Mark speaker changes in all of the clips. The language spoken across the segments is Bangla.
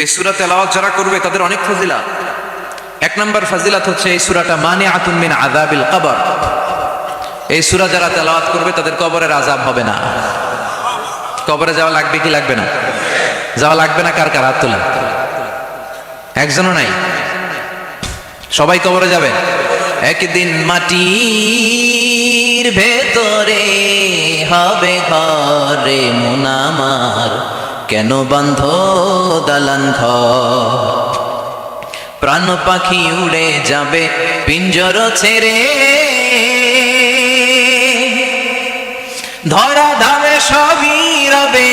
Speaker 1: এই সূরা তেলাওয়াত যারা করবে তাদের অনেক ফজিলত। এক নম্বর ফজিলত হচ্ছে এই সূরাটা মানিআতুন মিন আযাবিল কবর। এই সূরা যারা তেলাওয়াত করবে তাদের কবরের আযাব হবে না। কবরে যাওয়া লাগবে কি লাগবে না? যাওয়া লাগবে না। কার কার হাত তোলা? একজনও নাই। সবাই কবরে যাবে। একদিন মাটির ভেতরে হবে ঘরে মন আমার, কেন বান্ধ দালান ঘর? প্রাণ পাখি উড়ে যাবে পিঞ্জর ছেড়ে, ধরা ধামে সবই রবে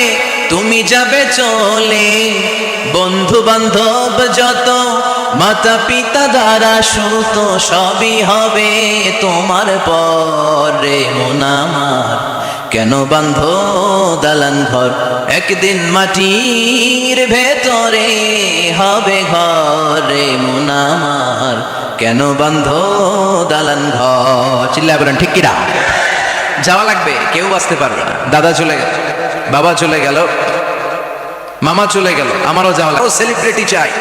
Speaker 1: তুমি যাবে চলে। বন্ধু বান্ধব যত মাতা পিতা দ্বারা সুত সবই হবে তোমার পরে মন আমার, কেন বান্ধ দালান ঘর? একদিন মাটির ভেতরে হবে ঘরে মন আমার, কেন বান্ধ দালান ঘর? চিল্লায় বলেন ঠিক কিনা? যাওয়া লাগবে, কেউ বাঁচতে পারবে না। দাদা চলে গেল, বাবা চলে গেল, মামা চলে গেল, আমারও যাওয়া লাগবে। সেলিব্রিটি চাই,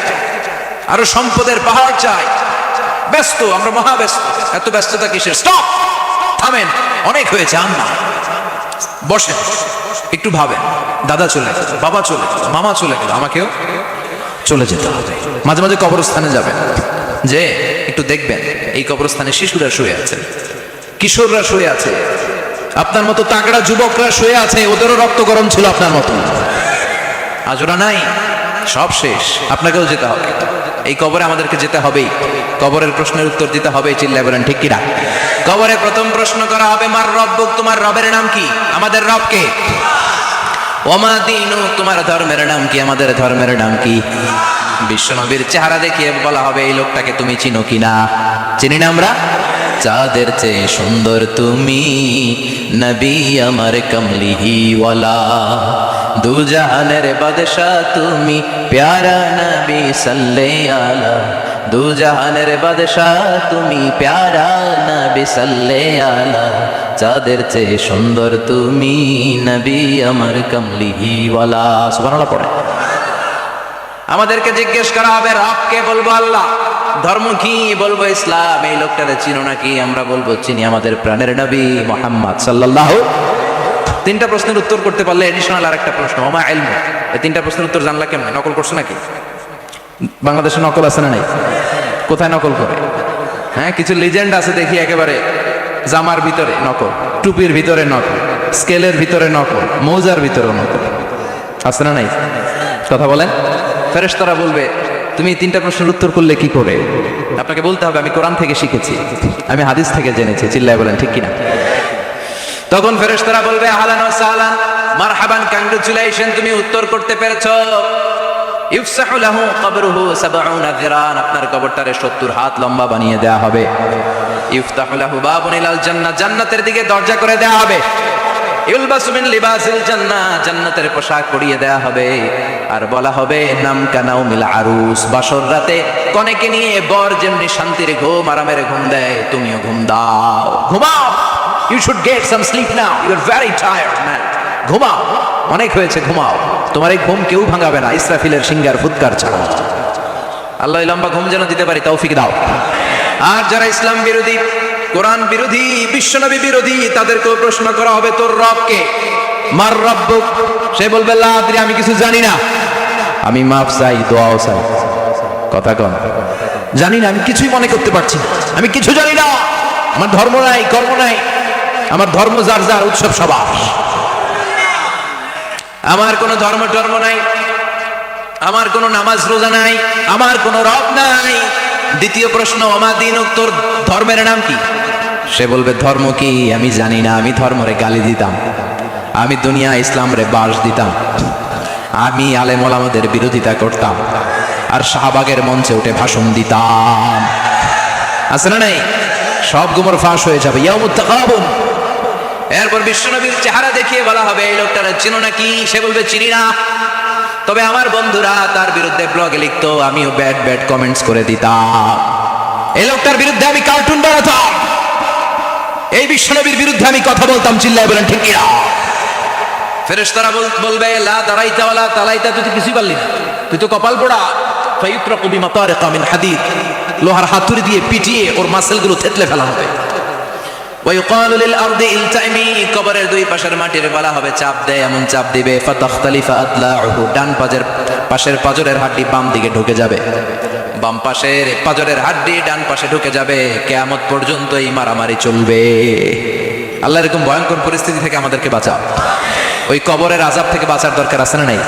Speaker 1: আরো সম্পদের পাহাড় চাই। ব্যস্ত, আমরা মহা ব্যস্ত। এত ব্যস্ততা কিসের? স্টপ, থামেন, অনেক হয়েছে। আম্মা বসেন, একটু ভাবেন। দাদা চলে গেল, বাবা চলে গেল, মামা চলে গেল, আমাকেও চলে যেতে হবে। মাঝে মাঝে কবরস্থানে যাবেন, যে একটু দেখবেন এই কবরস্থানে শিশুরা শুয়ে আছে, কিশোররা শুয়ে আছে, আপনার মতো তাগড়া যুবকরা শুয়ে আছে, ওদেরও রক্ত গরম ছিল আপনার মতো। আজ ওরা নাই, সব শেষ। আপনাকেও যেতে হবে। এই কবরে আমাদেরকে যেতে হবেই। কবরের প্রশ্নের উত্তর দিতে হবে। চিল্লায় বলেন ঠিক কিনা? কবরে প্রথম প্রশ্ন করা হবে, মার রব্বুক, তোমার রবের নাম কি? আমাদের রব কে? ওমা দীনু, তোমার ধর্মের নাম কি? আমাদের ধর্মের নাম কি? বিশ্বনবীর চেহারা দেখিয়ে বলা হবে, এই লোকটাকে তুমি চিনো কিনা? চিনি না আমরা? চাঁদের চেয়ে সুন্দর তুমি, নবী আমার কমলিহি ওয়ালা, দু জাহানের বাদশা তুমি, প্যারা নবী সাল্লাল্লাহু আলা, দু জাহানের বাদশা তুমি, প্যারা নবী সাল্লাল্লাহু আলা, চাঁদের চেয়ে সুন্দর তুমি, নবী আমার কমলিহি ওয়ালা। সুবহানাল্লাহ পড়ে। আমাদেরকে জিজ্ঞেস করা হবে, রবকে? বলবো আল্লাহ। ধর্ম কি? বলবো ইসলাম। এই লোকটারে চিনো নাকি? আমরা বলবো চিনি, আমাদের প্রাণের নবী মুহাম্মদ সাল্লাল্লাহু। তিনটা প্রশ্নের উত্তর করতে পারলে এডিশনাল আরেকটা প্রশ্ন, ওমা ইলমু। এই তিনটা প্রশ্নের উত্তর জানলা কেমন? নকল করছো নাকি? বাংলাদেশে নকল আছে না নাই? কোথায় নকল করে? হ্যাঁ, কিছু লিজেন্ড আছে দেখি, একেবারে জামার ভিতরে নকল, টুপির ভিতরে নকল, স্কেলের ভিতরে নকল, মৌজার ভিতরে নকল। আছে না নাই? কথা বলেন। ফেরেশতারা বলবে, তুমি তিনটা প্রশ্নের উত্তর করলে কি করে? আপনাকে বলতে হবে, আমি কোরআন থেকে শিখেছি, আমি হাদিস থেকে জেনেছি। চিল্লায় বলেন ঠিক কিনা? তখন ফেরেশতারা বলবে, আহলান ওয়া সাহলান, মারহাবান, কংগ্রাচুলেশন, তুমি উত্তর করতে পেরেছো। ইফসাহু লাহু কবরুহু ৭০ যিরান, আপনার কবরটারে ৭০ হাত লম্বা বানিয়ে দেয়া হবে। ইফতাহু লাহু বাবুন ইলাল জান্নাহ, জান্নাতের দিকে দরজা করে দেয়া হবে। ইলবাসু মিন লিবাসিল জান্নাহ, জান্নাতের পোশাক পরিয়ে দেয়া হবে। আর বলা হবে, নাম কানাউ মিল আরুস, বাসর রাতে কনেকে নিয়ে বর যেমনি শান্তির ঘুম, আরামের ঘুম দেয়, তুমিও ঘুম দাও, ঘুমাও। You should get some sleep now, you are very tired man. ঘুমাও, অনেক হয়েছে, ঘুমাও। তোমার এই ঘুম কেউ ভাঙাবে না, ইসরাফিলের সিঙ্গার ফুৎকার ছাড়া। আল্লাহ লম্বা ঘুম যেন দিতে পারি, তৌফিক দাও। আর যারা ইসলাম বিরোধী, কোরআন বিরোধী, বিশ্বনবী বিরোধী, তাদেরকেও প্রশ্ন করা হবে, তোর রব কে? মার রব্বুক। সে বলবে, লা আদরি, আমি কিছু জানি না, আমি মাফ চাই, দোয়াও চাই। কথা কন, জানি না, আমি কিছুই মনে করতে পারছি না, আমি কিছু জানি না, আমার ধর্ম নাই, কর্ম নাই, আমার ধর্ম যার যার, উৎসব সবার, আমার কোনো ধর্ম টর্ম নাই, আমার কোনো নামাজ রোজা নাই, আমার কোনো রব নাই। দ্বিতীয় প্রশ্ন, ওমা দীনুক, তোর ধর্মের নাম কি? সে বলবে, ধর্ম কি? আমি জানি না, আমি ধর্মরে গালি দিতাম, আমি দুনিয়া ইসলাম রে বাস দিতাম, আমি আলেম ওলামাদের বিরোধিতা করতাম, আর শাহবাগের মঞ্চে উঠে ভাষণ দিতাম। আছে না নাই? সব গুমর ফাঁস হয়ে যাবে, ইয়াউমুত তাকাবুন। এরপর বিশ্বনবীর চেহারা দেখিয়ে বলা হবে, এই লোকটারে চিনো নাকি? সে বলবে, চিনি না, তবে আমার বন্ধুরা তার বিরুদ্ধে ব্লগে লিখতো, আমিও ব্যাড ব্যাড কমেন্টস করে দিতাম, এই লোকটার বিরুদ্ধে আমি কার্টুন বানাতাম, এই বিশ্বনবীর বিরুদ্ধে আমি কথা বলতাম। চিল্লায় বলেন ঠিক কিনা? ফেরেশতারা বলবে লা দারাইতা ওয়ালা তালাইতা, তুই তো কিছুই পারলি না, তুই তো কপাল পোড়া। ফায়ুতরাকু বিমাতারিকা মিন হাদিদ, লোহার হাতুড়ি দিয়ে পিটিয়ে ওর মাসেলগুলো থেতলে ফেলা হবে। ওয়ায়ুকালু লিল আরদি ইলতাইমি, কবরের দুই পাশের মাটির বলা হবে চাপ দেয়, এমন চাপ দিবে ফাতাখতালিফা আদলাউহু, ডান পাশের পাজরের হাড্ডি বাম দিকে ঢুকে যাবে, বাম পাশের পাজরের হাড্ডি ডান পাশে ঢুকে যাবে। কিয়ামত পর্যন্ত এই মারামারি চলবে। আল্লাহ এরকম ভয়ঙ্কর পরিস্থিতি থেকে আমাদেরকে বাঁচাও। ওই কবরের আযাব থেকে বাঁচার দরকার আছে না নাই?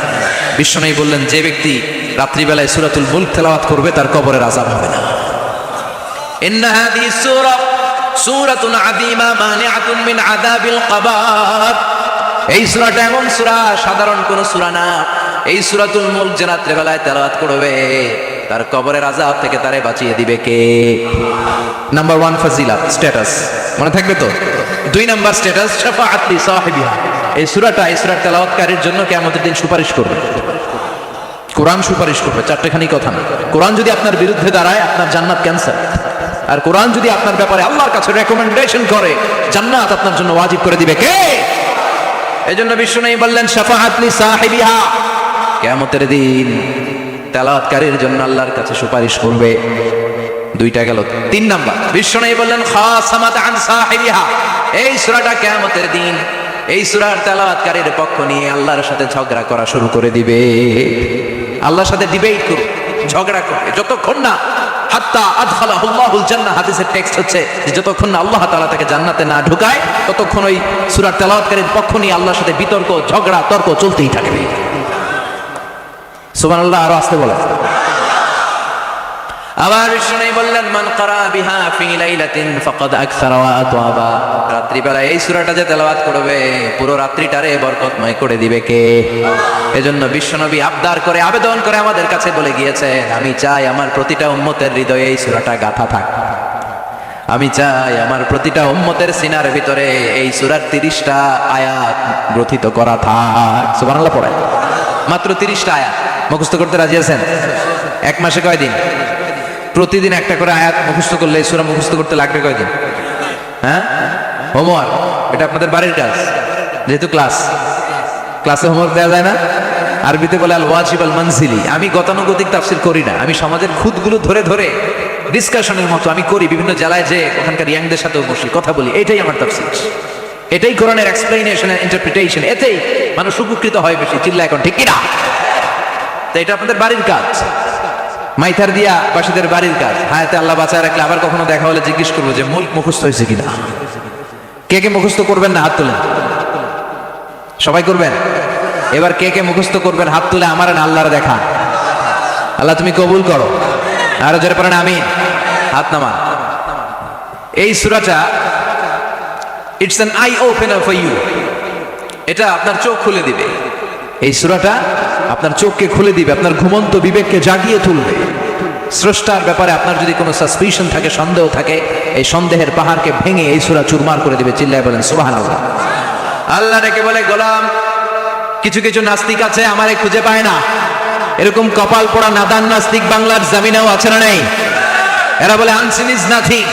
Speaker 1: বিশ্বনবী বললেন, যে ব্যক্তি রাত্রিবেলায় সূরাতুল মুলক তেলাওয়াত করবে তার কবরের আযাব হবে না। ইন্না হাযিহি সূরাতুন আযীমা মানিআতুন মিন আযাবিল কবর। এই সূরাটা এমন সূরা, সাধারণ কোন সূরা না। এই সূরাতুল মুলক যে রাত্রিবেলায় তেলাওয়াত করবে তার কবরের আযাব থেকে তারে বাঁচিয়ে দিবে কে? নাম্বার 1 ফাজিলাত, স্ট্যাটাস মনে থাকবে তো। 2 নাম্বার স্ট্যাটাস শাফাআত লি সাহিবিহা। এই সূরার তেলাওয়াতকারীর জন্য কিয়ামতের দিন সুপারিশ করবে। কোরআন সুপারিশ করবে, চারটেখানি কথা না। কোরআন যদি আপনার বিরুদ্ধে দাঁড়ায় আপনার জান্নাত ক্যান্সেল, আর কোরআন যদি আপনার ব্যাপারে আল্লাহর কাছে রেকমেন্ডেশন করে জান্নাত আপনার জন্য ওয়াজিব করে দিবে কে? এজন্য বিশ্বনবী বললেন শাফাআত লি সাহিবিহা, কিয়ামতের দিন তেলাওয়াতকারীর জন্য আল্লাহর কাছে সুপারিশ করবে। 2টা গেল। 3 নাম্বার বিশ্বনবী বললেন খাসামাত আন সাহিবিহা। এই সূরাটা কিয়ামতের দিন এই সূরার তেলাওয়াতকারীর পক্ষ নিয়ে আল্লাহর সাথে ঝগড়া করা শুরু করে দিবে। আল্লাহর সাথে ডিবেট করবে, ঝগড়া করবে, যতক্ষণ না হাত্তা আদখালাহুল্লাহুল জান্নাহ। হাদিসের টেক্সট হচ্ছে যে যতক্ষণ না আল্লাহ তাআলা তাকে জান্নাতে না ঢুকায় ততক্ষণ ওই সূরার তেলাওয়াতকারীর পক্ষ নিয়ে আল্লাহর সাথে বিতর্ক, ঝগড়া, তর্ক চলতেই থাকবে। সুবহানাল্লাহ, আরো আসতে বলেন। আবার বিষ্ণু বললেন মান ক্বারা বিহা ফি লাইলাতিন ফাকাদ আকসারা ওয়া আতওয়াবা। রাত্রিবেলা এই সূরাটা যে তেলাওয়াত করবে পুরো রাত্রিটারে বরকতময় করে দিবে কে? এজন্য বিশ্বনবী আবদার করে, আবেদন করে আমাদের কাছে বলে গিয়েছে, আমি চাই আমার প্রতিটা উম্মতের হৃদয়ে এই সূরাটা গাঁথা থাক। আমি চাই আমার প্রতিটা উম্মতের সিনার ভিতরে এই সূরার 30টা আয়াত গ্রথিত করা থাক। সুবহানাল্লাহ পড়ে। মাত্র 30টা আয়াত মুখস্থ করতে রাজি আছেন? 1 মাসে কয় দিন? প্রতিদিন একটা করে আয়াত মুখস্থ করলে এই সূরা মুখস্থ করতে লাগবে কয়দিন? হ্যাঁ, হোমওয়ার্ক। এটা আপনাদের বাড়ির কাজ, যেহেতু ক্লাসে হোমওয়ার্ক দেওয়া যায় না। আরবিতে বলে আল ওয়াজিব আল মানজিলি। আমি গতানুগতিক তাফসীর করি না, আমি সমাজের খুঁতগুলো ধরে ধরে ডিসকাশনের মতো আমি করি। বিভিন্ন জেলায় যে ওখানকার ইয়াংদের সাথেও বসি, কথা বলি, এটাই আমার তাফসীর, এটাই কোরআনের এক্সপ্লেনেশন এন্ড ইন্টারপ্রিটেশন। এতেই মানুষ উপকৃত হয় বেশি। চিল্লা এখন ঠিক কিনা? তো এটা আপনাদের বাড়ির কাজ, মাইথার দিয়া বাসীদের বাড়ির কাজ। হায়াতে আল্লাহ বাঁচায় রাখলে আবার কখনো দেখা হলে জিজ্ঞেস করবো যে মুলক মুখস্থ হয়েছে কিনা। কে কে মুখস্থ করবেন না হাত তুলেন। সবাই করবেন। এবার কে কে মুখস্থ করবেন হাত তুলে আমার আল্লাহর দেখা। আল্লাহ তুমি কবুল করো। আরো জোরে পড়েন আমিন। হাত নামান। এই সূরাটা it's an eye opener for you. এটা আপনার চোখ খুলে দিবে। এই সূরাটা আপনার চোখকে খুলে দিবে, আপনার ঘুমন্ত বিবেককে জাগিয়ে তুলবে। স্রষ্টার ব্যাপারে আপনার যদি কোনো সাসপিশন থাকে, সন্দেহ থাকে, এই সন্দেহের পাহাড়কে ভেঙে এই সূরা চুরমার করে দিবে। চিল্লায় বলেন সুবহানাল্লাহ। আল্লাহ ডেকে বলে, গোলাম কিছু কিছু নাস্তিক আছে আমারে খুঁজে পায় না। এরকম কপাল পোড়া নাদান নাস্তিক বাংলার জমিনেও আছে না নেই? এরা বলে আনসিন ইজ নাথিং,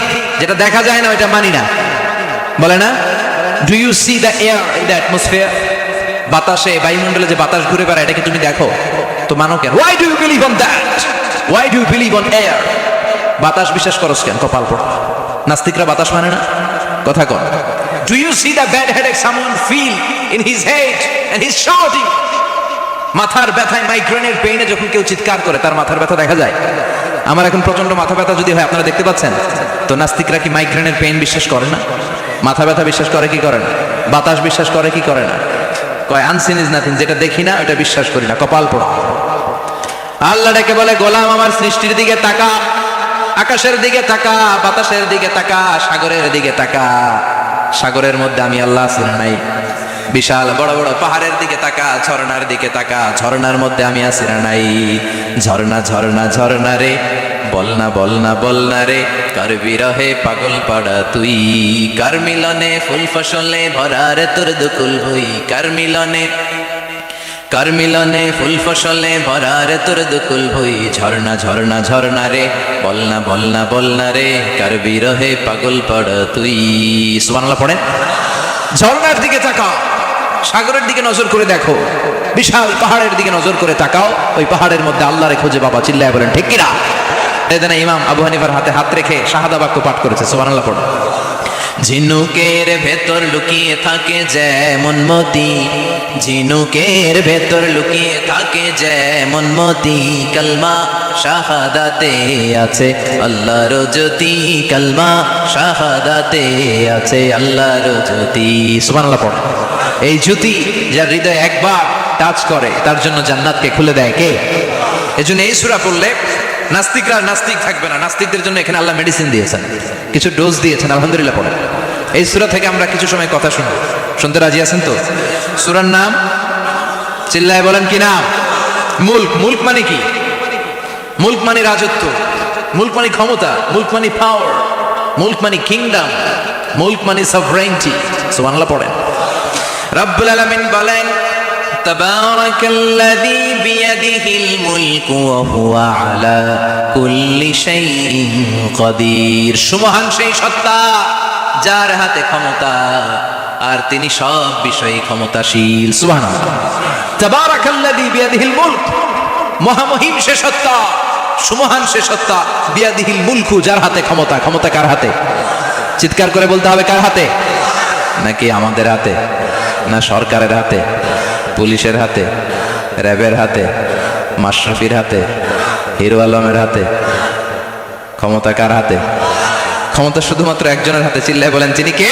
Speaker 1: যেটা দেখা যায় না ওইটা মানি না। বলে না, do you see the air in the atmosphere? বাতাসে, বায়ুমণ্ডলে যে বাতাস ঘুরে বেড়ায় এটাকে তুমি দেখো তো মানো কেন? Why do you believe on that? Why do you believe on air? বাতাস বিশ্বাস করস কেন? কপাল পোড়া নাস্তিকরা বাতাস মানে না। কথা কর। Do you see the bad headache someone feel in his head and he is shouting? মাথার ব্যথায়, মাইগ্রেনের পেইনে যখন কেউ চিৎকার করে তার মাথার ব্যথা দেখা যায়। আমার এখন প্রচন্ড মাথা ব্যথা যদি হয় আপনারা দেখতে পাচ্ছেন তো নাস্তিকরা কি মাইগ্রেনের পেইন বিশ্বাস করে না? মাথা ব্যথা বিশ্বাস করে কি করে না? বাতাস বিশ্বাস করে কি করে না? কয় আনসিন ইজ নাথিং, যেটা দেখি না ওটা বিশ্বাস করি না। কপাল পোড়া। আল্লাহ ডেকে বলে, গোলাম আমার সৃষ্টির দিকে তাকা, আকাশের দিকে তাকা, বাতাসের দিকে তাকা, সাগরের দিকে তাকা। সাগরের মধ্যে আমি আল্লাহ আছি না নাই? বিশাল বড় বড় পাহাড়ের দিকে তাকা, ঝর্ণার দিকে তাকা, ঝর্ণার মধ্যে আমি আছি না নাই? ঝর্ণা ঝর্ণা ঝর্ণা রে, বলনা বলনা বলনা রে, কার বিরহে পাগল পাড়া তুই, কার মিলনে ফুল ফসলে ভরা রে তোর দুকুল হই, কার মিলনে ফুল ফসলে ভরা রে তোর দুকুল হই। ঝর্ণা ঝর্ণা ঝর্ণা রে, বলনা বলনা বলনা রে, কার বিরহে পাগল পাড়া তুই। সুবহানাল্লাহ পড়েন। ঝর্ণার দিকে তাকা, সাগরের দিকে নজর করে দেখো, বিশাল পাহাড়ের দিকে নজর করে তাকাও, ওই পাহাড়ের মধ্যে আল্লাহরে খুঁজে বাবা, চিল্লায় বলেন ঠিক কিনা? এদিন ইমাম আবু হানিফার হাতে হাত রেখে শাহাদা বাক্য পাঠ করেছে, সুবহানাল্লাহ পড়ো। ঝিনুকের ভেতর লুকিয়ে থাকে যেমন মতি, ঝিনুকের ভেতর লুকিয়ে থাকে যেমন মতি, কালমা শাহাদাতে আছে আল্লাহর জ্যোতি, কালমা শাহাদাতে আছে আল্লাহর জ্যোতি, সুবহানাল্লাহ পড়ো। এই জ্যোতি যার হৃদয় একবার টাচ করে তার জন্য জান্নাতকে খুলে দেয় কে? এজন্য এই সূরা পড়লে নাস্তিকরা নাস্তিক থাকবে না। নাস্তিকদের জন্য এখানে আল্লাহ মেডিসিন দিয়েছেন, কিছু ডোজ দিয়েছেন, আলহামদুলিল্লাহ পড়ে। এই সূরা থেকে আমরা কিছু সময় কথা শুনবো, শুনতে রাজি আছেন তো? সূরার নাম চিল্লায় বলেন কি নাম? মুলক। মুলক মানে কি? মুলক মানে রাজত্ব, মুলক মানে ক্ষমতা, মুলক মানে পাওয়ার, মুলক মানে কিংডম, মুলক মানে সভরেন্টি। সুবহানাল্লাহ পড়েন। রব্বুল আলামিন বলেন তাবারাকাল্লাযী বিয়াদিহিল মুলকু ওয়া হুয়া আলা কুল্লি শাইইন কাদির। সুমহান সেই সত্তা যার হাতে ক্ষমতা আর তিনি সব বিষয়ে ক্ষমতাশীল। সুবহানাল্লাহ। তাবারাকাল্লাযী বিয়াদিহিল মুলক, মহামহিম সে সত্তা, সুমহান সে সত্তা, বিয়াদিহিল মুলকু যার হাতে ক্ষমতা। ক্ষমতা কার হাতে? চিৎকার করে বলতে হবে, কার হাতে? নাকি আমাদের হাতে, না সরকারের হাতে, পুলিশের হাতে, র্যাবের হাতে, মাশরাফির হাতে, হিরো আলমের হাতে? ক্ষমতা কার হাতে? ক্ষমতা শুধুমাত্র একজনের হাতে, চিল্লায় বলেন তিনি কে?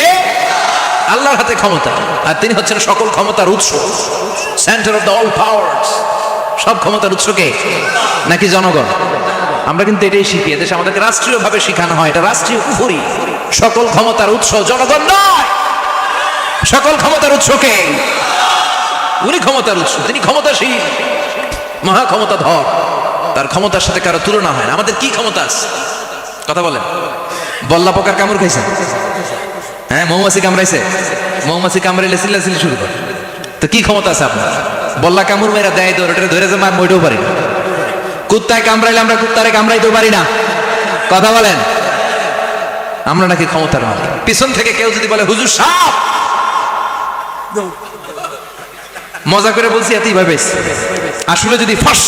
Speaker 1: আল্লাহর হাতে ক্ষমতা, আর তিনি হচ্ছেন সকল ক্ষমতার উৎস, centre of the all powers. সব ক্ষমতার উৎস কে? নাকি জনগণ? আমরা কিন্তু এটাই শিখি, এদেশে আমাদেরকে রাষ্ট্রীয়ভাবে শেখানো হয়, এটা রাষ্ট্রীয় কুফরি। সকল ক্ষমতার উৎস জনগণ নয়, সকল ক্ষমতার উৎস কে? উনি ক্ষমতার উৎস, তিনি ক্ষমতাশীল, মহা ক্ষমতাধর, তার ক্ষমতার সাথে কারো তুলনা হয় না। আমাদের কি ক্ষমতা আছে? কথা বলেন। বল্লা পোকার কামড় খাইছে? হ্যাঁ, মৌমাছি কামড়াইছে? মৌমাছি কামড়াইলে চিল্লাচিল্লি শুরু করে, তো কি ক্ষমতা আছে আপনার? বল্লা কামড় মেয়েরা দেয় দৌড়, ওটা ধরে যে মার মইতেও পারি না। কুত্তায় কামড়াইলে আমরা কুত্তারে কামড়াইতেও পারি না। কথা বলেন। আমরা নাকি ক্ষমতার মালিক? পিছন থেকে কেউ যদি বলে হুজুর সাপ, মজা করে বলছি এতই ভাবে, আসলে যদি ফস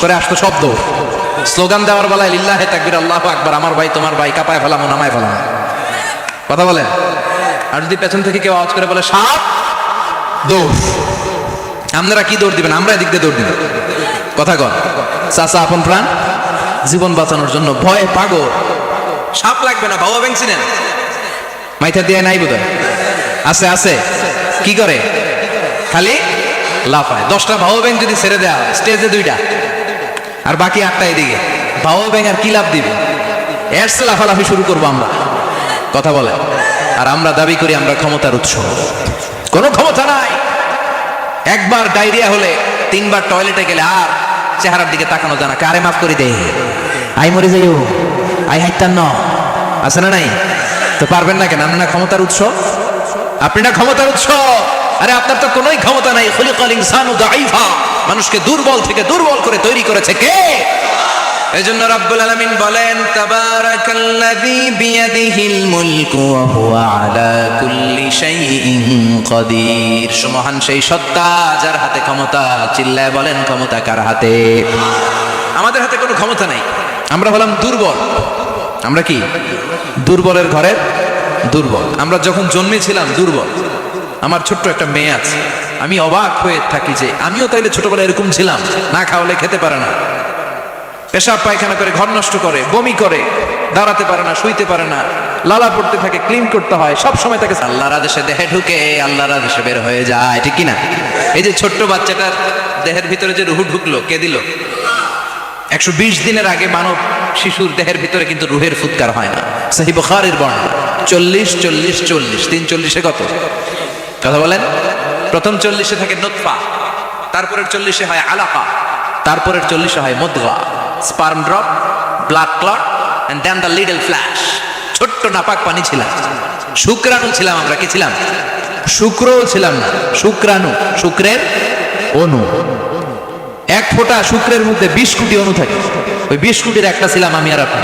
Speaker 1: করে আসতো শব্দ, স্লোগান দেওয়ার বেলায় লিল্লাহে তাকবীর আল্লাহু আকবার, আমার ভাই তোমার ভাই, কাপায় ফেলামো নামায় ফেলামো। কথা বলেন। আর যদি পেছন থেকে কেউ আওয়াজ করে বলে সাপ, দৌড়। আপনারা কি দৌড় দিবেন? আমরা এদিক দিয়ে দৌড় দিব। কথা কর। চাচা আপন প্রাণ জীবন বাঁচানোর জন্য ভয়ে পাগল। সাপ লাগবে না, বাবা ব্যাংক চিনেন? মাইথা দিয়ে নাই বোধ হয়, আছে আছে। কি করে? খালি লাফায়। 10টা ভাও ব্যাংক যদি ছেড়ে দেওয়া হয়, স্টেজে 2টা আর বাকি 8টা এদিকে, ভাও ব্যাংক আর কি লাভ দিবে? এর চেয়ে লাফালাফি শুরু করবো আমরা। কথা বলে। আর আমরা দাবি করি আমরা ক্ষমতার উৎস। কোনো ক্ষমতা নাই। একবার ডায়রিয়া হলে 3বার টয়লেটে গেলে আর চেহারার দিকে তাকানো যায় না। কারে মাফ করে দে, আই মরে যাইও, আই হাইতান ন, আছে না নাই? তো পারবেন না কেন? আপনি না ক্ষমতার উৎস, আপনি না ক্ষমতার উৎস। আরে আপনার তো কোনোই ক্ষমতা নাই। খুলিকাল ইনসানু দাঈফা, মানুষকে দুর্বল থেকে দুর্বল করে তৈরি করেছে কে? এজন্য রাব্বুল আলামিন বলেন তাবারাকাল্লাযী বিয়াদিহিল মুলকু ওয়া হুয়া আলা কুল্লি শাইইন কাদির। সুমহান সেই সত্তা যার হাতে ক্ষমতা। চিল্লায় বলেন ক্ষমতা কার হাতে? আমাদের হাতে কোনো ক্ষমতা নাই। আমরা হলাম দুর্বল। আমরা কি? দুর্বলের ঘরের দুর্বল। আমরা যখন জন্মেছিলাম দুর্বল। আমার ছোট্ট একটা মেয়ে আছে, আমি অবাক হয়ে থাকি যে আমিও তাইলে ছোটবেলায় এরকম ছিলাম, না খাওয়ালে খেতে পারে না, পেশাব পায়খানা করে, ঘর নষ্ট করে, বমি করে, দাঁড়াতে পারে না, শুইতে পারে না, লালা পড়তে থাকে, ক্লিন করতে হয়, সব সময় তাকে আল্লাহর আদেশে দেহে ঢুকে, আল্লাহর আদেশে বের হয়ে যায়, ঠিক কিনা? এই যে ছোট্ট বাচ্চাটার দেহের ভিতরে যে রুহু ঢুকলো, কে দিল? 120 দিনের আগে মানব শিশুর দেহের ভিতরে কিন্তু রুহের ফুৎকার হয় না। সহিহ বুখারীর বর্ণনা 40 40 40, 3 40-এ কত? কথা বলেন। প্রথম 40-এ থাকে নুতফা, তারপরের 40-এ হয় আলাকা, তারপরের 40-এ হয় মুদগা, sperm drop, blood clot, and then the little flesh. ছোট্ট নাপাক পানি ছিলাম, শুক্রাণু ছিলাম আমরা। কি ছিলাম? শুক্রও ছিলাম না, শুক্রাণু, শুক্রের অণু। এক ফোঁটা শুক্রের মধ্যে 20 কোটি অণু থাকে। ওই 20 কোটির একটা ছিলাম আমি আর আপনি।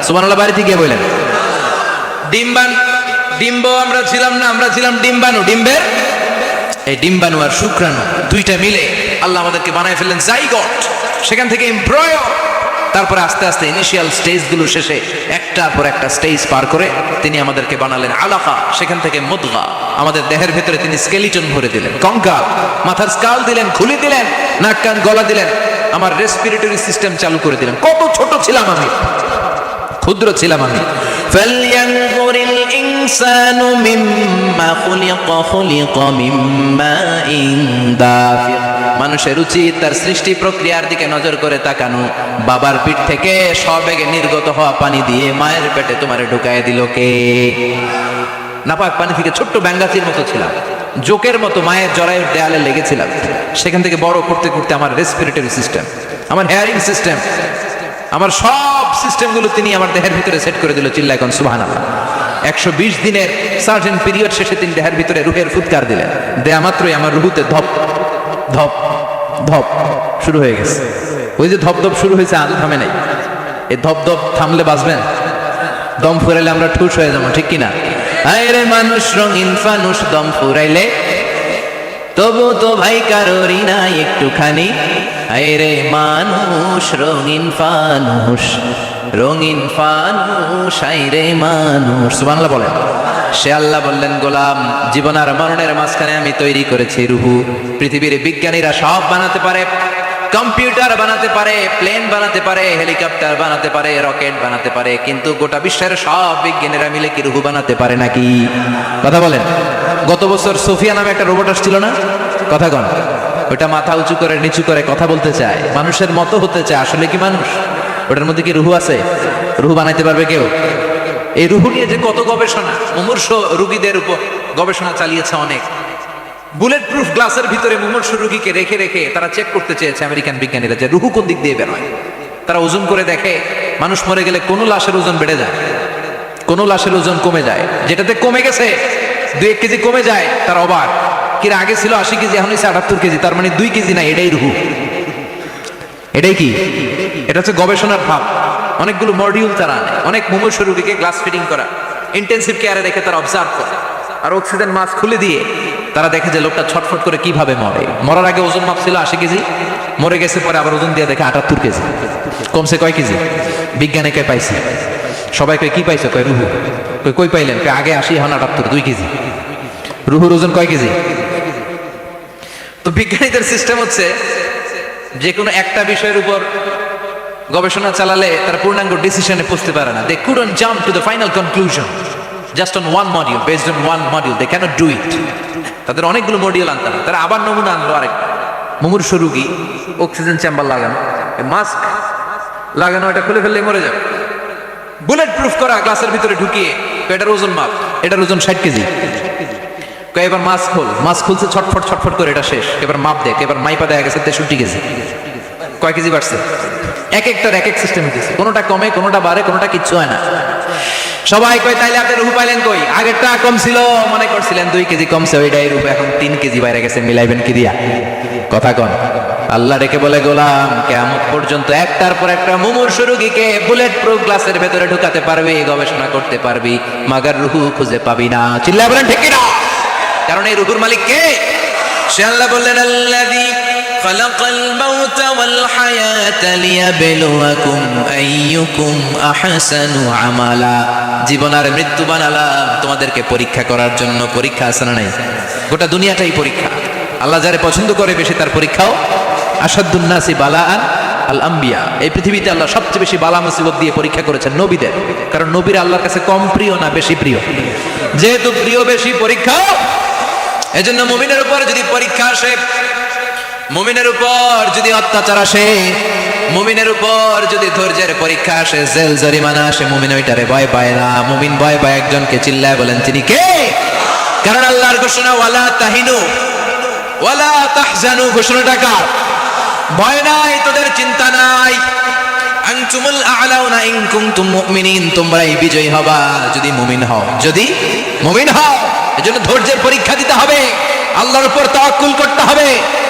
Speaker 1: সুবহানাল্লাহ বাড়িতে গিয়ে বললেন। ডিম্ব আমরা ছিলাম না, আমরা ছিলাম ডিম্বাণু, ডিম্বের
Speaker 2: এই ডিম্বাণু আর শুক্রাণু দুইটা মিলে আল্লাহ আমাদেরকে বানায় ফেললেন জাইগট, সেখান থেকে এমব্রয়ো, তারপরে আস্তে আস্তে ইনিশিয়াল স্টেজগুলো শেষে একটার পর একটা স্টেজ পার করে তিনি আমাদেরকে বানালেন আলাকা, সেখান থেকে মুদগা, আমাদের দেহের ভেতরে তিনি স্কেলিটন ভরে দিলেন, কঙ্কাল, মাথার স্কাল দিলেন, খুলি দিলেন, নাক কান গলা দিলেন, আমার রেসপিরেটরি সিস্টেম চালু করে দিলেন। কত ছোট ছিলাম আমি, ক্ষুদ্র ছিলাম আমি।
Speaker 1: فلينظر الإنسان مما خلق خلق من ماء دافق মানুষের উচিত তার সৃষ্টি প্রক্রিয়ার দিকে নজর করে তাকানো। বাবার পিঠ থেকে সবেগে নির্গত হওয়া পানি দিয়ে মায়ের পেটে তোমারে ঢুকায় দিল কে? নাপাক পানি থেকে ছোট্ট ব্যাঙ্গাচির মতো ছিলাম, জোকের মতো মায়ের জরায়ুর দেয়ালে লেগেছিলাম। সেখান থেকে বড় করতে করতে আমার রেসপিরেটরি সিস্টেম, আমার হেয়ারিং সিস্টেম, আমার সব সিস্টেমগুলো তিনি আমার দেহের ভিতরে সেট করে দিল। চিল্লা এখন সুবহানাল্লাহ। 120 দিনের সার্টেন পিরিয়ড শেষে তিনি দেহের ভিতরে রুহের ফুৎকার দিলেন। দেয়া মাত্রই আমার রুহুতে ধপ ধপ ধপ শুরু হয়ে গেছে। ওই যে ধপ ধপ শুরু হয়েছে, আজ থামে নাই। এই ধপ ধপ থামলে বাঁচবেন, দম ফুরাইলে আমরা ঠুস হয়ে যাবো, ঠিক কিনা? আরে মানুষ রঙিন ফানুষ, দম ফুরাইলে তবু তো ভাই কারোরই নাই একটুখানি। আরে মানুষ রঙিন ফানুষ, রঙিন ফানুষ, আইরে মানুষ। সুবহানাল্লাহ বলেন। সে আল্লাহ বললেন, গোলাম, জীবন আর মরণের মাঝখানে আমি তৈরি করেছি রুহু। পৃথিবীর বিজ্ঞানীরা সব বানাতে পারে, কম্পিউটার বানাতে পারে, প্লেন বানাতে পারে, হেলিকপ্টার বানাতে পারে, রকেট বানাতে পারে, কিন্তু গোটা বিশ্বের সব বিজ্ঞানীরা মিলে কি রুহু বানাতে পারে নাকি? কথা বলেন। গত বছর সোফিয়া নামে একটা রোবট আসছিল না? কথা কন। ওটা মাথা উঁচু করে নিচু করে কথা বলতে চায়, মানুষের মতো হতে চায়। আসলে কি মানুষ? ওটার মধ্যে কি রুহু আছে? রুহু বানাইতে পারবে কেউ? এই রুহু নিয়ে যে কত গবেষণা, মুমূর্ষ রোগীদের উপর গবেষণা চালিয়েছে অনেক। বুলেট প্রুফ গ্লাসের ভিতরে মুমূর্ষ রোগীকে রেখে রেখে তারা চেক করতে চেয়েছে আমেরিকান বিজ্ঞানীরা যে রুহু কোন দিক দিয়ে বের হয়। তারা ওজন করে দেখে, মানুষ মরে গেলে কোনো লাশের ওজন বেড়ে যায়, কোনো লাশের ওজন কমে যায়। যেটাতে কমে গেছে 2-1 কেজি কমে যায়, তার অবাক। কিরা আগে ছিল 80 কেজি, এখন হচ্ছে 78 কেজি, তার মানে 2 কেজি না, এটাই রুহু। এটাই কি? এটা হচ্ছে গবেষণার ভাব। অনেকগুলো মডিউল তারা আনে, অনেক মুমূর্ষ রোগীকে গ্লাস ফিটিং করা, ইন্টেন্সিভ কেয়ারে রেখে তারা অবজার্ভ করে, আর অক্সিজেন মাস্ক খুলে দিয়ে তারা দেখে যে লোকটা ছটফট করে কিভাবে মরে। মরার আগে ওজন মাপছিল 80 কেজি, মরে গেছে পরে আবার ওজন দিয়ে দেখে 78 কেজি। কমছে কয় কেজি? বিজ্ঞানে কয় পাইছে? সবাই কয় কি পাইছে? কয় রুহু। কই পাইলেন? কয় আগে 80, এখন 78, 2 কেজি। রুহুর ওজন কয় কেজি? তো বিজ্ঞানীদের সিস্টেম হচ্ছে যে কোনো একটা বিষয়ের উপর গবেষণা চালালে তারা পূর্ণাঙ্গ ডিসিশনে পৌঁছতে পারে না। They couldn't jump to the final conclusion just on one module, based on one module. They cannot do it. তাদের অনেকগুলো মডিউল আনতে হবে। তারা আবার নমুনা আনলো আরেকটা। মুমূর্ষ রোগী, অক্সিজেন চেম্বার লাগানো, মাস্ক লাগানো, এটা খুলে ফেললে মরে যাবে। বুলেট প্রুফ করা গ্লাসের ভিতরে ঢুকিয়ে, এটার ওজন মাপ, এটার ওজন 60 কেজি। এবার মাস্ক খোল, মাস্ক খুলছে, ছটফট ছটফট করে এটা শেষ। এবার মাপ দেখ, এবার মাইপা দেখা গেছে 63 কেজি। কয় কেজি বাড়ছে? এক একটার এক এক সিস্টেম হইতেছে, কোনোটা কমে, কোনোটা বাড়ে, কোনোটা কিচ্ছু হয় না। সবাই কয় তাইলে আপনি রুহু পাইলেন কই? আগেরটা কম ছিল, মনে করছিলেন 2 কেজি কমছে, ওইটাই রুহু এখন 3 কেজি বাইরে গেছে, মিলাইবেন কি দিয়া? কথা কন। আল্লাহ রেখে বলে, গোলাম, কিয়ামত পর্যন্ত একটার পর একটা মুমূর্ষ রোগীকে বুলেট প্রুফ গ্লাসের ভেতরে ঢুকাতে পারবি, গবেষণা করতে পারবি, মাগার রুহু খুঁজে পাবি না। চিল্লায় বলেন ঠিক কিনা? কারণ এই রুহুর মালিক কে? সে আল্লাহ বললেন, আল্লাযী খালাকাল মাউতা ওয়াল হায়াতা লিয়াবলুয়াকুম আইয়ুকুম আহসানু আমালা। জীবন আর মৃত্যু বানালাম তোমাদেরকে পরীক্ষা করার জন্য। পরীক্ষা আছে না নাই? গোটা দুনিয়াটাই পরীক্ষা। আল্লাহ যারে পছন্দ করে বেশি তার পরীক্ষাও। আসাদ্দুন নাসি বালাআন আল আম্বিয়া। এই পৃথিবীতে আল্লাহ সবচেয়ে বেশি বালা মুসিবত দিয়ে পরীক্ষা করেছেন নবীদের। কারণ নবীরা আল্লাহর কাছে কম প্রিয় না বেশি প্রিয়? যেহেতু প্রিয় বেশি, পরীক্ষা। এজন্য মুমিনের উপর যদি পরীক্ষা আসে, মুমিনের উপর যদি অত্যাচার আসে, মুমিনের উপর যদি ধৈর্যের পরীক্ষা আসে, জেল জরিমানা আসে, মুমিন ওইটারে ভয় পায় না। মুমিন ভয় পায় একজনকে। চিল্লায় বলেন তিনি কে? কারণ আল্লাহর ঘোষণা, ওয়ালা তাহিনু ওয়ালা তাহজানু। ঘোষণাটা কার? ভয় নাই, তোদের চিন্তা নাই। আনতুমুল আ'লাউনা ইন কুনতুম মুমিনিন। তোমরাই বিজয়ী হবা যদি মুমিন হও, যদি মুমিন হও। এজন্য ধৈর্যের পরীক্ষা দিতে হবে, আল্লাহর উপর তাওয়াক্কুল করতে হবে,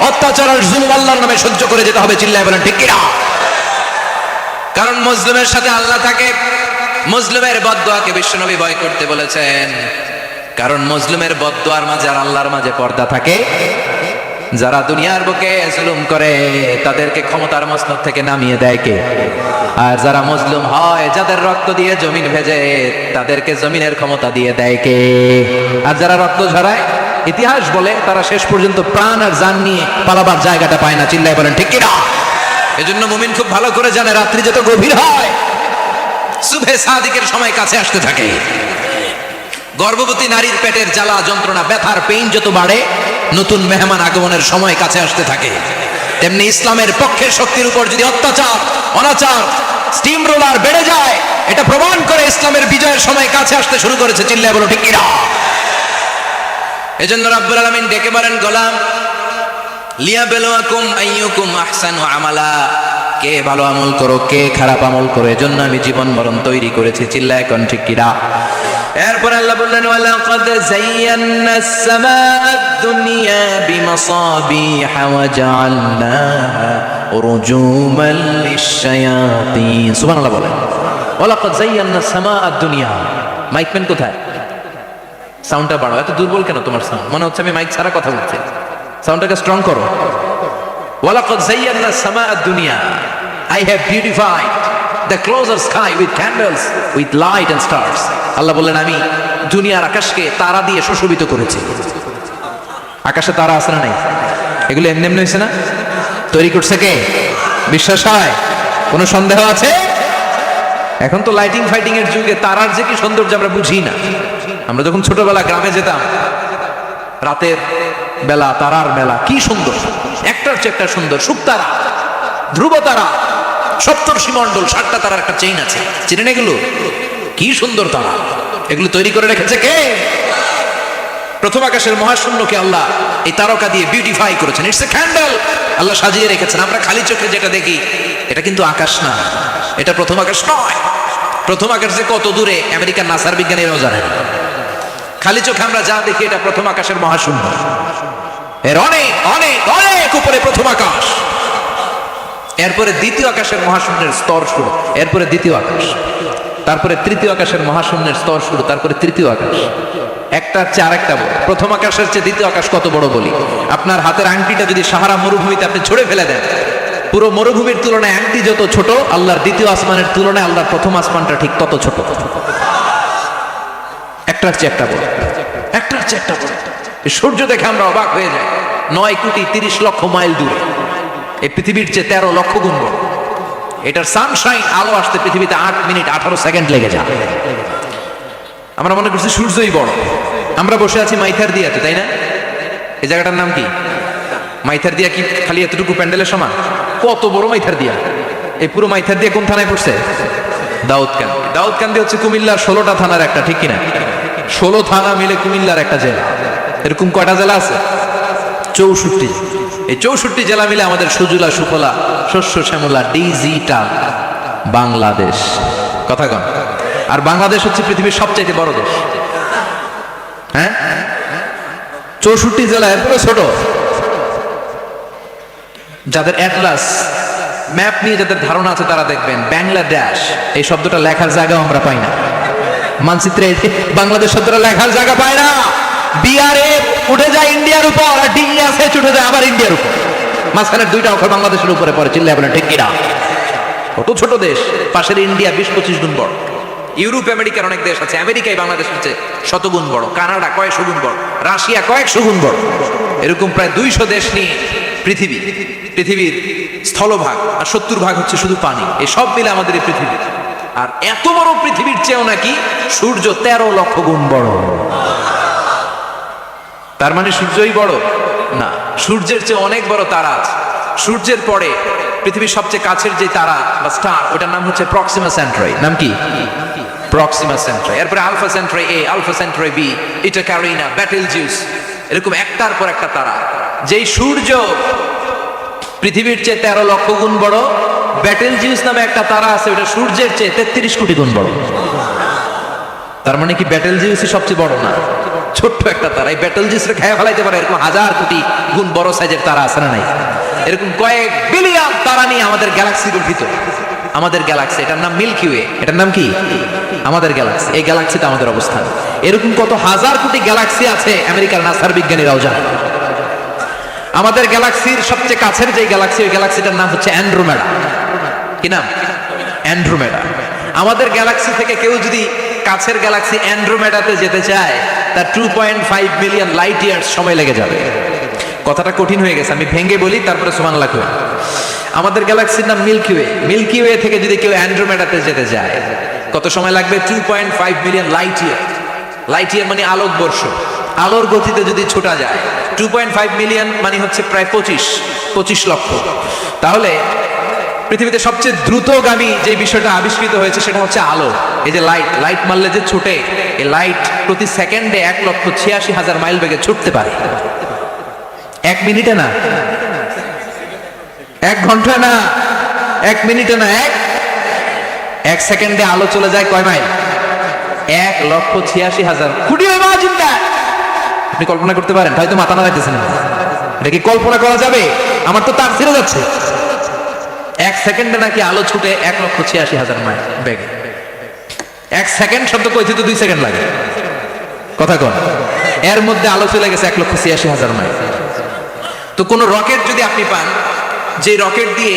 Speaker 1: অত্যাচার আর জুলুম আল্লাহর নামে সহ্য করে যেতে হবে। চিল্লায় বলেন ঠিক কিনা? কারণ মজলুমের সাথে আল্লাহ থাকে। মজলুমের বদদুয়াকে বিশ্বনবী ভয় করতে বলেছেন।
Speaker 2: কারণ মজলুমের বদদুয়ার মাঝে আর আল্লাহর মাঝে পর্দা থাকে। যারা দুনিয়ার বুকে জুলুম করে তাদেরকে ক্ষমতার মসনদ থেকে নামিয়ে দেয় কে? আর যারা মজলুম হয়, যাদের রক্ত দিয়ে জমিন ভেজে, তাদেরকে জমিনের ক্ষমতা দিয়ে দেয় কে? আর যারা রক্ত ঝরায়, ইতিহাস বলে তারা শেষ পর্যন্ত প্রাণ আর জান নিয়ে পালাবার জায়গাটা পায় না। চিল্লায় বলেন ঠিক কিনা? এজন্য মুমিন খুব ভালো করে জানে রাত্রি যত গভীর হয়, সুবহে সাদিকের সময় কাছে আসতে থাকে। গর্ভবতী নারীর পেটের জ্বালা যন্ত্রণা, ব্যথার পেইন যত বাড়ে, নতুন মেহমান আগমনের সময় কাছে আসতে থাকে। তেমনি ইসলামের পক্ষের শক্তির উপর যদি অত্যাচার, অনাচার, স্টিম রোলার বেড়ে যায়, এটা প্রমাণ করে ইসলামের বিজয়ের সময় কাছে আসতে শুরু করেছে। চিল্লায় বলো ঠিক কিনা? এজন্য রাব্বুল আলামিন ডেকে বলেন, গোলাম লিয়াবলুয়াকুম আইয়ুকুম আহসানু আমালা, কে ভালো আমল করো, কে খারাপ আমল করো, এজন্য আমি জীবন মরণ তৈরি করেছি। চিল্লায় এখন ঠিক কিনা? এরপর আল্লাহ বললেন, ওয়ালাকাদ যায়্যানাস সামাআদ দুনিয়া বিমাসাবিহা ওয়া জাআলনাহা রুজুমান লিশ-শায়াতিন। সুবহানাল্লাহ বলেন। ওয়ালাকাদ যায়্যানাস সামাআদ দুনিয়া। মাইকম্যান কোথায়? সাউন্ডটা বাড়াও। এত দুর্বল কেন তোমার সাউন্ড? মনে হচ্ছে আমি মাইক ছাড়া কথা বলছি। সাউন্ডটাকে স্ট্রং করো। ওয়ালাকাদ যায়্যানাস সামাআদ দুনিয়া, I have beautified the closer sky with candles, with light and stars. আল্লাহ বললেন, আমি দুনিয়ার আকাশকে তারা দিয়ে সুশোভিত করেছি। আকাশে তারা আছে না নাই? এগুলো এমনি এমনি হয়েছে না? তৈরি করছে কে? বিশ্বাস হয়? কোনো সন্দেহ আছে? এখন তো লাইটিং ফাইটিং এর যুগে তারার যে কি সৌন্দর্য আমরা বুঝি না। আমরা যখন ছোটবেলা গ্রামে যেতাম, রাতের বেলা তারার মেলা, কি সুন্দর, একটার চেয়ে একটা সুন্দর। শুকতারা, ধ্রুব তারা, সপ্তর্ষি মণ্ডল, 7টা তারার একটা চেইন আছে, চিনেন এগুলো? কি সুন্দর তারা! এগুলো তৈরি করে রেখেছে কে? প্রথম আকাশের মহাশূন্যকে আল্লাহ এই তারকা দিয়ে বিউটিফাই করেছেন। It's a candle. আল্লাহ সাজিয়ে রেখেছেন। আমরা খালি চোখে যেটা দেখি, এটা কিন্তু আকাশ না, এটা প্রথম আকাশ নয়। প্রথম আকাশ যে কত দূরে আমেরিকার নাসার বিজ্ঞানীরাও জানেন। খালি চোখে আমরা যা দেখি, এটা প্রথম আকাশের মহাশূন্য। এর অনেক অনেক অনেক উপরে প্রথম আকাশ। এরপরে দ্বিতীয় আকাশের মহাশূন্যের স্তর শুরু, এরপরে দ্বিতীয় আকাশ, তারপরে তৃতীয় আকাশের মহাশূন্যের স্তর শুরু, তারপরে তৃতীয় আকাশ। একটার চেয়ে আরেকটা বড়। প্রথম আকাশের চেয়ে দ্বিতীয় আকাশ কত বড় বলি? আপনার হাতের আংটিটা যদি সাহারা মরুভূমিতে আপনি ছড়ে ফেলে দেন, পুরো মরুভূমির তুলনায় আংটি যত ছোট, আল্লাহর দ্বিতীয় আসমানের তুলনায় আল্লাহর প্রথম আসমানটা ঠিক তত ছোট। একটার চেয়ে একটা বড়, একটার চেয়ে একটা বড়। সূর্য দেখে আমরা অবাক হয়ে যাই। 9,30,00,000 মাইল দূরে, এই পৃথিবীর চেয়ে 13 লক্ষ গুণ বড়। এটার সানশাইন, আলো আসতে পৃথিবীতে 8 মিনিট 18 সেকেন্ড লেগে যায়। আমরা মনে করছি সূর্যই বড়। আমরা বসে আছি মাইথার দিয়াতে, তাই না? এই জায়গাটার নাম কি? মাইথার দিয়া। কি খালি এতটুকু প্যান্ডেলের সমান? কত বড় মাইথার দিয়া! এই পুরো মাইথার দিয়া কোন থানায় পড়ছে? দাউদকান্দি। দাউদকান্দি হচ্ছে কুমিল্লার 16টা থানার একটা, ঠিক কিনা? 16 থানা মিলে কুমিল্লার একটা জেলা। এরকম কয়টা জেলা আছে? 64। এই 64 জেলা মিলে আমাদের সুজলা সুফলা, শস্য শ্যামলা, ডিজিটাল বাংলাদেশ। কথা কন। আর বাংলাদেশ হচ্ছে পৃথিবীর সবচাইতে বড় দেশ। হ্যাঁ, 64 জেলা, এরপরে ছোট। যাদের অ্যাটলাস ম্যাপ নিয়ে যাদের ধারণা আছে, তারা দেখবেন বাংলাদেশ এই শব্দটা লেখার জায়গাও আমরা পাই না। মানচিত্রে বাংলাদেশ শব্দটা লেখার জায়গা পায় না। বিআরএ উঠে যায় ইন্ডিয়ার উপর, আর ডিএসএইচ উঠে যায় আবার ইন্ডিয়ার উপর। মাঝখানের 2টা অক্ষর বাংলাদেশের উপরে পড়ে। চিল্লায় বলেন ঠিক কিনা? কত ছোট দেশ। পাশের ইন্ডিয়া 20-25 গুণ বড়। ইউরোপ আমেরিকার অনেক দেশ আছে, আমেরিকায় বাংলাদেশ হচ্ছে 100 গুণ বড়। কানাডা কয়েকশো গুণ বড়। রাশিয়া কয়েকশো গুণ বড়। এরকম প্রায় 200 দেশ নিয়ে পৃথিবীর স্থলভাগ, আর 70% হচ্ছে শুধু পানি। এই সব মিলে আমাদের এই পৃথিবী। আর এত বড় পৃথিবীর চেয়েও নাকি সূর্য 13 লক্ষ গুণ বড়। তার মানে সূর্যই বড় না, সূর্যের চেয়ে অনেক বড় তারা আছে। সূর্যের পরে পৃথিবীর সবচেয়ে কাছের যে তারা বা স্টার, ওটার নাম হচ্ছে প্রক্সিমা সেন্ট্রাই। নাম কি? প্রক্সিমা সেন্ট্রাই। এরপরে আলফা সেন্ট্রাই এ, আলফা সেন্ট্রাই বি, ইটা ক্যারিনা, বেটেলজিউস, এরকম একটার পর একটা তারা। যেই সূর্য পৃথিবীর চেয়ে 13 লক্ষ গুণ বড়, বেটেলজিউস নামে একটা তারা আছে, ওটা সূর্যের চেয়ে 33 কোটি গুণ বড়। তার মানে কি বেটেলজিউসই সবচেয়ে বড় না? ছোট্ট একটা তারা। এই বেটেলজিউসকে খেয়ে ফেলাইতে পারে এরকম 1000 কোটি গুণ বড় সাইজের তারা আছে না নাই? এরকম কয়েক বিলিয়ন তারা নিয়ে আমাদের গ্যালাক্সি গঠিত। আমাদের গ্যালাক্সি, এটার নাম মিল্কি ওয়ে। এটার নাম কি? আমাদের গ্যালাক্সি। এই গ্যালাক্সিতে আমাদের অবস্থান। এরকম কত হাজার কোটি গ্যালাক্সি আছে আমেরিকার নাসার বিজ্ঞানীরাও জানে। আমাদের গ্যালাক্সির সবচেয়ে কাছের যে গ্যালাক্সি, ওই গ্যালাক্সিটার নাম হচ্ছে অ্যান্ড্রোমেডা। কি নাম? অ্যান্ড্রোমেডা। আমাদের গ্যালাক্সি থেকে কেউ যদি কাছের গ্যালাক্সি অ্যান্ড্রোমেডাতে যেতে চায়, তার 2.5 মিলিয়ন লাইট ইয়ার্স সময় লেগে যাবে। কথাটা কঠিন হয়ে গেছে, আমি ভেঙে বলি, তারপরে সুবহানাল্লাহ কই। আমাদের গ্যালাক্সির নাম মিল্কি ওয়ে। মিল্কি ওয়ে থেকে যদি কেউ অ্যান্ড্রোমেডাতে যেতে যায়, কত সময় লাগবে? 2.5 million light year. Light year মানে আলোকবর্ষ। আলোর গতিতে যদি ছোটা যায়, 2.5 মিলিয়ন মানে হচ্ছে প্রায় 25 লক্ষ। তাহলে পৃথিবীতে সবচেয়ে দ্রুতগামী যে বিষয়টা আবিষ্কৃত হয়েছে সেটা হচ্ছে আলো। এই যে লাইট মারলে যে ছুটে, এই লাইট প্রতি সেকেন্ডে 1,86,000 মাইল বেগে ছুটতে পারে। 1 মিনিটে না, 1 ঘন্টায় না, 1 মিনিটে না, 1 সেকেন্ডে আলো চলে যায় কয় mile? 1,86,000। Could you imagine that? আপনি কল্পনা করতে পারেন? হয়তো মাথা নাড়াইতেছেন। এটা কি কল্পনা করা যাবে? আমার তো তার ছিঁড়ে যাচ্ছে। 1 সেকেন্ডে নাকি আলো ছুটে 1,86,000 মাইল বেগে। 1 সেকেন্ড শব্দ কইতে তো 2 সেকেন্ড লাগে। কথা কন। এর মধ্যে আলো চলে গেছে 1,86,000 মাইল। তো কোন রকেট যদি আপনি পান, যে রকেট দিয়ে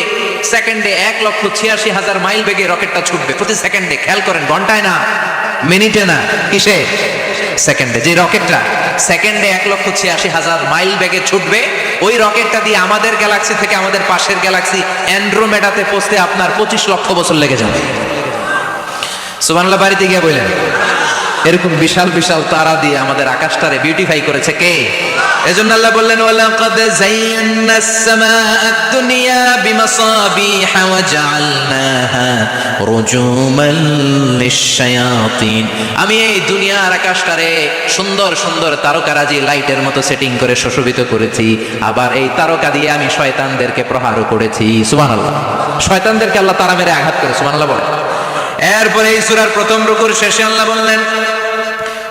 Speaker 2: সেকেন্ডে 1,86,000 মাইল বেগে রকেটটা ছুটবে প্রতি সেকেন্ডে, খেয়াল করেন, ঘন্টায় না, মিনিটে না, কিসে? সেকেন্ডে। যে রকেটটা সেকেন্ডে 1,86,000 মাইল বেগে ছুটবে, ওই রকেটটা দিয়ে আমাদের গ্যালাক্সি থেকে আমাদের পাশের গ্যালাক্সি অ্যান্ড্রোমেডাতে পৌঁছতে আপনার 25 লক্ষ বছর লেগে যাবে। সুবহানাল্লাহ বাড়িতে গিয়ে বললেন। এরকম বিশাল বিশাল তারা দিয়ে আমাদের আকাশটারে বিউটিফাই করেছে কে? এজন্য আল্লাহ বললেন, ওয়ালাকাদ যায়্যানাস সামাআদ দুনিয়া বিমাসাবিহা ওয়া জাআলনাহা রুজুমান লিশ-শায়াতিন। আমি এই দুনিয়ার আকাশটারে সুন্দর সুন্দর তারকারাজি লাইটের মতো সেটিং করে সুশোভিত করেছি। আবার এই তারকা দিয়ে আমি শয়তানদেরকে প্রহারও করেছি। সুবহানাল্লাহ। শয়তানদেরকে আল্লাহ তারা মেরে আঘাত করে। সুবহানাল্লাহ বলে। এরপরে এই সূরার প্রথম রুকুর শেষে আল্লাহ বললেন,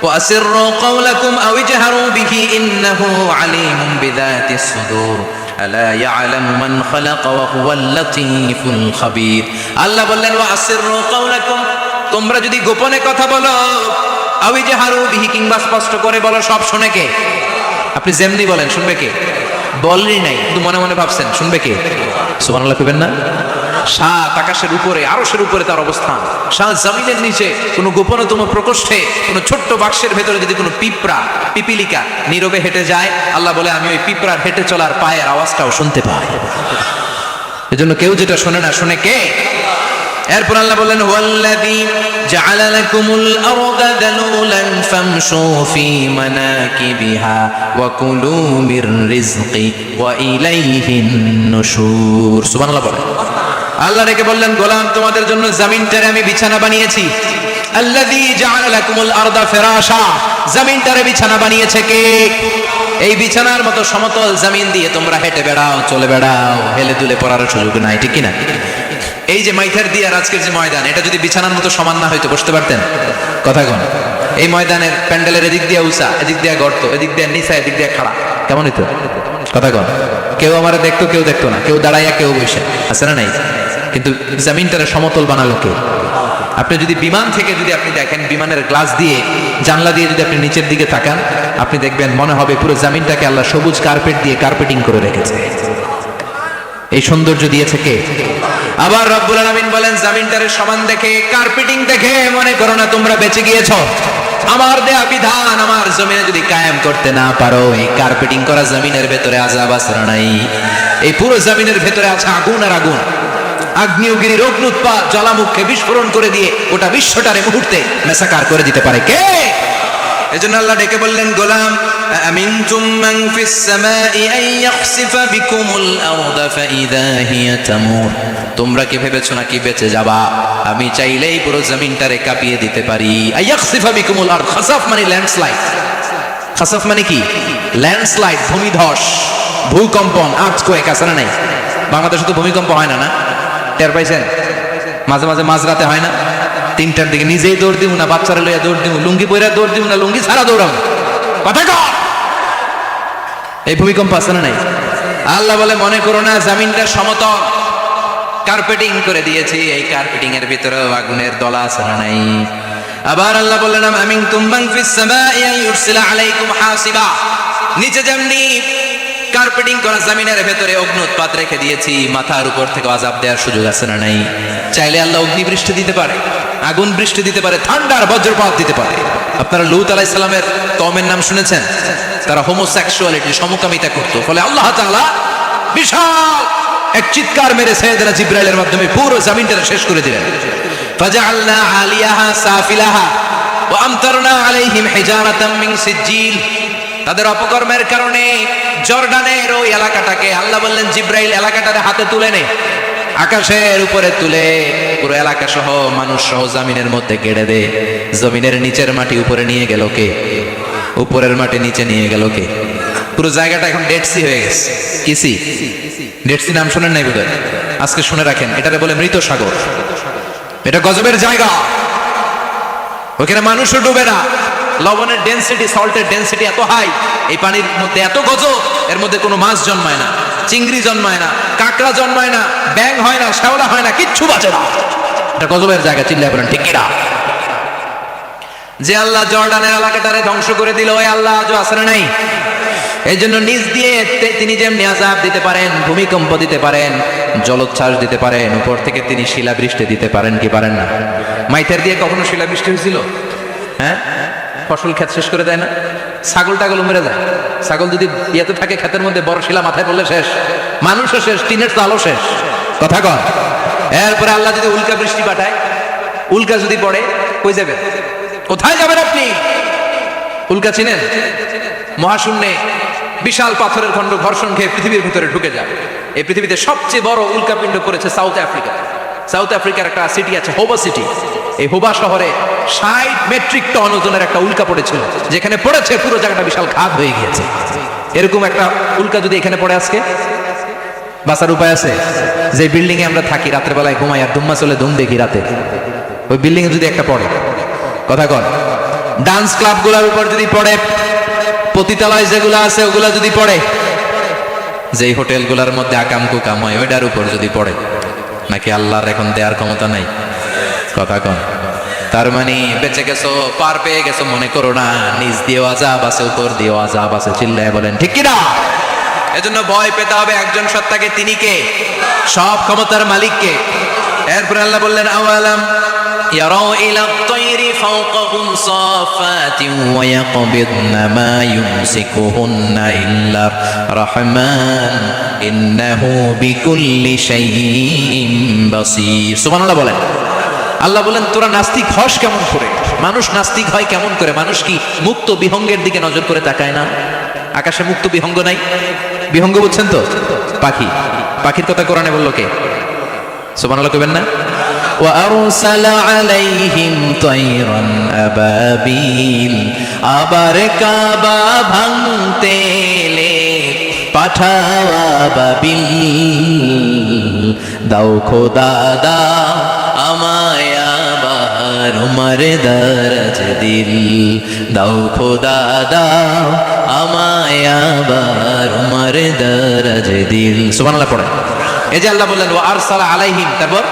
Speaker 2: ওয়াসিররু কাওলাকুম আও ইজহারু বিহি ইন্নাহু আলীমুম বিযাতিস সুদূর আলা ইয়ালামু মান খালাকা ওয়া হুয়াল লাতীফুল খাবীর। আল্লাহ বললেন, ওয়াসিররু কাওলাকুম, তোমরা যদি গোপনে কথা বলো, আও ইজহারু বিহি, কিংবা স্পষ্ট করে বলো, সব শুনে কে? আপনি যেমনি বলেন শুনবে কে? বলেনই নাই, কিন্তু মনে মনে ভাবছেন শুনবে কে? সুবহানাল্লাহ কইবেন না? সাত আকাশের উপরে, আরশের উপরে তার অবস্থান, সাত জমিনের নিচে কোন গোপনতম প্রকোষ্ঠে, কোন ছোট্ট বাক্সের ভেতরে যদি কোনো পিঁপড়া, পিপিলিকা নীরবে হেঁটে যায়, আল্লাহ বলে আমি ওই পিঁপড়ার হেঁটে চলার পায়ের আওয়াজটাও শুনতে পাই। এজন্য কেউ যেটা শোনে না, শুনে কে? এরপর আল্লাহ বললেন, হুয়াল্লাযী জাআলা লাকুমুল আরদা যালুলান ফামশু ফি মানাকিবিহা ওয়া কুলু মির রিজকি ওয়া ইলাইহিন নুশুর। সুবহানাল্লাহ বলেন। আল্লাহ রেখে বললেন, গোলাম, তোমাদের জন্য জমিনটারে আমি বিছানা বানিয়েছি। আল্লাযী জাআলা লাকুমুল আরদা ফিরাশা, জমিনটারে বিছানা বানিয়েছে কে? এই বিছানার মতো সমতল জমিন দিয়ে তোমরা হেঁটে বেড়াও, চলে বেড়াও, হেলে দুলে পড়ার সুযোগ নাই, ঠিক কি না? এই যে মাইথার দিয়ার আজকের যে ময়দান, এটা যদি বিছানার মতো সমান না হয়তো বসতে পারতেন? কথা কোন? এই ময়দানের প্যান্ডেলের এদিক দিয়ে উঁচা, এদিক দিয়ে গর্ত, এদিক দিয়ে নিচা, এদিক দিয়ে খাড়া, কেমন হইতো? কথা কোন? কেউ আমার দেখতো, কেউ দেখতো না, কেউ দাঁড়াইয়া, কেউ বসে, আছে না নাই? কিন্তু জমিনটারে সমতল বানালো কে? আপনি যদি বিমান থেকে যদি আপনি দেখেন, বিমানের গ্লাস দিয়ে, জানলা দিয়ে যদি আপনি নিচের দিকে তাকান, আপনি দেখবেন মনে হবে পুরো জমিনটাকে আল্লাহ সবুজ কার্পেট দিয়ে কার্পেটিং করে রেখেছে। এই সৌন্দর্য দিয়েছে কে? আবার রব্বুল আলামিন বলেন, জমিনটারে সমান দেখে, কার্পেটিং দেখে মনে করো না তোমরা বেঁচে গিয়েছো। আমার দেয়া বিধান আমার জমিনে যদি কায়েম করতে না পারো, এই কার্পেটিং করা জমিনের ভেতরে আযাব আসরা নাই। এই পুরো জমিনের ভেতরে আছে আগুন আর আগুন। আগ্নেয়গিরির অগ্নুৎপাত জ্বালামুখে বিস্ফোরণ করে দিয়ে গোটা বিশ্বটারে মুহূর্তে মেসাকার করে দিতে পারে কে? এজন্য আল্লাহ ডেকে বললেন, গোলাম, আমিনতুম মান ফিস সামাই আন ইয়াখসিফা বিকুমুল আরদা ফাইযা হিয়া তামুর। তোমরা কি ভেবেছো নাকি বেঁচে যাবা? আমি চাইলেই পুরো জমিনটারে কাঁপিয়ে দিতে পারি। আন ইয়াখসিফা বিকুমুল আরদ, খাসাফ মানে ল্যান্ডস্লাইড। খাসাফ মানে কি? ল্যান্ডস্লাইড, ভূমিধস, ভূকম্পন, আর্থকোয়েক, আছে না নাই? বাংলাদেশে তো ভূমিকম্প হয় না, না? টের পাইছেন? মাঝে মাঝে মাঝরাতে হয় না? 3টার দিকে নিজেই দৌড় দিব না, বাচ্চারা লইয়া দৌড় দিব, লুঙ্গি পইরা দৌড় দিব না, লুঙ্গি ছাড়া দৌড়াবো। কথা কর। এই ভূমিকম্প আছে না নাই? আল্লাহ বলে মনে করো না জমিনটা সমতল, কার্পেটিং করে দিয়েছি, এই কার্পেটিং এর ভিতরে আগুনের দলা আছে না নাই। আবার আল্লাহ বললেন আমিন তুমবাং ফিস সামাই ইউরসিলা আলাইকুম হাসিবা, নিচে যেমনি কার্পেটিং করা জমিনের ভেতরে অগ্নুৎপাত রেখে দিয়েছি, মাথার উপর থেকে আযাব দেওয়ার সুযোগ আছে না নাই। চাইলে আল্লাহ অগ্নি বৃষ্টি দিতে পারে, আগুন বৃষ্টি দিতে পারে, ঠান্ডার বজ্রপাত দিতে পারে। আপনারা লূত আলাইহিস সালামের কওমের নাম শুনেছেন? তারা হোমোসেক্সুয়ালিটি, সমকামিতা করত। ফলে আল্লাহ তাআলা বিশাল এক চিৎকার মেরে সাইয়েদনা জিবরাইলের মাধ্যমে পুরো জমিনটা শেষ করে দিলেন। ফাজআলনা আলিয়াহা সাফিলাহা ওয়া আমতারনা আলাইহিম হিজারাতাম মিন সিজিল। তাদের অপকর্মের কারণে জর্ডানের ওই এলাকাটাকে আল্লাহ বললেন জিবরাইল এলাকাটারে হাতে তুলে নে, আকাশের উপরে তুলে পুরো এলাকা সহ মানুষ সহ জমিনের মধ্যে গেড়ে দে। জমিনের নিচের মাটি উপরে নিয়ে গেল কে? উপরের মাটি নিচে নিয়ে গেল কে? পুরো জায়গাটা এখন ডেড সি হয়ে গেছে। কি সি? ডেড সি নাম শুনেন নাই বোধহয়? আজকে শুনে রাখেন, এটারে বলে মৃত সাগর। এটা গজবের জায়গা, ওখানে মানুষও ডুবে না। লবণের ডেনসিটি, সল্টের ডেনসিটি এত হাই, এই পানির মধ্যে এত গজব, এর মধ্যে কোনো মাছ জন্মায় না, চিংড়ি জন্মায় না, কাঁকড়া জন্মায় না, ব্যাঙ হয় না, শ্যাওলা হয় না, কিচ্ছু বাঁচে না। এটা গজবের জায়গা, চিল্লায় বলেন ঠিক কিনা? যে আল্লাহ জর্ডানের এলাকাটারে ধ্বংস করে দিল, ওই আল্লাহ আজও আসরে নাই। এই জন্য নিজ দিয়ে তিনি যেমনি আযাব দিতে পারেন, ভূমিকম্প দিতে পারেন, জলোচ্ছ্বাস দিতে পারেন, উপর থেকে তিনি শিলাবৃষ্টি দিতে পারেন কি পারেন না? মাইথের দিয়ে কখনো শিলাবৃষ্টি হয়েছিল? হ্যাঁ, ফসল ক্ষেত শেষ করে দেয় না? ছাগল টাগল মেরে যায়। ছাগল যদি ইয়েতে থাকে ক্ষেতের মধ্যে, বড় শিলা মাথায় পড়লে শেষ, মানুষও শেষ, টিনের তো আলো শেষ। কথা কন। এরপরে আল্লাহ যদি উল্কা বৃষ্টি পাঠায়, উল্কা যদি পড়ে, কই যাবে? কোথায় যাবেন আপনি? উল্কা চিনেন? মহাশূন্যে বিশাল পাথরের খণ্ড ঘর্ষণ খেয়ে পৃথিবীর ভিতরে ঢুকে যায়। এই পৃথিবীতে সবচেয়ে বড় উল্কাপিণ্ড পড়েছে সাউথ আফ্রিকা। সাউথ আফ্রিকার একটা সিটি আছে হোবা সিটি। এই হোবা শহরে 60 মেট্রিক টন ওজনের একটা উল্কা পড়েছিল, যেখানে পড়েছে পুরো জায়গাটা বিশাল খাদ হয়ে গিয়েছে। এরকম একটা উল্কা যদি এখানে পড়ে আজকে, বাঁচার উপায় আছে? যে বিল্ডিং এ আমরা থাকি, রাতের বেলায় ঘুমাই আর ধুম্মা চলে ধুম দেখি রাতে, ওই বিল্ডিং এ যদি একটা পড়ে, কথা কন, ডান্স ক্লাব গুলার উপর যদি পড়ে, পতিতালয় যেগুলো আছে ওগুলা যদি পড়ে, যেই হোটেল গুলার মধ্যে আকাম কুকাম হয় ওইটার উপর যদি পড়ে, নাকি আল্লাহর এখন দেওয়ার ক্ষমতা নাই? কথা কন। তার মানে বেঁচে গেছো, পার পেয়ে গেছো মনে করো না, নিজ দিয়েও আযাব আছে, উপর দিয়েও আযাব আছে। চিল্লায় বলেন ঠিক কিনা? এজন্য ভয় পেতে হবে একজন সত্তাকে, তিনি কে? সব ক্ষমতার মালিককে। এরপর আল্লাহ বললেন আওয়ালাম يروا إلى الطير فوقهم صافات ويقبضن ما يمسكهن إلا الرحمن إنه بكل شيء بصير। সুবহান আল্লাহ বলেন। আল্লাহ বলেন তোরা নাস্তিক হস কেমন করে? মানুষ নাস্তিক হয় কেমন করে? মানুষ কি মুক্ত বিহঙ্গের দিকে নজর করে তাকায় না? আকাশে মুক্ত বিহঙ্গ নাই? বিহঙ্গ বুঝছেন তো? পাখি। পাখির কথা কোরআনে বললো কে? সুবহানাল্লাহ কইবেন না? وأرسل عليهم طيرا أبابيل, আবার কাবা ভাঙতে এলে পাঠাও আবাবিল। দাও খোদা দাও আমায় আবার উমার দরজ দিল। দাও খোদা দাও আমায় আবার উমার দরজ দিল। সুবহানাল্লাহ পড়ে। এই যে আল্লাহ বললেন ওয়া আরসালা আলাইহিম, তারপর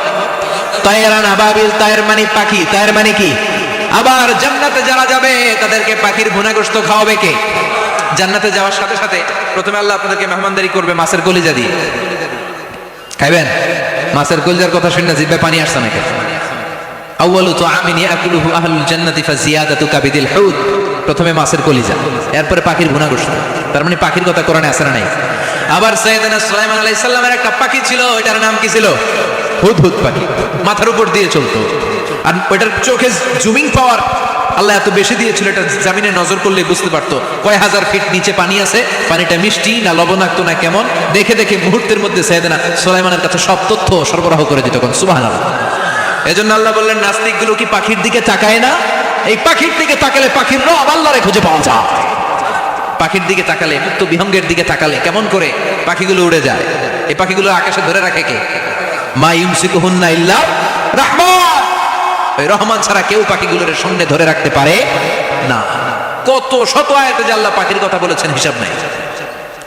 Speaker 2: তায়রান আবাবিল, তায়ের মানে পাখি, তায়ের মানে কি? আবার জান্নাতে যারা যাবে তাদেরকে পাখির ভুনাগোশত খাওয়াবে কে? জান্নাতে যাওয়ার সাথে সাথে প্রথমে আল্লাহ আপনাদেরকে মেহমানদারি করবে মাছের কলিজা দিয়ে। খাইবেন? মাছের কলিজার কথা শুনে জিহ্বায় পানি আসছে নাকি? আউয়ালু তুআমিন ইয়াকুলুহু আহলুল জান্নাতি ফাজিয়াদাতু কাবিদিল হুদ। প্রথমে মাছের কলিজা, এরপরে পাখির ভুনাগোশত। তার মানে পাখির কথা কোরআনে আছে না নাই? আবার সাইয়েদনা সুলাইমান আলাইহিস সালামের একটা পাখি ছিল, ওইটার নাম কি ছিল? হুদহুদ পাখি। মাথার উপর দিয়ে চলতো, আর ওইটার চোখে জুমিং পাওয়ার আল্লাহ এত বেশি দিয়েছিল, এটা জামিনে নজর করলে বুঝতে পারতো কয় হাজার ফিট নিচে পানি আছে, পানিটা মিষ্টি না লবণাক্ত না কেমন, দেখে দেখে মুহূর্তের মধ্যে সাইয়েদনা সুলাইমানের কাছে সব তথ্য সরবরাহ করে দিত। সুবহানাল্লাহ। এজন্য আল্লাহ বললেন নাস্তিকগুলো কি পাখির দিকে তাকায় না? এই পাখির দিকে তাকালে পাখির রব আল্লাহরে খুঁজে পাওয়া যায়। পাখির দিকে তাকালে, মুক্ত বিহঙ্গের দিকে তাকালে কেমন করে পাখিগুলো উড়ে যায়। এই পাখিগুলো আকাশে ধরে রাখে কে? মা ইউমসিকুহুন্না ইল্লা রাহমান। ওই রহমান ছাড়া কেউ পাখিগুলোর সঙ্গে ধরে রাখতে পারে না। কত শত আয়াতে যে আল্লাহ পাখির কথা বলেছেন হিসাব নাই।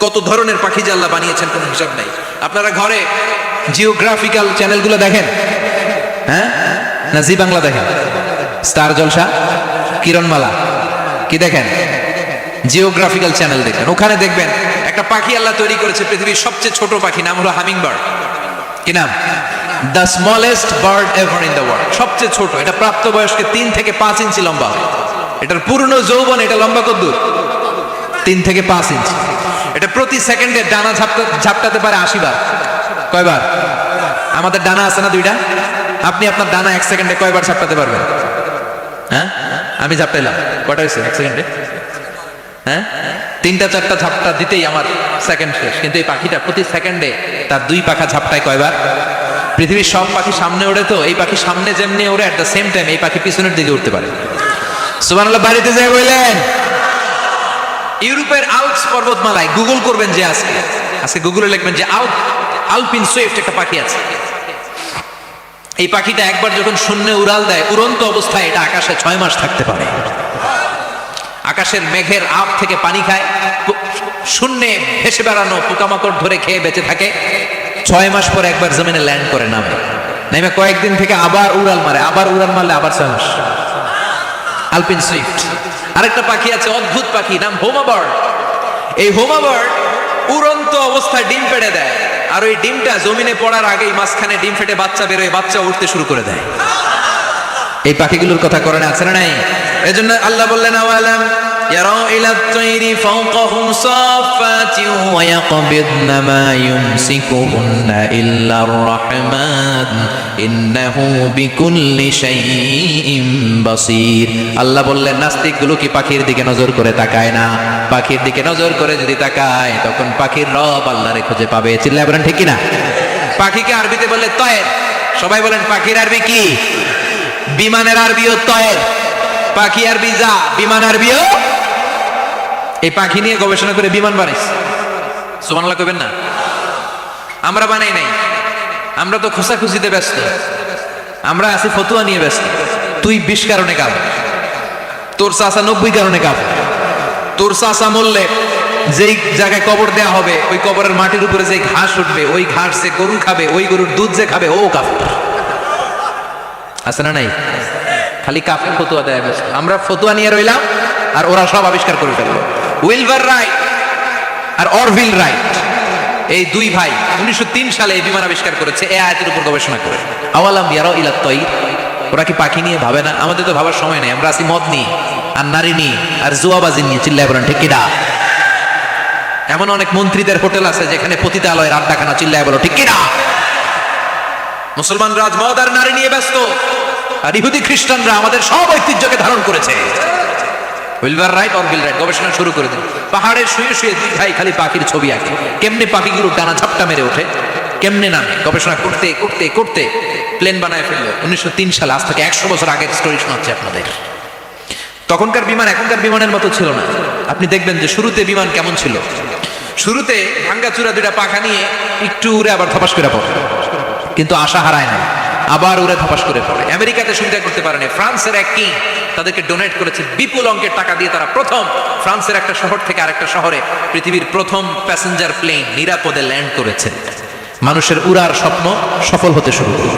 Speaker 2: কত ধরনের পাখি যে আল্লাহ বানিয়েছেন কোনো হিসাব নাই। আপনারা ঘরে জিওগ্রাফিক্যাল চ্যানেলগুলো দেখেন? হ্যাঁ, না জি বাংলা দেখেন, স্টার জলসা, কিরণমালা, কি দেখেন? জিওগ্রাফিক্যাল চ্যানেল দেখবেন। ওখানে দেখবেন একটা পাখি আল্লাহ তৈরি করেছে, পৃথিবীর সবচেয়ে ছোট পাখি, নাম হলো হামিং বার্ড। কি নাম? The smallest bird ever in the world. সবচেয়ে ছোট, এটা প্রাপ্তবয়স্কে 3 থেকে 5 ইঞ্চি লম্বা হয়। এটার পূর্ণ যৌবন এটা লম্বা কতদূর? 3 থেকে 5 ইঞ্চি। এটা প্রতি সেকেন্ডে ডানা ঝাপটাতে পারে 80 বার। কয়বার? আমাদের ডানা আছে না 2টা, আপনি আপনার ডানা 1 সেকেন্ডে কয়বার ঝাপটাতে পারবেন? হ্যাঁ, আমি ঝাপটাইলাম, কয়টা হয়েছে 1 সেকেন্ডে? হ্যাঁ, 3টা 4টা ঝাপটা দিতেই আমার সেকেন্ড শেষ। কিন্তু এই পাখিটা প্রতি সেকেন্ডে তার 2 পাখা ঝাপটায় কয়বার? পৃথিবীর সব পাখি সামনে ওড়ে, তো এই পাখি সামনে যেমনি ওড়ে, এট দ্য সেম টাইম এই পাখি পিছনের দিকে উঠতে পারে। সুবহানাল্লাহ। বাড়িতে যাই বললেন, ইউরোপের আল্পস পর্বতমালায় গুগল করবেন যে আজকে গুগলে লিখবেন যে আলপিন সুইফট একটা পাখি আছে। এই পাখিটা একবার যখন শূন্যে উড়াল দেয়, উড়ন্ত অবস্থায় এটা আকাশে 6 মাস থাকতে পারে। আকাশের মেঘের আপ থেকে পানি খায়, শূন্যে ভেসে বেড়ানো পোকামাকড় ধরে খেয়ে বেঁচে থাকে। 6 মাস পর একবার জমিনে ল্যান্ড করে নামে, নেমে কয়েকদিন থেকে আবার উড়াল মারে, আবার উড়াল মারলে আবার 6 মাস। আলপিন সুইফট। আরেকটা পাখি আছে, অদ্ভুত পাখি, নাম হোমা বার্ড। এই হোমা বার্ড উড়ন্ত অবস্থায় ডিম পেড়ে দেয়, আর ওই ডিমটা জমিনে পড়ার আগেই মাঝখানে ডিম ফেটে বাচ্চা বেরোয়, বাচ্চা উঠতে শুরু করে দেয়। এই পাখিগুলোর কথা কোরআনে আছে না নাই? এজন্য আল্লাহ বললেন, আওয়ালাম ইয়ারাউ ইলা তাইরি ফাওকাহুম সাফাতিন ওয়া ইয়াকবিদনা মা ইউমসিকুহুন্না ইল্লার রাহমান ইন্নাহু বিকুল্লি শাইইন বাসীর। আল্লাহ বললেন, নাস্তিকগুলো কি পাখির দিকে নজর করে তাকায় না? পাখির দিকে নজর করে যদি তাকায়, তখন পাখির রব আল্লাহরে খুঁজে পাবে। চিল্লায় বলেন ঠিক কি না? পাখিকে আরবিতে বলে তয়ের। সবাই বলেন, পাখির আরবি কি? বিমানের আরবিও তয়ের। পাখি আরবি যা, বিমান আরবিও। এই পাখি নিয়ে গবেষণা করে বিমান বানাইছে। সুবহানাল্লাহ কইবেন না? আমরা বানাই নাই, আমরা তো খোঁচাখুচিতে ব্যস্ত, আমরা আছি ফতুয়া নিয়ে ব্যস্ত। তুই 20 কারণে কাফের, তোর চাচা 90 কারণে কাফের। তোর চাচা মরলে যেই জায়গায় কবর দেয়া হবে, ওই কবরের মাটির উপরে যে ঘাস উঠবে, ওই ঘাস যে গরু খাবে, ওই গরুর দুধ যে খাবে, ও কাফের। আছে না নাই? খালি কাফের ফতুয়া দেয় ব্যস্ত। আমরা ফতুয়া নিয়ে রইলাম, আর ওরা সব আবিষ্কার করে ফেললো। উইলভার রাইট আর অরভিল রাইট, এই 2 ভাই 1903 সালে এই বিমান আবিষ্কার করেছে, এই আয়াতের উপর গবেষণা করে। আওয়ালাম ইয়ারাউ ইলা তাইর। ওরা কি পাখি নিয়ে ভাবে না? আমাদের তো ভাবার সময় নেই, আমরা আছি মদ নিয়ে আর নারী নিয়ে আর জুয়াবাজি নিয়ে। চিল্লায় বলেন ঠিক কিনা? এমন অনেক মন্ত্রীদের হোটেল আছে যেখানে পতিতালয়ের আড্ডাখানা। চিল্লায় বলো ঠিক কিনা? মুসলমান রাজ মদ আর নারী নিয়ে ব্যস্ত, আর ইহুদি খ্রিস্টানরা আমাদের সব ঐতিহ্যকে ধারণ করেছে। উইলভার রাইট, অরভিল রাইট গবেষণা শুরু করে দিন। পাহাড়ে শুয়ে শুয়ে 2 ভাই খালি পাখির ছবি আঁকে, কেমনে পাখিগুলো ডানা ঝাপটা মেরে ওঠে, কেমনে নামে। গবেষণা করতে করতে করতে প্লেন বানায় ফেললো 1903 সালে। আজ থেকে 100 বছর আগের স্টোরি শোনাচ্ছি আপনাদের। তখনকার বিমান এখনকার বিমানের মতো ছিল না। আপনি দেখবেন যে শুরুতে বিমান কেমন ছিল। শুরুতে ভাঙ্গাচুরা 2টা পাখা নিয়ে একটু উড়ে আবার ধপাস করে পড়ে, কিন্তু আশা হারায় না, আবার উড়ে ধপাস করে পড়ে। আমেরিকাতে সুবিধা করতে পারেনি। ফ্রান্সের এক কিং তাদেরকে ডোনেট করেছে বিপুল অঙ্কের টাকা দিয়ে। তারা প্রথম ফ্রান্সের একটা শহর থেকে আরেকটা শহরে পৃথিবীর প্রথম প্যাসেঞ্জার প্লেন নিরাপদে ল্যান্ড করেছে। মানুষের উড়ার স্বপ্ন সফল হতে শুরু করল।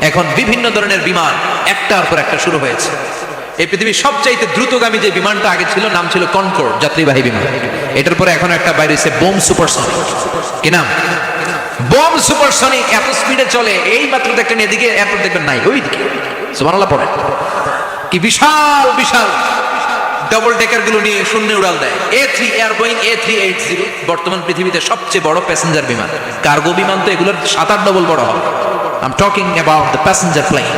Speaker 2: এখন বিভিন্ন ধরনের বিমান একটার পর একটা শুরু হয়েছে। এই পৃথিবীর সবচাইতে দ্রুতগামী যে বিমানটা আগে ছিল, নাম ছিল কনকর্ড, যাত্রীবাহী বিমান। এটার পরে এখন একটা বাইরে হচ্ছে বোম সুপারসনিক। কি নাম? Bomb supersonic. এত স্পিডে চলে, এই মাত্র দেখেন এদিকে এয়ারপোর্ট দেখবেন নাই, ওইদিকে। সুবহানাল্লাহ পড়ে। কি বিশাল বিশাল ডাবল ডেকার গুলো নিয়ে শূন্যে উড়াল দেয়। বোয়িং A380 বর্তমান পৃথিবীতে সবচেয়ে বড় প্যাসেঞ্জার বিমান। কার্গো বিমান তো এগুলোর 7-8 ডবল বড় হবে। I'm talking about the passenger plane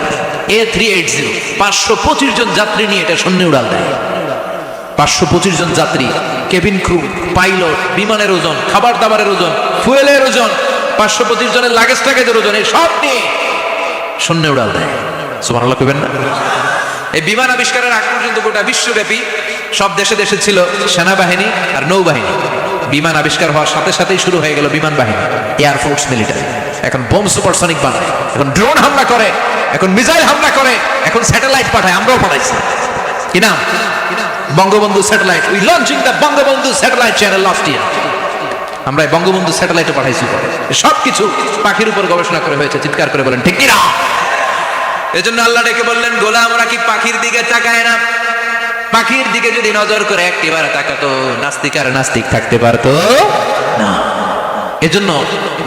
Speaker 2: A380। 525 জন যাত্রী নিয়ে এটা শূন্যে উড়াল দেয়। 525 জন যাত্রী, কেবিন ক্রু, পাইলট, বিমানের ওজন, খাবার দাবারের ওজন, ফুয়েলের ওজন, 525 জনের লাগেজ টাগেজের ওজন, এই সব নিয়ে শূন্যে উড়াল দেয়। সুবহানাল্লাহ কইবেন না? এই বিমান আবিষ্কারের আগ পর্যন্ত গোটা বিশ্বব্যাপী সব দেশে দেশে ছিল সেনাবাহিনী আর নৌবাহিনী। বিমান আবিষ্কার হওয়ার সাথে সাথেই শুরু হয়ে গেল বিমান বাহিনী, এয়ারফোর্স, মিলিটারি। এখন বোম সুপারসনিক বানায়, এখন ড্রোন হামলা করে, এখন মিসাইল হামলা করে, এখন স্যাটেলাইট পাঠায়। আমরাও পাঠাইছি। কি নাম? Bangabandhu satellite. We launching the Bangabandhu satellite channel last year. আমরা এই বঙ্গবন্ধু স্যাটেলাইটে পাঠাইছি পরে সবকিছু পাখির উপর গবেষণা করে হয়েছে। চিৎকার করে বলেন ঠিক কিনা? এজন্য আল্লাহ ডেকে বললেন গোলাম ওরা কি পাখির দিকে তাকায় না? পাখির দিকে যদি নজর করে একটিবার তাকাতো নাস্তিক আর নাস্তিক থাকতে পারতো না। এজন্য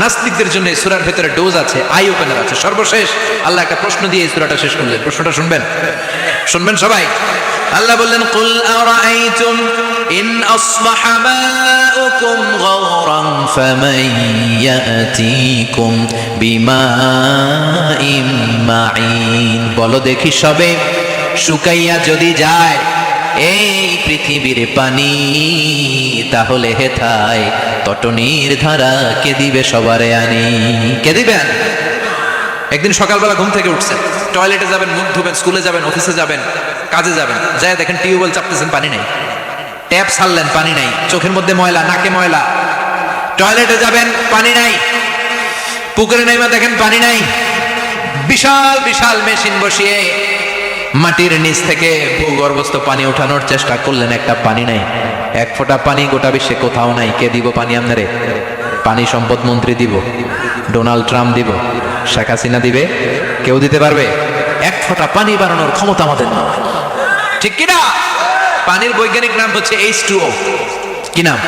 Speaker 2: নাস্তিকদের জন্য এই সূরার ভেতরে ডোজ আছে, আই ওপেনার আছে। সর্বশেষ আল্লাহ একটা প্রশ্ন দিয়ে এই সূরাটা শেষ করলেন। প্রশ্নটা শুনবেন, শুনবেন সবাই। আল্লাহ বললেন কুল আরাআইতুম ইন আসবাহা মাউকুম গাওরান ফামান ইয়াতিকুম বিমাইম মাইন। বলো দেখি সবে শুকাইয়া যদি যায় এই পৃথিবীর পানি, তাহলে হেথায় তটনির ধারা কে দিবে সবারে আনি? কে দিবেন? একদিন সকালবেলা ঘুম থেকে উঠছেন, টয়লেটে যাবেন, মুখ ধুবেন, স্কুলে যাবেন, অফিসে যাবেন, কাজে যাবেন, যায় দেখেন টিউবওয়েল চাপতেছেন, পানি নাই। ট্যাপ ছাড়লেন, পানি নাই। চোখের মধ্যে ময়লা, নাকে ময়লা। টয়লেটে যাবেন, পানি নাই। পুকুরে নাইমা দেখেন পানি নাই। বিশাল বিশাল মেশিন বসিয়ে মাটির নিচ থেকে ভূগর্ভস্থ পানি ওঠানোর চেষ্টা করলেন, একটা পানি নাই। এক ফোঁটা পানি গোটা বিশ্বে কোথাও নাই। কে দিব পানি আপনারে? পানি সম্পদ মন্ত্রী দিব, ডোনাল্ড ট্রাম্প দিব, শেখ হাসিনা দিবে? কেউ দিতে পারবে? এক ফোঁটা পানি বানানোর ক্ষমতা আমাদের না, ঠিক কিনা? পানির বৈজ্ঞানিক নাম হচ্ছে H2O। কি নাম?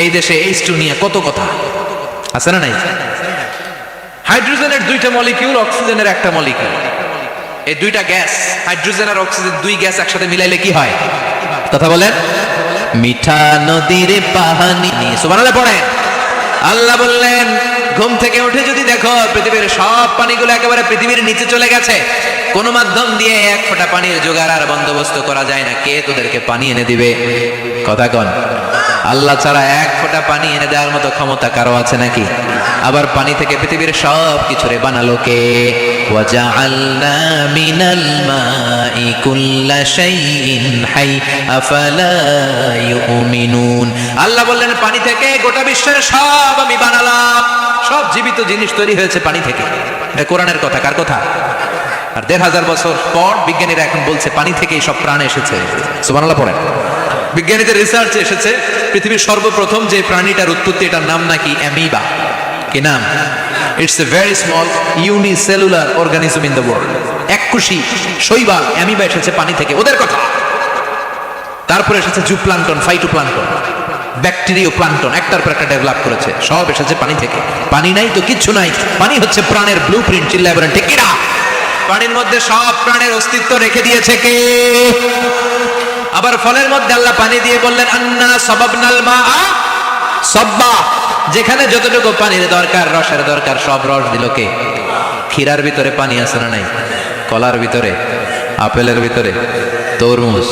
Speaker 2: এই দেশে H2 নিয়ে কত কথা আছে না নাই? হাইড্রোজেনের দুইটা মলিকিউল, অক্সিজেনের একটা মলিকিউল। এই দুইটা গ্যাস, হাইড্রোজেন আর অক্সিজেন, দুই গ্যাস একসাথে মিলাইলে কি হয়? কথা বলেন। মিঠা নদীর পানি। সুবহানাল্লাহ পড়েন। আল্লাহ বললেন ঘুম থেকে উঠে যদি দেখো পৃথিবীর সব পানিগুলো একেবারে পৃথিবীর নিচে চলে গেছে, কোন মাধ্যম দিয়ে এক ফোঁটা পানির জোগাড় আর বন্দোবস্ত করা যায় না, কে তোদেরকে পানি এনে দিবে? কথা কন। আল্লাহ ছাড়া এক ফোঁটা পানি এনে দেওয়ার মতো ক্ষমতা কারো আছে নাকি? আবার পানি থেকে পৃথিবীর সব কিছুরে বানালো কে? ওয়াজআলনা মিনাল মাই কুল্লা শাইইন হাই আফালা ইউমিনুন। আল্লাহ বললেন পানি থেকে গোটা বিশ্বের সব আমি বানালাম। সব জীবিত জিনিস তৈরি হয়েছে পানি থেকে। এটা কোরআনের কথা, কার কথা? আর ১৫০০ বছর পর বিজ্ঞানীরা এখন বলছে পানি থেকেই সব প্রাণ এসেছে। সুবহানাল্লাহ পড়েন। বিজ্ঞানীদের রিসার্চে এসেছে পৃথিবীর সর্বপ্রথম যে প্রাণীটার উৎপত্তি, এটার নাম নাকি অ্যামিবা। কি নাম? It's a very small unicellular organism in the world. এককোষী শৈবাল অ্যামিবা এসেছে পানি থেকে, ওদের কথা। তারপরে এসেছে জুপ্লাঙ্কটন, ফাইটোপ্লাঙ্কটন, ব্যাকটেরিয়া প্লাঙ্কটন, একটার পর একটা ডেভেলপ করেছে। সব এসেছে পানি থেকে। পানি নাই তো কিচ্ছু নাই। পানি হচ্ছে প্রাণের ব্লুপ্রিন্ট। চিল্লায় বলেন ঠিক কিনা? পানির মধ্যে সব প্রাণের অস্তিত্ব রেখে দিয়েছে কে? আবার ফলের মধ্যে আল্লাহ পানি দিয়ে বললেন আন্না সাবাবনাল মাআ সাব্বা। যেখানে যতটুকু পানির দরকার, রসের দরকার, সব রস দিল কে? ক্ষীরার ভিতরে পানি আছে না নাই? কলার ভিতরে, আপেলের ভিতরে, তরমুজ,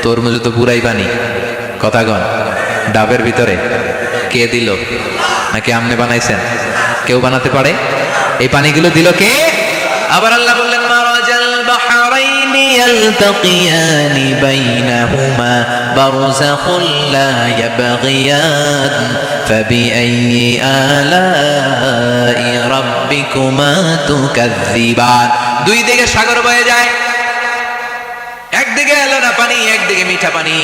Speaker 2: তরমুজ তো পুরাই পানি। কথা কন। ডাবের ভিতরে কে দিল? নাকি আমনে বানাইছেন? কেউ বানাতে পারে? এই পানিগুলো দিল কে? আবার আল্লাহ বললেন মারাজাল বাহরাইনি ইয়ালতাকিয়ানি বাইনাহুমা বারযাখুল লা ইয়াবগিয়ান ফাবিআইয়ি আলাই রাব্বিকুমা তুকাযযিবান। দুই দিকে সাগর বয়ে যায়, একদিকে এলো না পানি, একদিকে মিঠা পানি,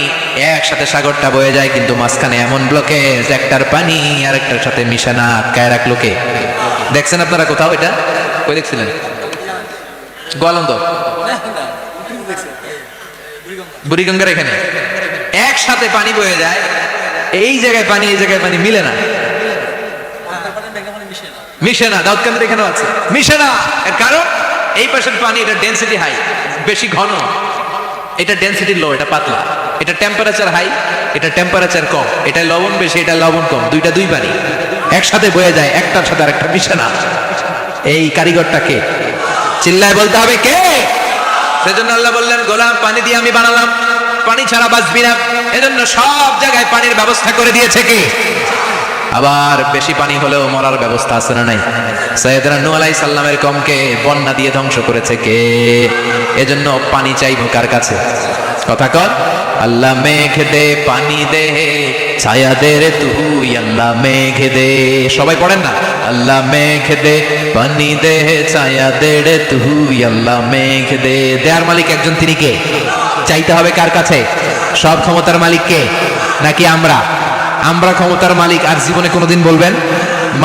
Speaker 2: একসাথে সাগরটা বয়ে যায়, কিন্তু মাঝখানে এমন ব্লকেজ, একটার পানি আর একটার সাথে মিশে না। আটকায় রাখলো কে? দেখছেন আপনারা কোথাও এটা? কই দেখছিলেন? গোয়ালন্দ, বুড়িগঙ্গার এখানে একসাথে পানি বয়ে যায়। এই জায়গায় পানি, এই জায়গায় পানি মিলে না, মিশে না। দাউদকান্দির এখানেও আছে, মিশে না। এর কারণ এই পাশের পানি, এটা ডেনসিটি হাই, বেশি ঘন, এটা ডেনসিটি লো, এটা পাতলা। এটা টেম্পারেচার হাই, এটা টেম্পারেচার কম। এটা লবণ বেশি, এটা লবণ কম। দুইটা দুই পানি একসাথে বয়ে যায়, একটার সাথে আরেকটা মিশে না। এই কারিগরটা কে? চিল্লায় বলতে হবে কে? সেজন্য আল্লাহ বললেন গোলাম পানি দিয়ে আমি বানালাম, পানি ছাড়া বাঁচবি না। এজন্য সব জায়গায় পানির ব্যবস্থা করে দিয়েছে কে? আবার বেশি পানি হলেও মরার ব্যবস্থা আছে না নাই? সাইয়েদনা নূহ আলাইহিস সালামের কওমকে বন্যা দিয়ে ধ্বংস করেছে কে? এজন্য পানি চাইবো কার কাছে? কথা কর। আল্লাহ মেঘ দে পানি দে, ছায়া দে রে তুই আল্লাহ মেঘ দে। সবাই পড়েন না? আল্লাহ মেঘ দে পানি দে, ছায়া দে রে তুই আল্লাহ মেঘ দে। দেয়ার মালিক একজন, তিনি কে? চাইতে হবে কার কাছে? সব ক্ষমতার মালিক কে? নাকি আমরা? আমরা ক্ষমতার মালিক আর জীবনে কোনোদিন বলবেন?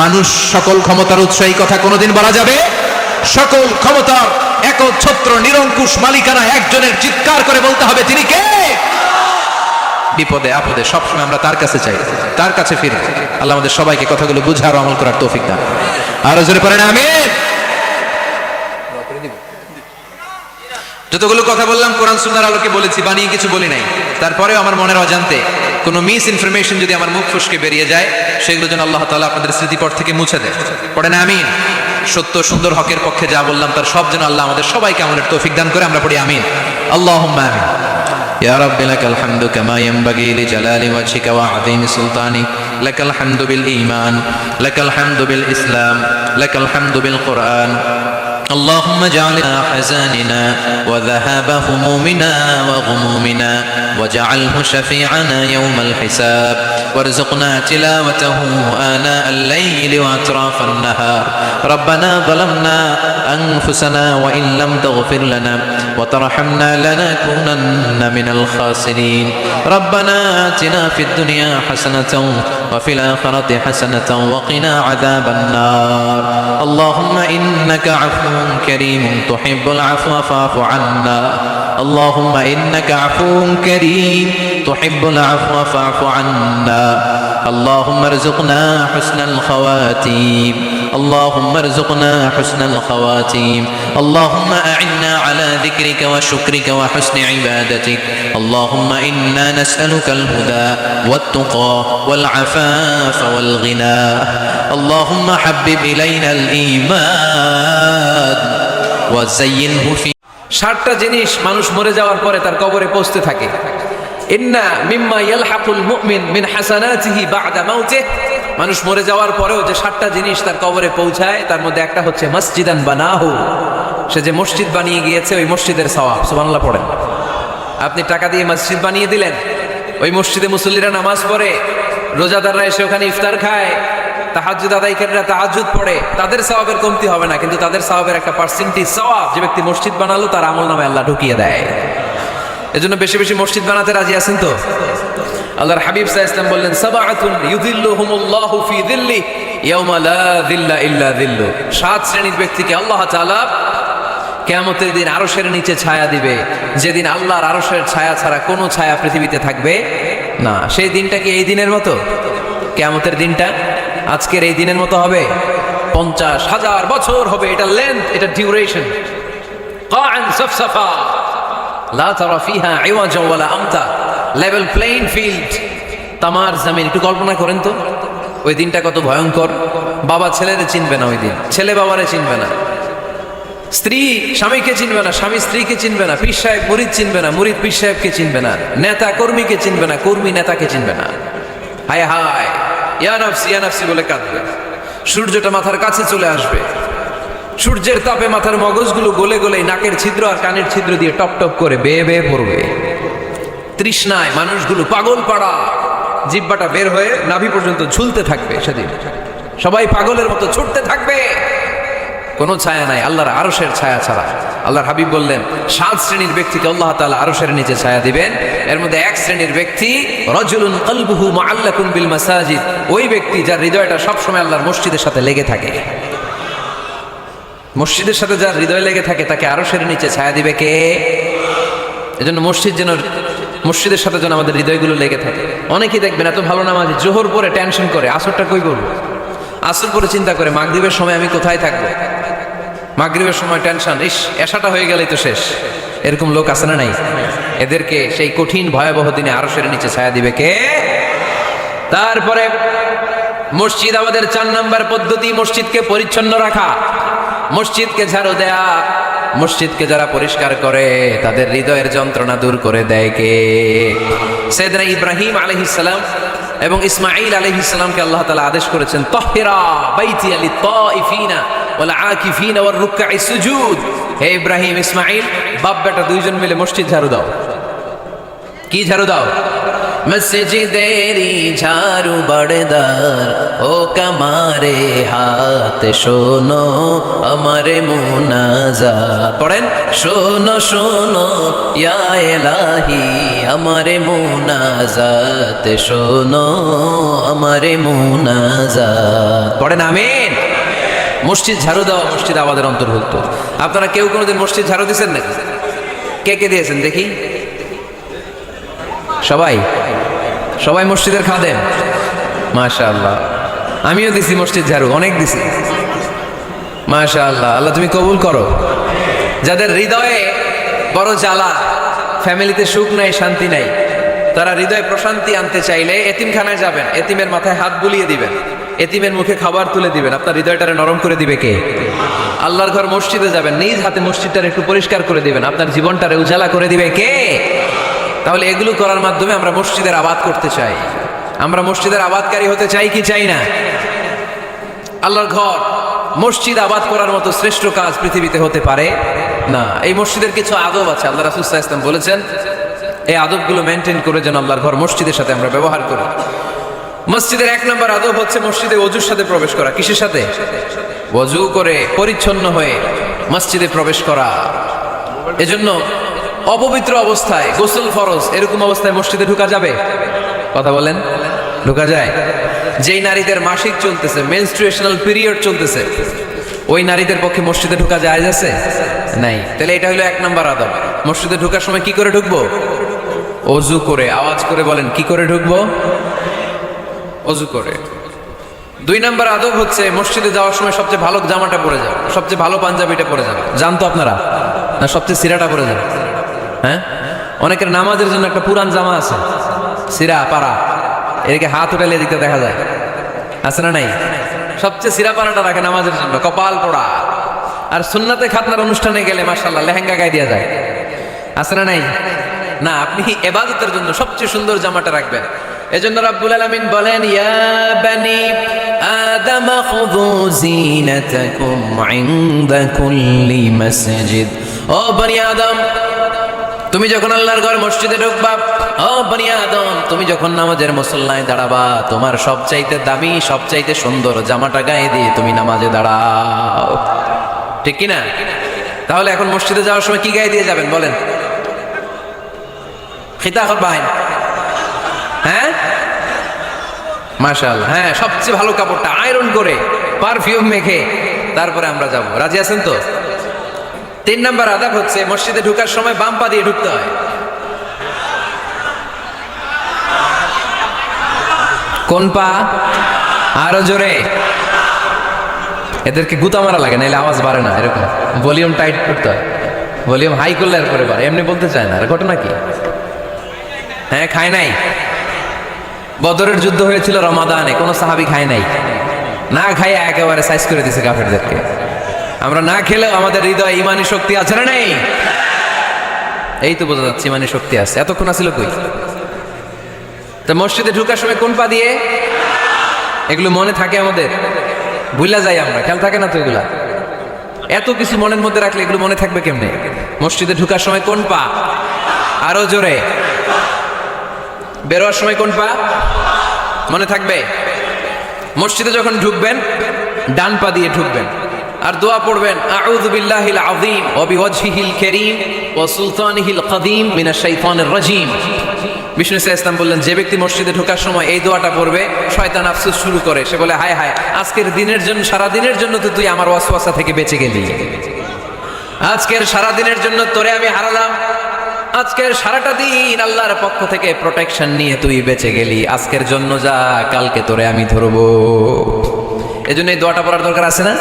Speaker 2: মানুষ সকল ক্ষমতার উৎস, এই কথা কোনোদিন বলা যাবে? সকল ক্ষমতার একচ্ছত্র নিরঙ্কুশ মালিকানা একজনের, চিৎকার করে বলতে হবে তিনি কে? বিপদে আপদে সবসময় আমরা তার কাছে চাই, তার কাছে ফিরে। আল্লাহ আমাদের সবাইকে কথাগুলো বুঝার আমল করার তৌফিক দান। আরো জোরে পড়েন আমিন। যতগুলো কথা বললাম কোরআন সুন্নাহর আলোকে বলেছি, বানিয়ে কিছু বলি নাই। তারপরেও আমার মনের অজান্তে কোনো মিস ইনফরমেশন যদি আমার মুখ ফসকে বেরিয়ে যায়, সেগুলো যেন আল্লাহ তাআলা আপনাদের স্মৃতিপট থেকে মুছে দেয়। পড়েন আমিন। সত্য সুন্দর হকের পক্ষে যা বললাম তার সব যেন আল্লাহ আমাদের সবাইকে আমলের তৌফিক দান করে। আমরা পড়ি আমিন। আল্লাহুম্মা আমিন। يا رب لك الحمد كما ينبغي لجلال وجهك وعظيم سلطانك، لك الحمد بالإيمان، لك الحمد بالإسلام، لك الحمد بالقرآن. اللهم اجعل حزاننا وذهاب همومنا وغمومنا واجعله شفيعنا يوم الحساب، وارزقنا تلاوته آناء الليل وأطراف النهار. ربنا ظلمنا أنفسنا وإن لم تغفر لنا وترحمنا لنكونن من الخاسرين. ربنا آتنا في الدنيا حسنة وفي الآخرة حسنة وقنا عذاب النار. اللهم إنك عفو كريم تحب العفو فاعف عنا. اللهم إنك عفو كريم تحب العفو فاعف عنا. اللهم ارزقنا حسن الخواتيم. اللهم ارزقنا حسن الخواتيم. اللهم أعنا على ذكرك وشكرك وحسن عبادتك. اللهم إنا نسألك الهدى والتقى والعفاف والغنى. اللهم حبب إلينا الإيمان وزينه في
Speaker 3: 60টা জিনিস মানুষ মরে যাওয়ার পরে তার কবরে পৌঁছতে থাকে। ইন্না মিম্মা ইয়ালহাকুল মুমিন মিন হাসানাতিহি বা'দা মাউতিহি। মানুষ মরে যাওয়ার পরেও যে 60টা জিনিস তার কবরে পৌঁছায়, তার মধ্যে একটা হচ্ছে মসজিদান বানাহু। সে যে মসজিদ বানিয়ে গিয়েছে, ওই মসজিদের সওয়াব। সুবহানাল্লাহ পড়েন। আপনি টাকা দিয়ে মসজিদ বানিয়ে দিলেন, ওই মসজিদে মুসল্লিরা নামাজ পড়ে, রোজাদাররা এসে ওখানে ইফতার খায়, তাহাজ্জুদ আদায়কারীরা তাহাজ্জুদ পড়ে, তাদের সওয়াবের কমতি হবে না, কিন্তু তাদের সওয়াবের একটা পার্সেন্টেজ সওয়াব যে ব্যক্তি মসজিদ বানালো তার আমলনামায় আল্লাহ ঢুকিয়ে দেয়। এজন্য বেশি বেশি মসজিদ বানাতে রাজি আছেন তো? আল্লাহর হাবিব সাল্লাল্লাহু আলাইহি ওয়াসাল্লাম বললেন, সাবআতুন ইউযিল্লুহুমুল্লাহু ফি যিল্লি ইয়াওমা লা যিল্লা ইল্লা যিল্লু। 7 শ্রেণীর ব্যক্তিকে আল্লাহ তাআলা কিয়ামতের দিন আরশের নিচে ছায়া দিবে, যেদিন আল্লাহর আরশের ছায়া ছাড়া কোনো ছায়া পৃথিবীতে থাকবে না। সেই দিনটা কি এই দিনের মতো? কিয়ামতের দিনটা আজকের এই দিনের মতো হবে? 50,000 বছর হবে। এটা লেন্থ, এটা ডিউরেশন। কাআন সাফসাফা লা তারা ফিহা ইওয়াজা ওয়ালা আমতা। লেভেল প্লেইং ফিল্ড, তামার জমিন। একটু কল্পনা করেন তো ওই দিনটা কত ভয়ঙ্কর। বাবা ছেলেরে চিনবে না ওই দিন, ছেলে বাবারে চিনবে না, স্ত্রী স্বামীকে চিনবে না, স্বামী স্ত্রীকে চিনবে না, পীর সাহেব মুরিদ চিনবে না, মুরিদ পীর সাহেবকে চিনবে না, নেতা কর্মীকে চিনবে না, কর্মী নেতাকে চিনবে না। হায় হায়, ইয়া নাফসি বলে কাঁদবে। সূর্যটা মাথার কাছে চলে আসবে, সূর্যের তাপে মাথার মগজগুলো গলে গলে নাকের ছিদ্র আর কানের ছিদ্র দিয়ে টপ টপ করে বেয়ে বেয়ে পড়বে। তৃষ্ণায় মানুষগুলো পাগল পাড়া, জিহ্বাটা বের হয়ে নাভি পর্যন্ত ঝুলতে থাকবে। সেদিন সবাই পাগলের মতো ছুটতে থাকবে, কোনো ছায়া নাই আল্লাহর আরশের ছায়া ছাড়া। আল্লাহর হাবিব বললেন, 7 শ্রেণীর ব্যক্তিকে আল্লাহ তাআলা আরশের নিচে ছায়া দিবেন। এর মধ্যে 1 শ্রেণীর ব্যক্তি রাজুলুন কলবুহু মুআল্লাকুন বিল মাসাজিদ। ওই ব্যক্তি যার হৃদয়টা সবসময় আল্লাহর মসজিদের সাথে লেগে থাকে। মসজিদের সাথে যার হৃদয় লেগে থাকে তাকে আরশের নিচে ছায়া দিবে কে? এজন্য মসজিদের সাথে যেন আমাদের হৃদয়গুলো লেগে থাকে। অনেকেই দেখবেন এত ভালো নামাজি, জোহর পরে টেনশন করে আসরটা কই করবো, আসর পরে চিন্তা করে মাগরিবের সময় আমি কোথায় থাকবো, মাগরিবের সময় টেনশন, ইস এশাটা হয়ে গেলেই তো শেষ। এরকম লোক আছে না নাই? এদেরকে সেই কঠিন ভয়াবহ দিনে আরশের নিচে ছায়া দিবে কে? তারপরে মসজিদ আমাদের 4 নাম্বার পদ্ধতি, মসজিদকে পরিচ্ছন্ন রাখা, মসজিদকে ঝাড়ু দেয়া। মসজিদকে যারা পরিষ্কার করে তাদের হৃদয়ের যন্ত্রণা দূর করে দেয় কে? সাইয়েদনা ইব্রাহিম আলাইহিস সালাম এবং ইসমাঈল আলাইহিস সালামকে আল্লাহ তাআলা আদেশ করেছেন, তাহহিরা বাইতিয়া লিত-তাইফিনা ওয়াল আকিফিনা ওয়ার রুকআইস সুজুদ। হে ইব্রাহিম ইসমাঈল, বাপ বেটা দুইজন মিলে মসজিদ ঝাড়ু দাও। কি ঝাড়ু দাও?
Speaker 1: মসজিদেরি ঝাড়ু বাড়দার ও কামারে হাত শোনো আমারে মুনাজাত পড়েন শোনো শোনো ইয়া ইলাহি আমারে মুনাজাত শোনো আমারে মুনাজাত পড়েন আমিন। মসজিদ ঝাড়ু দেওয়া মসজিদ আমাদের অন্তর্ভুক্ত। আপনারা কেউ কোনোদিন মসজিদ ঝাড়ু দিয়েছেন নাকি? কে কে দিয়েছেন দেখি? সবাই সবাই মসজিদের খাদেম, মাশাআল্লাহ। আমিও দিছি মসজিদ ঝাড়ু, অনেক দিছি, মাশাআল্লাহ। আল্লাহ তুমি কবুল করো। যাদের হৃদয়ে বড় জ্বালা, ফ্যামিলিতে সুখ নাই, শান্তি নাই, তারা হৃদয়ে প্রশান্তি আনতে চাইলে এতিমখানায় যাবেন, এতিমের মাথায় হাত বুলিয়ে দিবেন, এতিমের মুখে খাবার তুলে দিবেন। আপনার হৃদয়টারে নরম করে দিবে কে? আল্লাহর ঘর মসজিদে যাবেন, নিজ হাতে মসজিদটারে একটু পরিষ্কার করে দিবেন, আপনার জীবনটারে উজালা করে দিবে কে? তাহলে এগুলো করার মাধ্যমে আমরা মসজিদের আবাদ করতে চাই। আমরা মসজিদের আবাদকারী হতে চাই কি চাই না? আল্লাহর ঘর মসজিদ আবাদ করার মতো শ্রেষ্ঠ কাজ পৃথিবীতে হতে পারে না। এই মসজিদের কিছু আদব আছে, আল্লাহ রাসূল সাল্লাল্লাহু আলাইহি ওয়াসাল্লাম বলেছেন এই আদবগুলো মেনটেন করে যেন আল্লাহর ঘর মসজিদের সাথে আমরা ব্যবহার করি। মসজিদের 1 নম্বর আদব হচ্ছে মসজিদে ওযুর সাথে প্রবেশ করা। কিসের সাথে? ওযু করে পরিচ্ছন্ন হয়ে মসজিদে প্রবেশ করা। এজন্য অপবিত্র অবস্থায় গোসল ফরজ, এরকম অবস্থায় মসজিদে ঢোকা যাবে? কথা বলেন, ঢোকা যায়? যেই নারীদের মাসিক চলতেছে, মেনস্ট্রুয়েশনাল পিরিয়ড চলতেছে, ওই নারীদের পক্ষে মসজিদে ঢোকা যায় আছে? নাই। তাহলে এটা হলো 1 নম্বর আদব। মসজিদে ঢোকার সময় কি করে ঢুকবো? ওযু করে। আওয়াজ করে বলেন, কি করে ঢুকবো? ওযু করে। 2 নম্বর আদব হচ্ছে মসজিদে যাওয়ার সময় সবচেয়ে ভালো জামাটা পরে যাও, সবচেয়ে ভালো পাঞ্জাবিটা পরে যাও। জানতো আপনারা? না সবচেয়ে সিরাটা পরে যাও? হ্যাঁ, অনেকের নামাজের জন্য একটা পুরান জামা আছে, সিরা পাড়া, এদিকে হাত উঠালে এদিকে দেখা যায়, আছে না নাই? সবচেয়ে সিরা পাড়াটা রাখে নামাজের জন্য, কপাল পোড়া। আর সুন্নাতে খাতনার অনুষ্ঠানে গেলে মাশাআল্লাহ লেহেঙ্গা গায়ে দেওয়া যায়, আছে না নাই? না, আপনি ইবাদতের জন্য সবচেয়ে সুন্দর জামাটা রাখবেন। এজন্য রাব্বুল আলামিন বলেন, ইয়া বানি আদম খুযু জিনাতাকুম ইনদা কুল্লি মসজিদ। ও বনি আদম, তুমি যখন আল্লাহর ঘর মসজিদে ঢুকবা, ও বনি আদম, তুমি যখন নামাজের মুসল্লায় দাঁড়াবা, তোমার সবচাইতে দামি, সবচাইতে সুন্দর জামাটা গায়ে দিয়ে তুমি নামাজে দাঁড়াও। ঠিক কি না? তাহলে এখন মসজিদে যাওয়ার সময় কি গায়ে দিয়ে যাবেন বলেন? খিতা করবেন? হ্যাঁ, মাশাআল্লাহ। হ্যাঁ, সবচেয়ে ভালো কাপড়টা আয়রন করে পারফিউম মেখে তারপরে আমরা যাব। রাজি আছেন তো? 3 নম্বর আদব হচ্ছে মসজিদে ঢোকার সময় বাম পা দিয়ে ঢুকতে হয়। কোন পা? আরো জোরে। এদেরকে গুতা মারা লাগে, নাহলে আওয়াজ বাড়ে না। এরকম ভলিউম টাইট করতে হয়, ভলিউম হাই করলে এরপরে বাড়ে। এমনি বলতে চায় না। ঘটনা কি? হ্যাঁ, খায় নাই। বদরের যুদ্ধ হয়েছিল রমাদানে, কোনো সাহাবী খায় নাই। না খাইয়ে একেবারে সাইজ করে দিছে কাফেরদেরকে। আমরা না খেলেও আমাদের হৃদয়ে ইমানি শক্তি আছে না নেই? এই তো বোঝা যাচ্ছে ইমানি শক্তি আছে। এতক্ষণ আসিল কই? তো মসজিদে ঢোকার সময় কোন পা দিয়ে? এগুলো মনে থাকে আমাদের, ভুলা যাই আমরা, খেয়াল থাকে না তো এগুলা। এত কিছু মনের মধ্যে রাখলে এগুলো মনে থাকবে কেমনে? মসজিদে ঢোকার সময় কোন পা? আরো জোরে। বেরোয়ার সময় কোন পা? মনে থাকবে। মসজিদে যখন ঢুকবেন ডান পা দিয়ে ঢুকবেন, আর দোয়া পড়বেন, আউযু বিল্লাহিল আযীম ওয়া বিওয়াজহিল কারীম ওয়া সুলতানিহিল কাদীম মিনাশ শাইতানির রাজীম। বিষ্ণু ইসলাম বললেন, যে ব্যক্তি মসজিদে ঢোকার সময় এই দোয়াটা পড়বে, শয়তান আফসোস শুরু করে। সে বলে, হায় হায়, আজকের দিনের জন্য, সারা দিনের জন্য তো তুই আমার ওয়াসওয়াসা থেকে বেঁচে গেলি। আজকের সারা দিনের জন্য তোরে আমি হারালাম। আজকের সারাটা দিন আল্লাহর পক্ষ থেকে প্রোটেকশন নিয়ে তুই বেঁচে গেলি। আজকের জন্য যা, কালকে তোরে আমি ধরবো। এজন্য এই দোয়াটা পড়ার দরকার আছে না?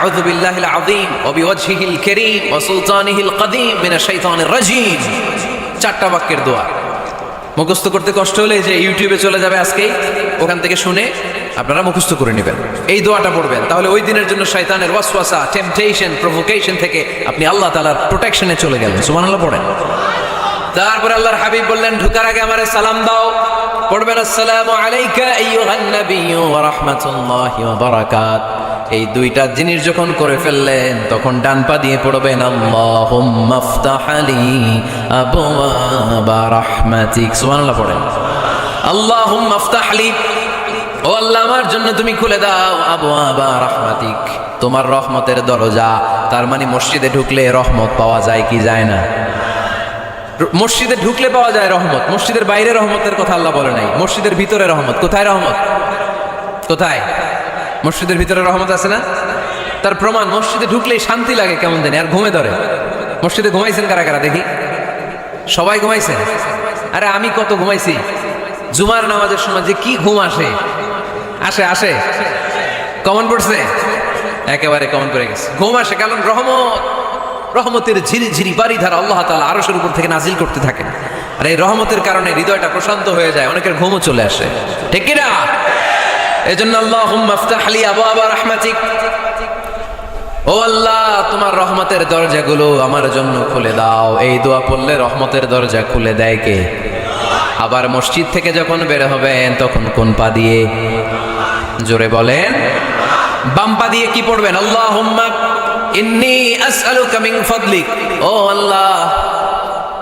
Speaker 1: আউযু বিল্লাহিল আযীম ওয়া বিওয়াজহিল কারীম ওয়া সুলতানিহিল কাদীম মিনাশ শাইতানির রাজীম। 4টা বাক্যের দোয়া। মুখস্থ করতে কষ্ট হলে যে ইউটিউবে চলে যাবে আজকেই, ওখান থেকে শুনে আপনারা মুখস্থ করে নেবেন। এই দোয়াটা পড়বেন, তাহলে ওই দিনের জন্য শয়তানের ওয়াসওয়াসা, টেম্পটেশন, প্রভোকেশন থেকে আপনি আল্লাহ তাআলার প্রোটেকশনে চলে গেলেন। সুবহানাল্লাহ পড়েন। তারপর আল্লাহর হাবিব বললেন, ঢোকার আগে আমারে সালাম দাও। পড়বেন, আসসালামু আলাইকা আইয়ুহান নাবিয়্যু ওয়া রাহমাতুল্লাহি ওয়া বারাকাত। এই 2টা জিনিস যখন করে ফেললেন, তখন ডান পা দিয়ে পড়বেন, আল্লাহুম্মা ফতাহ আলী আবওয়াবা রাহমাতিক। সুবহানাল্লাহ পড়েন।
Speaker 3: আল্লাহুম্মা আফতাহলি, ও আল্লাহ আমার জন্য তুমি খুলে দাও আবওয়াবা রাহমাতিক, তোমার রহমতের দরজা। তার মানে মসজিদে ঢুকলে রহমত পাওয়া যায় কি যায় না? মসজিদে ঢুকলে পাওয়া যায় রহমত, মসজিদের বাইরে রহমতের কথা আল্লাহ বলে নাই। মসজিদের ভিতরে রহমত। কোথায় রহমত? কোথায়? মসজিদের ভিতরে রহমত আছে না? তার প্রমাণ মসজিদে ঢুকলেই শান্তি লাগে কেমন জানি, আর ঘুমে ধরে। মসজিদে ঘুমাইছেন কারা কারা দেখি? সবাই ঘুমাইছেন? আরে আমি কত ঘুমাইছি। জুমার নামাজের সময় যে কি ঘুম আসে, আসে আসে কমন পড়ছে, একেবারে কমন পড়ে গেছে। ঘুম আসে কারণ রহমতের ঝিরি ঝিরি বাড়ি ধারা আল্লাহ তাআলা আরশের উপর থেকে নাজিল করতে থাকেন। আর এই রহমতের কারণে হৃদয়টা প্রশান্ত হয়ে যায়, অনেকের ঘুমও চলে আসে, ঠিক কি না? এই জন্য আল্লাহুম্মা আফতাহলি আবওয়াবা রাহমাতিক, ও আল্লাহ তোমার রহমতের দরজাগুলো আমার জন্য খুলে দাও। এই দোয়া পড়লে রহমতের দরজা খুলে দেয় কে? আবার মসজিদ থেকে যখন বের হবেন তখন কোন পা দিয়ে? জোরে বলেন। বাম পা দিয়ে কি পড়বেন? আল্লাহুম্মা ইন্নী আসআলুকা মিন ফাদলিক, ও আল্লাহ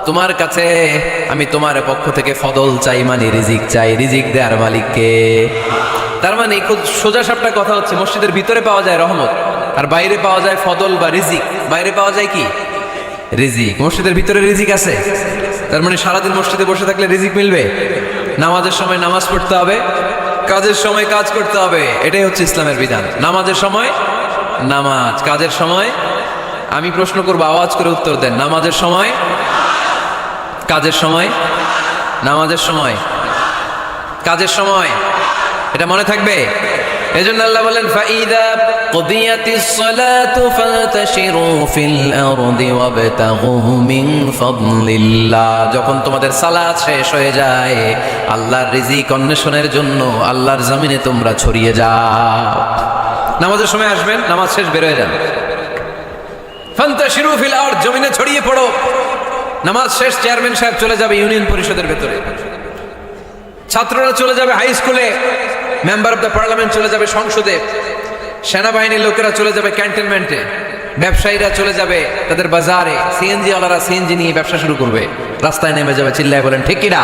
Speaker 3: তোমার কাছে আমি তোমার পক্ষ থেকে ফদল চাই, মানে রিজিক চাই। রিজিক দেওয়ার মালিক কে? তার মানে খুব সোজা সাপটা কথা হচ্ছে, মসজিদের ভিতরে পাওয়া যায় রহমত, আর বাইরে পাওয়া যায় ফদল বা রিজিক। বাইরে পাওয়া যায় কি? রিজিক। মসজিদের ভিতরে রিজিক আছে। তার মানে সারাদিন মসজিদে বসে থাকলে রিজিক মিলবে? নামাজের সময় নামাজ পড়তে হবে, কাজের সময় কাজ করতে হবে, এটাই হচ্ছে ইসলামের বিধান। নামাজের সময় নামাজ, কাজের সময়। আমি প্রশ্ন করবো, আওয়াজ করে উত্তর দেন। নামাজের সময়, কাজের সময়, নামাজের সময়, কাজের সময়, এটা মনে থাকবে। এজন্য আল্লাহ বলেন ফাইদা কুদিয়াতিস সালাতু ফান্তাশিরু ফিল আরদি ওয়াবতাগু মিন ফাদলিল্লাহ, যখন তোমাদের সালাত শেষ হয়ে যায় আল্লাহর রিজিক অন্বেষণের জন্য আল্লাহর জমিনে তোমরা ছড়িয়ে যাও। নামাজের সময় আসবেন, নামাজ শেষ বের হয়ে যান। ফান্তাশিরু ফিল আরদ, জমিনে ছড়িয়ে পড়ো। নামাজ শেষ চেয়ারম্যান সাহেব চলে যাবে ইউনিয়ন পরিষদের ভেতরে, ছাত্ররা চলে যাবে হাই স্কুলে, মেম্বার অফ দ্য পার্লামেন্ট চলে যাবে সংসদে, সেনাবাহিনীর লোকেরা চলে যাবে ক্যান্টনমেন্টে, ব্যবসায়ীরা চলে যাবে তাদের বাজারে, সিএনজি ওয়ালারা সিএনজি নিয়ে ব্যবসা শুরু করবে, রাস্তায় নেমে যাবে, চিল্লায় বলেন ঠিক কিনা?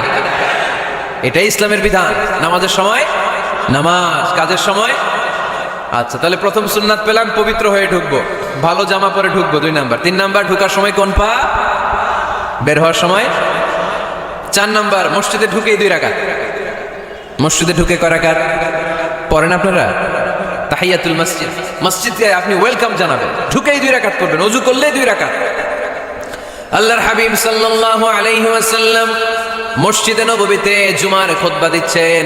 Speaker 3: এটাই ইসলামের বিধান। নামাজের সময় নামাজ, কাজের সময়। আচ্ছা, তাহলে প্রথম সুন্নাত পেলাম, পবিত্র হয়ে ঢুকবো, ভালো জামা পরে ঢুকবো 2 নাম্বার। 3 নাম্বার, ঢুকার সময় কোন পা? বের হওয়ার সময়। 4 নাম্বার, মসজিদে ঢুকেই 2 রাকাত। মসজিদে ঢুকে কয় রাকাত পড়েন আপনারা? তাহিয়াতুল মসজিদ, মসজিদে আপনি ওয়েলকাম জানাবেন, ঢুকেই 2 রাকাত পড়বেন, ওযু করলে 2 রাকাত। আল্লাহর হাবিব সাল্লাল্লাহু আলাইহি ওয়াসাল্লাম মসজিদে নববীতে জুমার খুতবা দিচ্ছেন।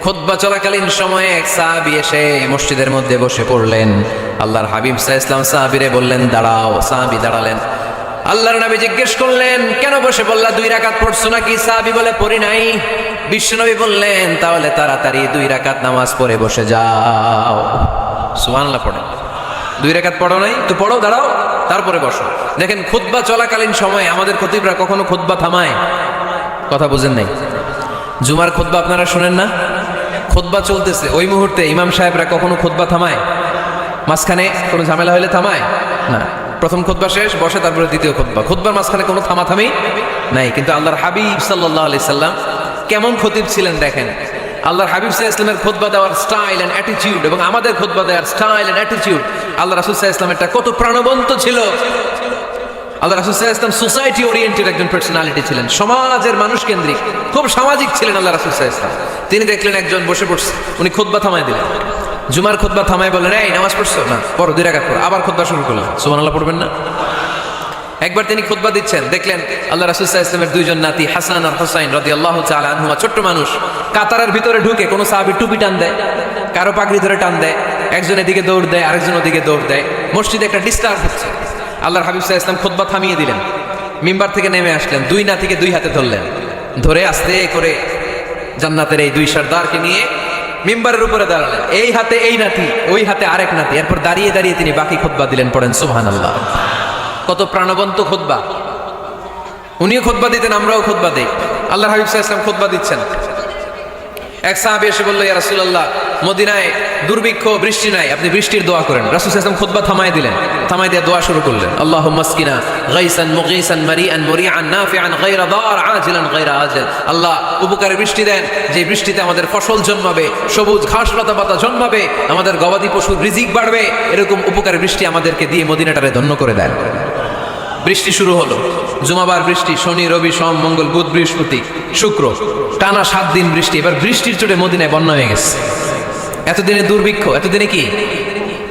Speaker 3: খুতবা চলাকালীন সময়ে এক সাহাবী এসে মসজিদের মধ্যে বসে পড়লেন। আল্লাহর হাবিব সাল্লাল্লাহু আলাইহি ওয়াসাল্লাম সাহাবীরে বললেন দাঁড়াও। সাহাবী দাঁড়ালেন। আল্লাহর নবী জিজ্ঞেস করলেন কেন বসে বললা? 2 রাকাত পড়ছো নাকি? সাহাবী বলে পড়ি নাই। বিশ্বনবী বললেন তাহলে তাড়াতাড়ি 2 রাকাত নামাজ পড়ে বসে যাও। সুবহানাল্লাহ পড়েন। 2 রাকাত পড়ো নাই তো পড়ো, দাঁড়াও, তারপরে বসো। দেখেন খুতবা চলাকালীন সময় আমাদের খতিবরা কখনো খুতবা থামায়? কথা বুঝেন নাই? জুমার খুতবা আপনারা শোনেন না? খুতবা চলতেছে, ওই মুহূর্তে ইমাম সাহেবরা কখনো খুতবা থামায়? মাঝখানে কোনো ঝামেলা হলে থামায় না। প্রথম খুতবা শেষ, বসে, তারপরে দ্বিতীয় খুতবা। খুতবার মাঝখানে কোনো থামাথামি নাই। কিন্তু আল্লাহর হাবিব সাল্লাল্লাহু আলাইহি সাল্লাম কেমন খতিব ছিলেন দেখেন। আল্লাহর হাবিব সাল্লাল্লাহু আলাইহি ওয়াসাল্লামের খুতবা দেওয়ার স্টাইল এন্ড অ্যাটিটিউড এবং আমাদের খুতবা দেওয়ার স্টাইল এন্ড অ্যাটিটিউড, আল্লাহ রাসূল সাল্লাল্লাহু আলাইহি ওয়াসাল্লামেরটা কত প্রাণবন্ত ছিল। আল্লাহ রাসূল সাল্লাল্লাহু আলাইহি ওয়াসাল্লাম সোসাইটি ওরিয়েন্টেড একজন পার্সোনালিটি ছিলেন, সমাজের মানুষ কেন্দ্রিক, খুব সামাজিক ছিলেন আল্লাহ রাসূল সাল্লাল্লাহু আলাইহি ওয়াসাল্লাম। তিনি দেখলেন একজন বসে পড়ছে, উনি খুতবা থামায় দিলেন। জুমার খুতবা থামায় বললেন এই নামাজ পড়ছো না? পড়ো, 2 রাকাত পড়ো। আবার খুতবা শুরু করলেন। সুবহানাল্লাহ পড়বেন না? একবার তিনি খুতবা দিচ্ছেন, দেখলেন আল্লাহ রাসূল সাল্লাল্লাহু আলাইহি ওয়াসাল্লামের 2 জন নাতি হাসান আর হুসাইন রাদিয়াল্লাহু তাআলা আনহুমা, ছোট্ট মানুষ, কাতারের ভিতরে ঢুকে কোন সাহাবী টুপি টান দেয়, কারো পাগড়ি ধরে টান দেয়, একজন এদিকে দৌড় দেয়, আরেকজন ওদিকে দৌড় দেয়। মসজিদে একটা ডিস্টার্ব হচ্ছে। আল্লাহর হাবিব সাল্লাল্লাহু আলাইহি ওয়াসাল্লাম খুতবা থামিয়ে দিলেন, মিম্বার থেকে নেমে আসলেন, 2 নাতিকে 2 হাতে ধরলেন, ধরে আস্তে করে জান্নাতের এই 2 সর্দারকে নিয়ে মিম্বারের উপরে দাঁড়ালেন। এই হাতে এই নাতি, ওই হাতে আরেক নাতি। এরপর দাঁড়িয়ে দাঁড়িয়ে তিনি বাকি খুতবা দিলেন। পড়েন সুবহানাল্লাহ। কত প্রাণবন্ত খুতবা। উনিও খুতবা দিতেন, আমরাও খুতবা দেই। আল্লাহর হাবিব সাল্লাল্লাহু আলাইহি ওয়াসাল্লাম খুতবা দিচ্ছেন, এক সাহাবী এসে বলল, ইয়া রাসূলুল্লাহ, মদিনায় দুর্ভিক্ষ, বৃষ্টি নাই, আপনি বৃষ্টির দোয়া করেন। রাসূল সাল্লাল্লাহু আলাইহি ওয়াসাল্লাম খুতবা থামায় দিলেন, থামায় দিয়ে দোয়া শুরু করলেন, আল্লাহুম্মা আসকিনা গাইসান মুগীসান মারিআন মুরিআন নাফিআন গায়রা দার আজিলান গায়রা আজিল। আল্লাহ, উপকারে বৃষ্টি দেন, যে বৃষ্টিতে আমাদের ফসল জন্মাবে, সবুজ ঘাস লতা পাতা জন্মাবে, আমাদের গবাদি পশুর রিজিক বাড়বে, এরকম উপকারে বৃষ্টি আমাদেরকে দিয়ে মদিনাটারে ধন্য করে দেন। বৃষ্টি শুরু হলো, জুমাবার বৃষ্টি, শনি রবি সোম মঙ্গল বুধ বৃহস্পতি শুক্র, টানা 7 দিন বৃষ্টি। এবার বৃষ্টির চোটে মদিনায় বন্যা হয়ে গেছে। এতদিনে দুর্ভিক্ষ, এতদিনে কি?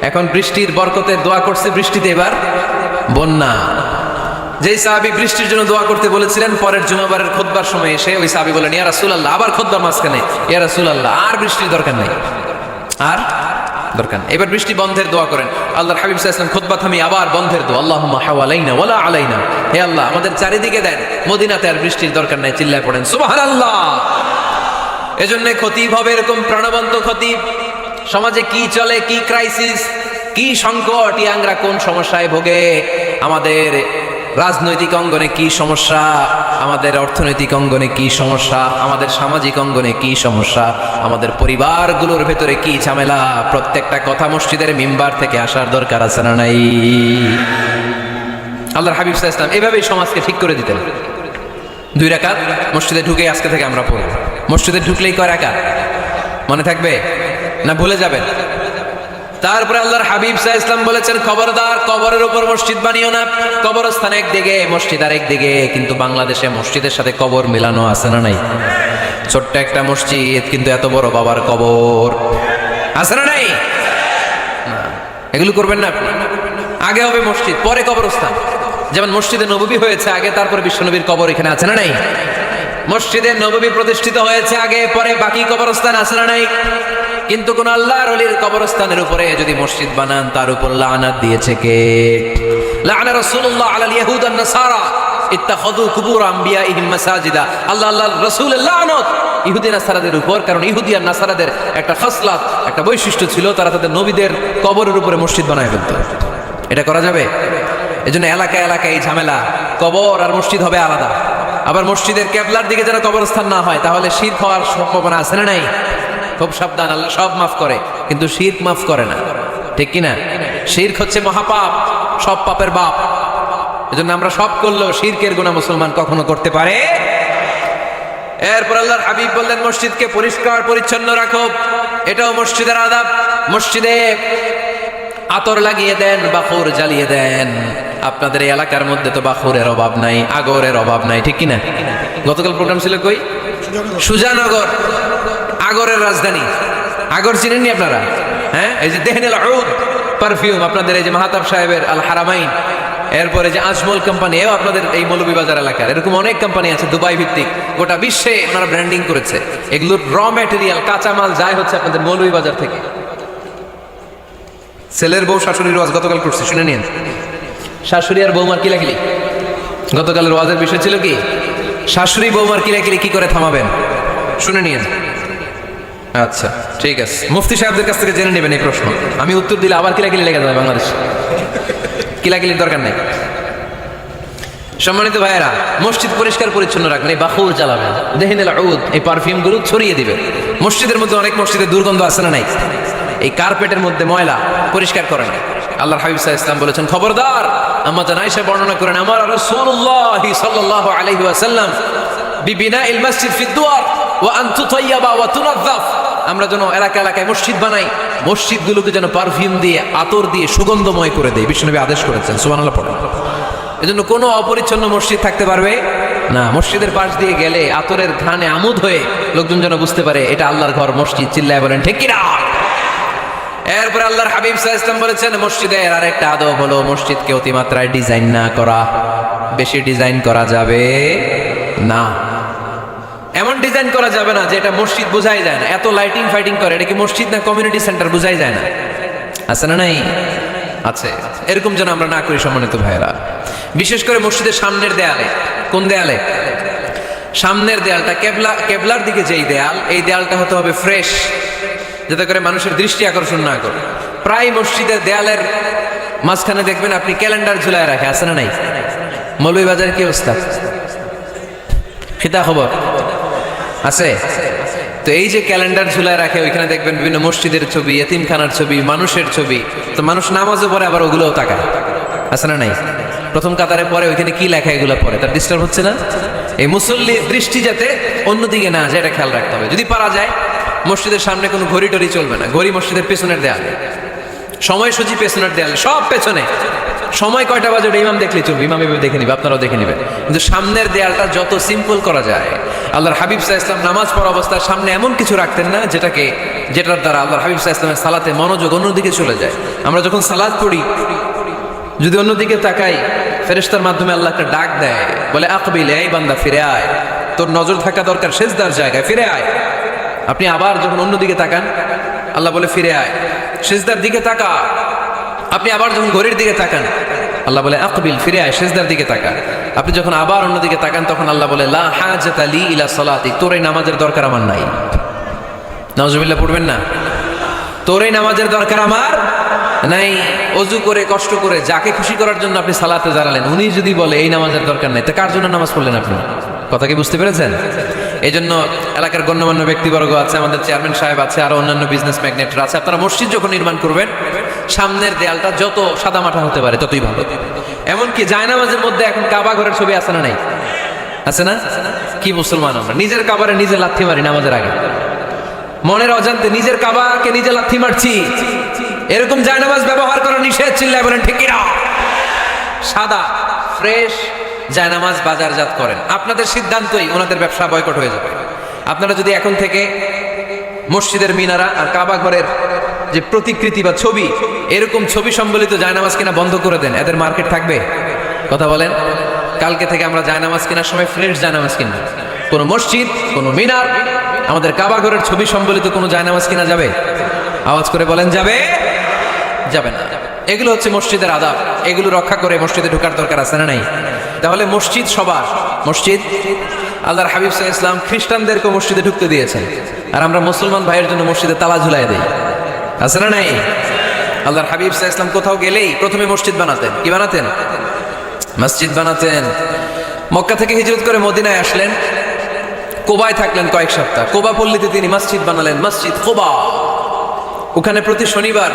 Speaker 3: এখন বৃষ্টির বরকতের দোয়া করছে, বৃষ্টিতে এবার বন্যা। যেই সাহাবী বৃষ্টির জন্য দোয়া করতে বলেছিলেন, পরের জুমাবারের খুতবার সময় এসে ওই সাহাবী বলেন, ইয়া রাসূলুল্লাহ, আবার খুতবার মাঝখানে, ইয়া রাসূলুল্লাহ, আর বৃষ্টির দরকার নেই, আর দরকার নেই, এবার বৃষ্টি বন্ধের দোয়া করেন। আল্লাহর হাবিব সাল্লাল্লাহু আলাইহি ওয়াসাল্লাম খুতবা থামিয়ে আবার বন্ধের দোয়া, আল্লাহুম্মা হাওয়ালাইনা ওয়ালা আলাইনা, হে আল্লাহ আমাদের চারিদিকে দেন, মদিনাতে আর বৃষ্টির দরকার নাই। চিল্লায় পড়েন সুবহানাল্লাহ। এজন্য খতিব হবে এরকম প্রাণবন্ত খতিব। সমাজে কি চলে, কি ক্রাইসিস, কি সংকট, ইয়াংরা কোন সমস্যায় ভোগে, আমাদের রাজনৈতিক অঙ্গনে কি সমস্যা, আমাদের অর্থনৈতিক অঙ্গনে কি সমস্যা, আমাদের সামাজিক অঙ্গনে কি সমস্যা, আমাদের পরিবারগুলোর ভেতরে কি ঝামেলা, প্রত্যেকটা কথা মসজিদের মিম্বার থেকে আসার দরকার আছে না নাই? আল্লাহর হাবিব সাল্লাল্লাহু আলাইহি ওয়াসাল্লাম এভাবেই সমাজকে ঠিক করে দিতেন। 2 রাকাত মসজিদে ঢুকে আজকে থেকে আমরা পড়ব। মসজিদে ঢুকলেই কয় রাকাত মনে থাকবে না ভুলে যাবেন? তারপরে আল্লাহর হাবিব সাল্লাল্লাহু আলাইহি ওয়াসাল্লাম বলেছেন, খবরদার কবরের উপর মসজিদ বানিও না। কবরস্থান একদিকে, মসজিদ আরেকদিকে। কিন্তু বাংলাদেশে মসজিদের সাথে কবর মিলানো আছে না নাই? ছোট্ট একটা মসজিদ, কিন্তু এত বড় বাবার কবর আছে না নাই? এগুলো করবেন না আপনি। আগে হবে মসজিদ, পরে কবরস্থান। যেমন মসজিদে নববী হয়েছে আগে, তারপরে বিশ্বনবীর কবর এখানে আছে না নাই? মসজিদে নববী প্রতিষ্ঠিত হয়েছে আগে, পরে বাকি কবরস্থান আছে না নাই? কিন্তু কোন আল্লাহর ওলির কবরস্থানের উপরে যদি মসজিদ বানান, তার উপর লানাত দিয়েছে কে? লাআনা রাসূলুল্লাহ আলাল ইয়াহুদ ওয়ান নাসারা ইত্তাখাযু কুবুর আমবিয়াইহিম মাসাজিদা। আল্লাহর রাসূলের লানত ইহুদি নাসারাদের উপর, কারণ ইহুদি আর নাসারাদের একটা খাসলাত, একটা বৈশিষ্ট্য ছিল, তারা তাদের নবীদের কবরের উপরে মসজিদ বানায় ফেলতো। এটা করা যাবে? এজন্য এলাকায় এলাকায় এই ঝামেলা, কবর আর মসজিদ হবে আলাদা। আবার মসজিদের কেবলার দিকে যেন কবরস্থান না হয়, তাহলে শিরক হওয়ার সম্ভাবনা আছে না নাই? খুব সাবধান, আল্লাহ সব মাফ করে কিন্তু শিরক মাফ করে না, ঠিক কিনা? শিরক হচ্ছে মহাপাপ, সব পাপের বাপ। এজন্য আমরা সব করলেও শিরকের গুনাহ মুসলমান কখনো করতে পারে। এরপর আল্লাহর হাবিব বললেন, মসজিদকে পরিষ্কার পরিচ্ছন্ন রাখো, এটাও মসজিদের আদাব। মসজিদে আতর লাগিয়ে দেন, বাখুর জ্বালিয়ে দেন। আপনাদের এই এলাকার মধ্যে তো বাখুরের অভাব নাই, আগরের অভাব নাই, ঠিক কিনা? গতকাল প্রোগ্রাম ছিল কই? সুজানগর, আগরের রাজধানী। আগর চিনেননি আপনারা? হ্যাঁ, এই যে দেহনেল উদ পারফিউম, আপনাদের এই যে মাহতাব সাহেবের আল হারামাইন, এরপরে যে আজমল কোম্পানি, এও আপনাদের এই মৌলভীবাজার এলাকার। এরকম অনেক কোম্পানি আছে দুবাই ভিত্তিক, গোটা বিশ্বে ওনারা ব্র্যান্ডিং করেছে। এগুলোর র ম্যাটেরিয়াল, কাঁচামাল যায় হচ্ছে আপনাদের মৌলভীবাজার থেকে। ছেলের বউ শাশুড়ির ওয়াজ গতকাল করছে, শুনে নিন। শাশুড়ি আর বৌমার কিলাকিলি, গতকালের ওয়াজের বিষয় ছিল কি? শাশুড়ি বৌমার কিলাকিলি কি করে থামাবেন, শুনে নিন। আচ্ছা ঠিক আছে, মুফতি সাহেবদের কাছ থেকে জেনে নেবেন এই প্রশ্ন। আমি উত্তর দিলে আবার কিলাকিলি লেগে যাবে বাংলাদেশ। কিলাকিলির দরকার নেই। সম্মানিত ভাইয়েরা, মসজিদ পরিষ্কার পরিচ্ছন্ন রাখবেন, এই বাখুর জ্বালাবেন, দেহনেল উদ, এই পারফিউম গুলো ছড়িয়ে দিবেন। মসজিদের মধ্যে অনেক মসজিদে দুর্গন্ধ আছে না নাই? এই কার্পেটের মধ্যে ময়লা, পরিষ্কার করেন। আল্লাহর হাবিব সাল্লাল্লাহু আলাইহি ওয়াসাল্লাম বলেছেন, খবরদার। আম্মা জান আয়েশা বর্ণনা করেন, আমার রাসূলুল্লাহ সাল্লাল্লাহু আলাইহি ওয়াসাল্লাম বিবিনাইল মসজিদ ফি দুয়ার ওয়া আন তুতায়্যাবা ওয়া তুনাযযাফ। আমরা যেন এলাকা এলাকায় মসজিদ বানাই, মসজিদগুলোকে যেন পারফিউম দিয়ে, আতর দিয়ে সুগন্ধময় করে দেয়, বিশ্বনবী আদেশ করেছেন। সুবহানাল্লাহ পড়েন। এজন্য কোনো অপরিচ্ছন্ন মসজিদ থাকতে পারবে না। মসজিদের পাশ দিয়ে গেলে আতরের ঘ্রাণে আমোদ হয়ে লোকজন যেন বুঝতে পারে এটা আল্লাহর ঘর, মসজিদ। চিল্লায় বলেন ঠিক কিনা? এরপর আল্লাহর হাবিব সাল্লাল্লাহু আলাইহি ওয়াসাল্লাম বলেছেন, মসজিদের আরেকটা আদব হলো মসজিদকে অতিমাত্রায় ডিজাইন না করা। বেশি ডিজাইন করা যাবে না। এমন ডিজাইন করা যাবে না যে এটা মসজিদ বোঝাই যায় না। এত লাইটিং ফাইটিং করে, এটা কি মসজিদ না কমিউনিটি সেন্টার বোঝাই যায় না? আছে না নাই? আছে। এরকম যেন আমরা না করি সম্মানিত ভাইয়েরা। বিশেষ করে মসজিদের সামনের দেয়ালে। কোন দেয়ালে? সামনের দেয়ালটা, কেবলার দিকে যেই দেয়াল, এই দেয়ালটা হতে হবে ফ্রেশ, যাতে করে মানুষের দৃষ্টি আকর্ষণ না করে। প্রায় মসজিদের দেয়ালের মাঝখানে দেখবেন আপনি ক্যালেন্ডার ঝুলায় রাখে, আছে না নাই? মৌলভীবাজারের কি অবস্থা? খিতা খবর আছে? তো এই যে ক্যালেন্ডার ঝুলায় রাখে, ওইখানে দেখবেন বিভিন্ন মসজিদের ছবি, এতিমখানার ছবি, মানুষের ছবি। তো মানুষ নামাজও পড়ে, আবার ওগুলোও তাকায়, আছে না নাই? প্রথম কাতারে পরে ওইখানে কি লেখা এগুলো পরে, তার ডিস্টার্ব হচ্ছে না? এই মুসল্লির দৃষ্টি যাতে অন্যদিকে না যায়, এটা খেয়াল রাখতে হবে। যদি পারা যায় মসজিদের সামনে কোনো ঘড়ি টড়ি চলবে না, ঘড়ি মসজিদের পেছনের দেয়ালে, সময়সূচি পেছনের দেয়ালে, সব পেছনে। সময় কয়টা বাজে ওটা ইমাম দেখলেই চলবে, ইমাম এভাবে দেখে নিবে, আপনারাও দেখে নিবেন। কিন্তু সামনের দেয়ালটা যত সিম্পল করা যায়। আল্লাহর হাবিব সাল্লাল্লাহু আলাইহি ওয়াসাল্লাম নামাজ পড়া অবস্থায় সামনে এমন কিছু রাখতেন না যেটার দ্বারা আল্লাহর হাবিব সাল্লাল্লাহু আলাইহি ওয়াসাল্লামের সালাতে মনোযোগ অন্যদিকে চলে যায়। আমরা যখন সালাত পড়ি, যদি অন্যদিকে তাকাই, ফেরেশতার মাধ্যমে আল্লাহ একটা ডাক দেয়, বলে আকবিল, এই বান্দা ফিরে আয়, তোর নজর থাকা দরকার সিজদার জায়গায়, ফিরে আয়। আপনি আবার যখন অন্যদিকে তাকান, আল্লাহ বলে ফিরে আয়, সিজদার দিকে তাকা। আপনি আবার যখন ঘড়ির দিকে তাকান, আল্লাহ বলে আকবিল, ফিরে আয়, সিজদার দিকে তাকা। আপনি যখন আবার অন্যদিকে তাকান, তখন আল্লাহ বলে লা হাজাতা লি ইলা সালাতি, তোর এই নামাজের দরকার আমার নাই। নাউজুবিল্লাহ পড়বেন না? তোর এই নামাজের দরকার আমার নাই। অজু করে কষ্ট করে যাকে খুশি করার জন্য আপনি সালাতে দাঁড়ালেন, উনি যদি বলে এই নামাজের দরকার নাই, তা কার জন্য নামাজ পড়লেন আপনি? কথা কি বুঝতে পেরেছেন? এই জন্য এলাকার গণ্যমান্য ব্যক্তিবর্গ আছে, আমাদের চেয়ারম্যান সাহেব আছে, আরো অন্যান্য বিজনেস ম্যাগনেটরা আছে, আপনারা মসজিদ যখন নির্মাণ করবেন, সামনের দেয়ালটা যত সাদামাটা হতে পারে ততই ভালো। এমনকি জায়নামাজের মধ্যে এখন কাবা ঘরের ছবি আছে না নাই? আছে না? কি মুসলমান আমরা, নিজের কাবারে নিজে লাথি মারি নামাজের আগে, মনের অজান্তে নিজের কাবাকে নিজে লাথি মারছি। এরকম জায়নামাজ ব্যবহার করা নিষেধ, চিল্লায় বলেন ঠিক কিনা? সাদা ফ্রেশ জায়নামাজ বাজারজাত করেন, আপনাদের সিদ্ধান্তই ওনাদের ব্যবসা বয়কট হয়ে যাবে। আপনারা যদি এখন থেকে মসজিদের মিনারা আর কাবা ঘরের যে প্রতিকৃতি বা ছবি, এরকম ছবি সম্বলিত জায়নামাজ কিনা বন্ধ করে দেন, এদের মার্কেট থাকবে? কথা বলেন। কালকে থেকে আমরা জায়নামাজ কেনার সময় ফ্রেশ জায়নামাজ কিনবো। কোনো মসজিদ, কোনো মিনার, আমাদের কাবা ঘরের ছবি সম্বলিত কোনো জায়নামাজ কিনা যাবে? আওয়াজ করে বলেন, যাবে? যাবে না। এগুলো হচ্ছে মসজিদের আদাব, এগুলো রক্ষা করে মসজিদে ঢোকার দরকার আছে না নাই? তাহলে মসজিদ সবার, মসজিদ আল্লাহর হাবিব সাল্লাল্লাহু আলাইহি ওয়াসাল্লাম খ্রিস্টানদেরকে মসজিদে ঢুকতে দিয়েছেন, আর আমরা মুসলমান ভাইয়ের জন্য মসজিদে তালা ঝুলাই দেই, আছে না নাই? আল্লাহর হাবিব সাল্লাল্লাহু আলাইহি ওয়াসাল্লাম কোথাও গেলেই প্রথমে মসজিদ বানাতেন। কি বানাতেন? মসজিদ বানাতেন। মক্কা থেকে হিজরত করে মদিনায় আসলেন, কোবায় থাকলেন কয়েক সপ্তাহ। কোবা পল্লীতে তিনি মসজিদ বানালেন, মসজিদ কোবা। ওখানে প্রতি শনিবার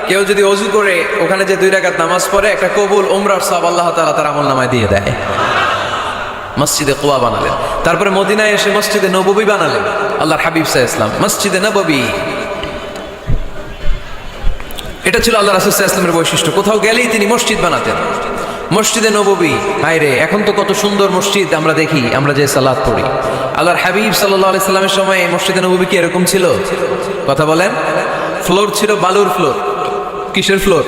Speaker 3: কেউ যদি অজু করে ওখানে যে 2 রাকাত নামাজ পড়ে, একটা কবুল উমরার সওয়াব আল্লাহ তাআলা তার আমলনামায় দিয়ে দেয়। মসজিদে কোবা বানালেন। তারপরে মদিনায় এসে মসজিদে নববী বানালেন আল্লাহর হাবিব সাল্লাল্লাহু আলাইহি ওয়াসাল্লাম, মসজিদে নববী। এটা ছিল আল্লাহ রাসূল সাল্লাল্লাহু আলাইহি ওয়াসাল্লামের বৈশিষ্ট্য। কোথাও গেলেই তিনি মসজিদ বানাতেন। মসজিদে নববী, হায়রে এখন তো কত সুন্দর মসজিদ আমরা দেখি, আমরা যে সালাত পড়ি। আল্লাহর হাবিব সাল্লাল্লাহু আলাইহি সাল্লামের সময় মসজিদে নববী কি এরকম ছিল? কথা বলেন। ফ্লোর ছিল বালুর ফ্লোর। কিসের ফ্লোর?